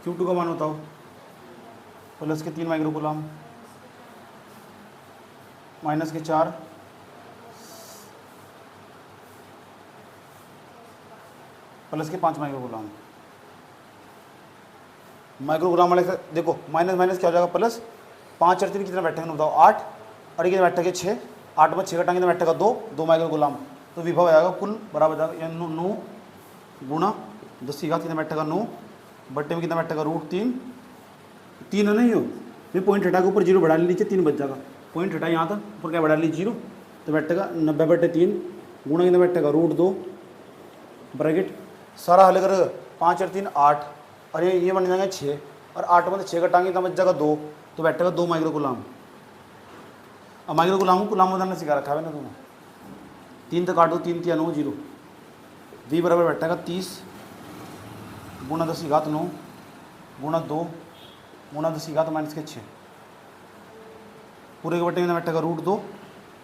Speaker 1: Q2 का मान बताओ, प्लस के 3 माइक्रो कूलम, माइनस के 4, प्लस के 5 माइक्रो कूलम। माइक्रो कूलम वाले से देखो, माइनस माइनस क्या हो जाएगा, प्लस 5 और 3 कितना बैठेगा बताओ, 8, और ये कितना बैठेगा 6, 8 में 6 घटाएंगे कितना बैठेगा, 2 माइक्रो कूलम। तो विभव आएगा कुल बराबर जाएगा 9 गुणा 10⁻9 कितना बैठेगा, 9 बट्टे में कितना बैठेगा, √3, 3 है नहीं हो, मैं पॉइंट हटा के ऊपर 0 बढ़ा लीजिए, 3 बच जाएगा, पॉइंट हटा यहाँ तक ऊपर क्या बढ़ा लीजिए 0, तो बैठेगा 90/3 गुणा कितना बैठेगा, √2 ब्रैकेट, सारा हल कर 5 और 3 8, और ये बन जाएगा 6, और 8 में 6 घटाएंगे कितना बच जाएगा, 2, तो बैठेगा 2 माइक्रो कूलम। अब माइक्रो कूलम को बदलना सिखा रखा है ना तुम्हें, 3 तो काट दो, 3 3 9 0, v बराबर बैठेगा 30 गुणा 10⁻9 गुणा 2 गुणा 10 की घात माइनस के 6, पूरे के बटे में बैठेगा √2,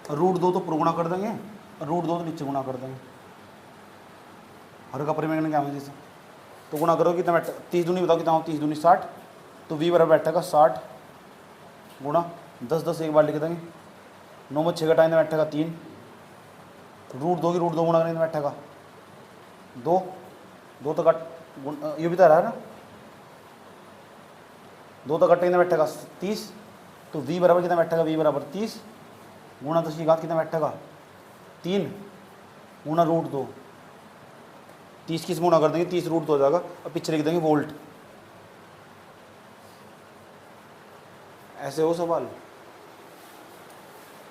Speaker 1: √2 तो ऊपर गुणा कर देंगे और √2 तो नीचे गुणा कर देंगे, हर का परिमेय क्या है जैसे, तो गुणा करो कितना बैठा, 30 दूनी बताओ कितना हो, 30 दूनी 60, तो v बराबर बैठेगा 60 गुणा 10, 10 एक बार लिख देंगे, 9 में 6 घटाएंगे बैठेगा 3, √2 की √2 गुणा करेंगे बैठेगा 2, 2 तो कट ये भी तो आ रहा है ना, 2 तो कटेंगे बैठेगा 30, तो v बराबर कितना बैठेगा, v बराबर 30 गुणा 10 की घात कितना बैठेगा 3 गुणा √2, 30 किस गुणा कर देंगे, 30 √2 हो जाएगा और पीछे लिख देंगे वोल्ट। ऐसे हो सवाल,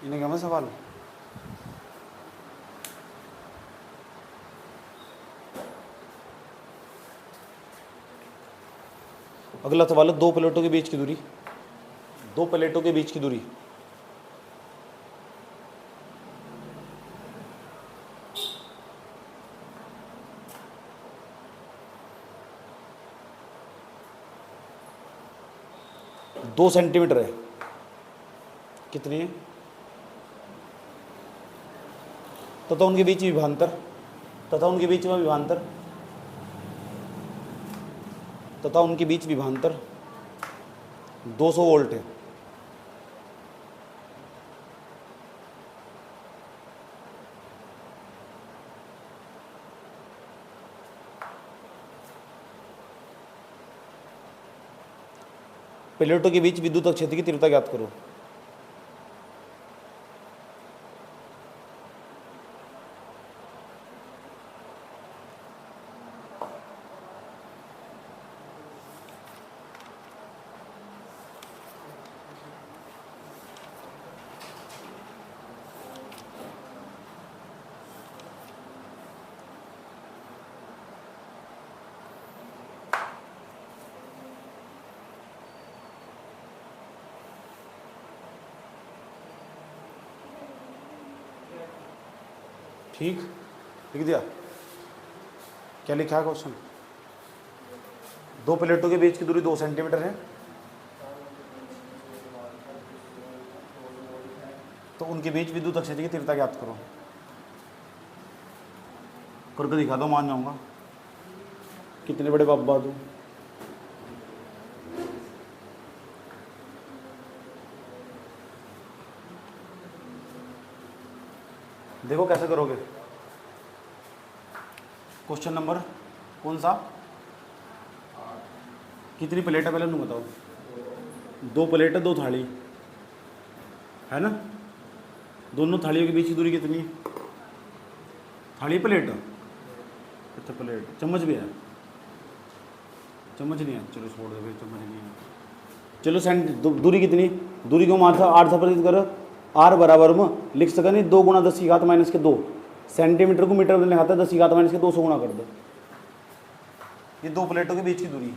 Speaker 1: इन्हें क्या मैं सवाल, अगला सवाल है 2 प्लेटों के बीच की दूरी, 2 प्लेटों के बीच की दूरी, दो सेंटीमीटर है, कितनी है, तथा उनके बीच विभांतर, तथा उनके बीच में विभांतर, तथा उनके बीच विभांतर 200 वोल्ट है। प्लेटों के बीच विद्युत क्षेत्र की तीव्रता ज्ञात करो। ठीक, लिख दिया, क्या लिखा है क्वेश्चन, 2 प्लेटों के बीच की दूरी 2 सेंटीमीटर है, तो उनके बीच विद्युत क्षेत्र की तीव्रता ज्ञात करो। करके दिखा दो, मान जाऊंगा, कितने बड़े बाबा दूं, देखो कैसे करोगे। क्वेश्चन नंबर कौन सा, कितनी प्लेट है पहले तुम बताओ, 2 प्लेट है, 2 थाली है ना, दोनों थालियों के बीच की दूरी कितनी, थाली प्लेट, अच्छा प्लेट, चम्मच भी है, चम्मच नहीं है, चलो छोड़ दो भाई, चम्मच नहीं है, चलो दूरी कितनी, दूरी को मान सा 8 से प्रतिशत करो, आर बराबर में लिख सका नहीं 2 गुणा 10 की घात माइनस के 2, सेंटीमीटर को मीटर में लिखाता है, 10 की घात माइनस के 200 गुणा कर दो, ये 2 प्लेटों के बीच की दूरी,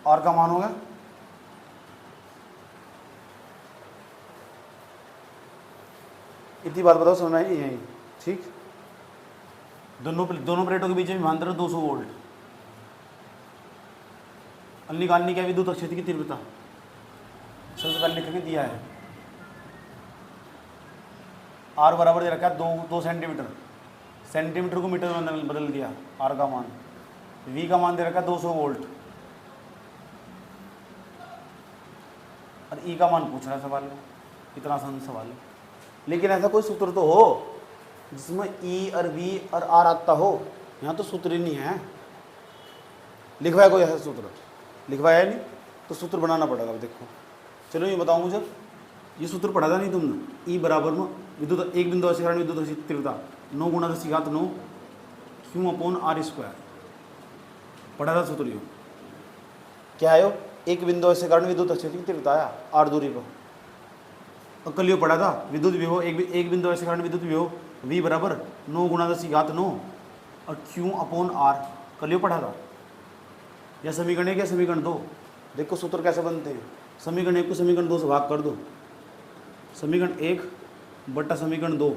Speaker 1: आर का मान होगा इतनी बात बताओ, समझ में आई यही, ठीक, दोनों प्लेटों के बीच में विभवांतर है 200 वोल्ट, निकालने क्या विद्युत क्षेत्र की तीव्रता, सबसे पहले लिखेंगे दिया है, आर बराबर दे रखा है 2 सेंटीमीटर, सेंटीमीटर को मीटर में बदल दिया, आर का मान, वी का मान दे रखा है 200 वोल्ट, और ई का मान पूछ रहा है सवाल में, इतना आसान सवाल है, लेकिन ऐसा कोई सूत्र तो हो जिसमें ई और वी और आर आता हो, यहाँ तो सूत्र ही नहीं है, लिखवाया कोई ऐसा सूत्र, लिखवाया नहीं तो सूत्र बनाना पड़ेगा। देखो चलो ये बताओ मुझे, ये सूत्र पढ़ा था नहीं तुमने, ई बराबर में विद्युत एक बिंदु से कारण विद्युत तीव्रता 9 गुणा 10 की घात 9 Q/r², पढ़ा था सूत्र, यो क्या आयो, एक बिंदु से कारण विद्युत क्षेत्र की तीव्रता आया आर दूरी पर, और कल यो पढ़ा था विद्युत विभव एक बिंदु से कारण विद्युत विभव V बराबर 9 गुणा 10 की घात 9 और Q/r, कल यो पढ़ा था। या समीकरण 1 या समीकरण 2, देखो सूत्र कैसे बनते हैं, समीकरण 1 को समीकरण 2 से भाग कर दो, समीकरण 1 बटा समीकरण 2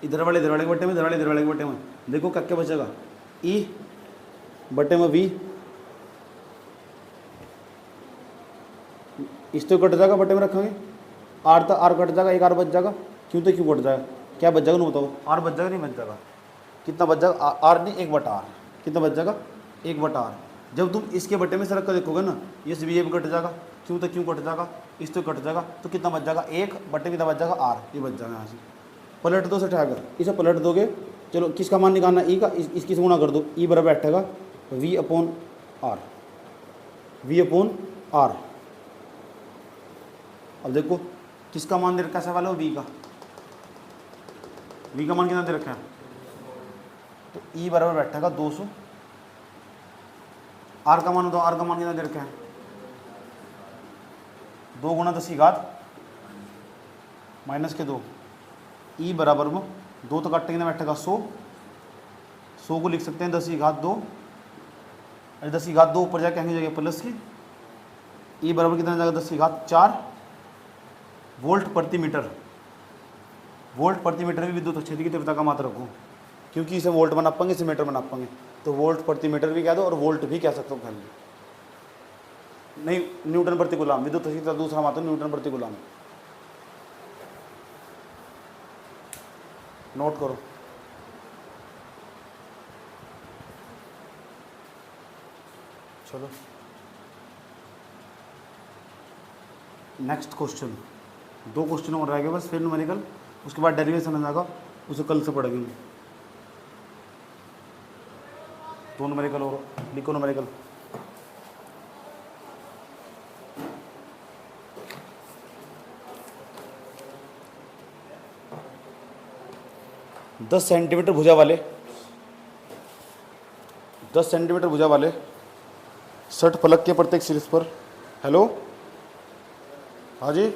Speaker 1: इधर वाले के बट्टे में, इधर वाले के बट्टे में, देखो क्या क्या बचेगा, ई बट्टे में वी, इस तो कट जाएगा बट्टे में रखेंगे, आर तो आर कट जाएगा, एक आर बच जाएगा, क्यों तो क्यों कट जाएगा, क्या बच जाएगा ना बताओ, आर बच जाएगा नहीं बच जाएगा, कितना बच जाएगा, आर नहीं 1/r, कितना बच जाएगा 1/r। जब तुम इसके बट्टे में से रख कर देखोगे ना, ये से भी कट जाएगा, क्यों तो क्यों कट जाएगा, इस तो कट जाएगा, तो कितना बच जाएगा 1 बट्टे कितना बच जाएगा आर, ये बच जाएगा यहाँ से। पलट दो से उठाकर, इसे पलट दोगे, चलो किसका मान निकालना ई का, इसकी से गुणा कर दो, ई बराबर बैठेगा V/r, V/r। अब देखो किसका मान दे रखा है सवाल है, वी का, वी का मान कितना दे रखा है, तो ई बराबर बैठेगा 200, आर का मान बताओ, आर का मान कितना दे रखा है, 2 × 10 - 2, ई बराबर में 2 तो काटने कितना बैठेगा 100, 100 को लिख सकते हैं 10⁻², अरे 10⁻² ऊपर जाके कहीं जगह प्लस की, ई बराबर कितना जाएगा 10⁻4 वोल्ट प्रति मीटर। वोल्ट प्रति मीटर भी विद्युत क्षेत्र की तीव्रता का मात्रा रखो, क्योंकि इसे वोल्ट में नापेंगे, इसे मीटर में नापेंगे, तो वोल्ट प्रति मीटर भी कह दो और वोल्ट भी कह सकते हो पहले, नहीं न्यूटन प्रति कूलम, विद्युत क्षेत्र का दूसरा मात्रा न्यूटन प्रति कूलम। नोट करो, चलो नेक्स्ट क्वेश्चन, 2 क्वेश्चन और रह गए बस, फिर न्यूमेरिकल, उसके बाद डेरिवेशन आ जाएगा, उसे कल से पढ़ेंगे। 2 न्यूमेरिकल और लिखो न्यूमेरिकल। दस सेंटीमीटर भुजा वाले 10 सेंटीमीटर भुजा वाले 60 फलक के प्रत्येक शीर्ष पर, हेलो हाँ जी,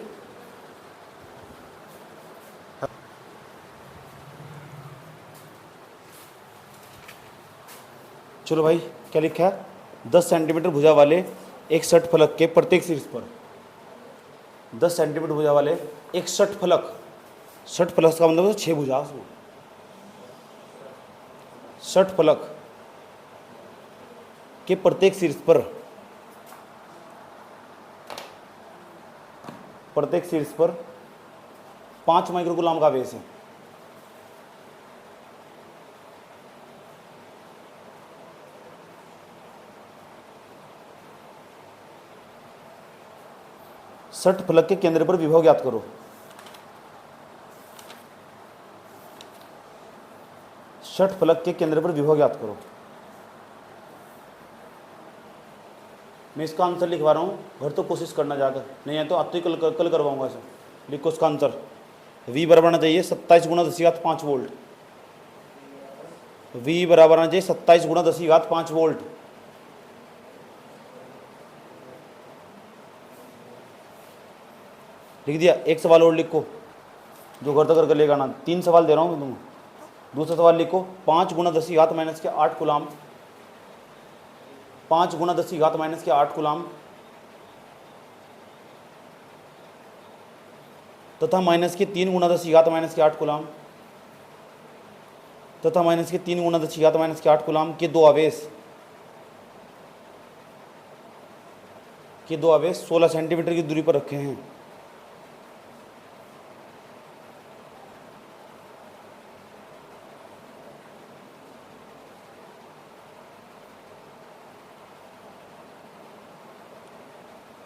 Speaker 1: चलो भाई क्या लिखा है, 10 सेंटीमीटर भुजा वाले एक 60 फलक के प्रत्येक शीर्ष पर, 10 सेंटीमीटर भुजा वाले एक 60 फलक, 60 फलक का मतलब 6 भुजा, 60 फलक के प्रत्येक शीर्ष पर, प्रत्येक शीर्ष पर 5 माइक्रोकूलम का आवेश है। सठ फलक के केंद्र पर विभव ज्ञात करो। षट फलक के केंद्र पर विभव ज्ञात करो। मैं इसका आंसर लिखवा रहा हूँ, घर तो कोशिश करना जाकर, नहीं है तो अब तो कल करवाऊंगा इसे। लिखो इसका आंसर, V बराबर आना चाहिए 27 × 10⁵ वोल्ट। V बराबर आना चाहिए 27 × 10⁵ वोल्ट। लिख दिया। एक सवाल और लिखो जो घर तक कर लेगा ना, 3 सवाल दे रहा हूँ मैं तुम्हें। दूसरा सवाल लिखो 5 × 10⁻⁸ कूलाम, 5 × 10⁻⁸ कूलाम तथा माइनस के 3 × 10⁻⁸ कूलाम तथा माइनस के 3 × 10⁻⁸ कूलाम के दो आवेश 16 सेंटीमीटर की दूरी पर रखे हैं।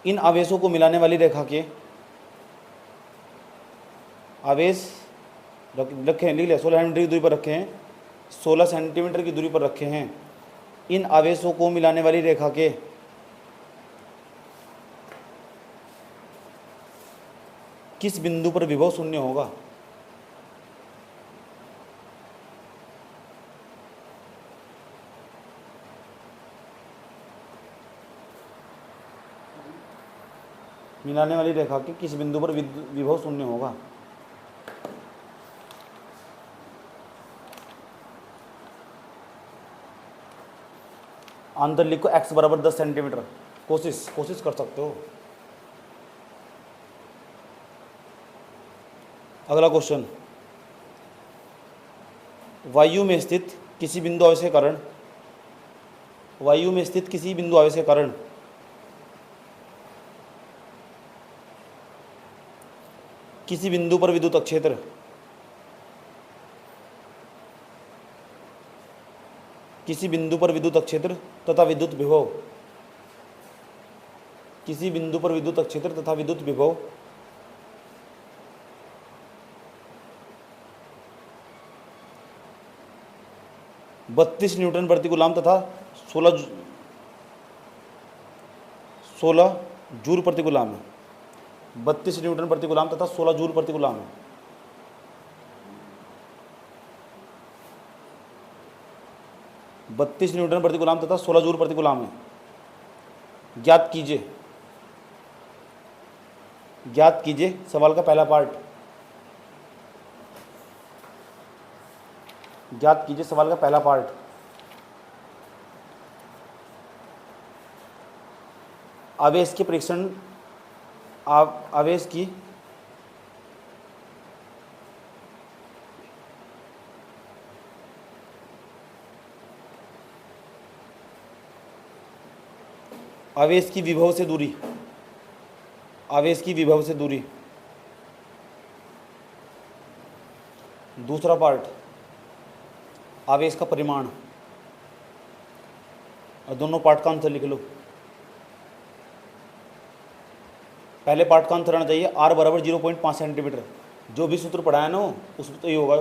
Speaker 1: इन आवेशों को मिलाने वाली रेखा के आवेश रखे हैं, लिख लिया, 16 सेंटीमीटर की दूरी पर रखे हैं, 16 सेंटीमीटर की दूरी पर रखे हैं। इन आवेशों को मिलाने वाली रेखा के किस बिंदु पर विभव शून्य होगा? मिलाने वाली रेखा के किस बिंदु पर विभव शून्य होगा? आंसर लिखो x बराबर 10 सेंटीमीटर। कोशिश कर सकते हो। अगला क्वेश्चन, वायु में स्थित किसी बिंदु आवेश के कारण, वायु में स्थित किसी बिंदु आवेश के कारण किसी बिंदु पर विद्युत क्षेत्र, किसी बिंदु पर विद्युत क्षेत्र तथा विद्युत विभव, किसी बिंदु पर विद्युत क्षेत्र तथा विद्युत विभव 32 न्यूटन प्रति कूलम तथा 16 जूल प्रति कूलम है। 32 न्यूटन प्रति कूलम तथा 16 जूल प्रति कूलम है। बत्तीस न्यूटन प्रति कूलम तथा 16 जूल प्रति कूलम है। ज्ञात कीजिए, ज्ञात कीजिए सवाल का पहला पार्ट, ज्ञात कीजिए सवाल का पहला पार्ट। आवेश के परीक्षण, आवेश की आवेश की विभव से दूरी, आवेश की विभव से दूरी। दूसरा पार्ट, आवेश का परिमाण। और दोनों पार्ट का आंसर लिख लो। पहले पार्ट का आंसर आना चाहिए r बराबर 0.5 सेंटीमीटर। जो भी सूत्र पढ़ाया ना उसमें तो ये होगा।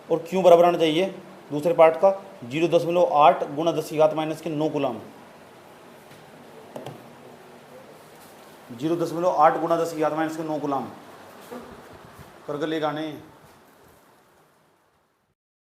Speaker 1: और क्यों बराबर आना चाहिए दूसरे पार्ट का 0.8 गुणा 10⁻⁻9 कूलम। 0.8 गुणा 10⁻⁻9 कूलम करके ले गाने।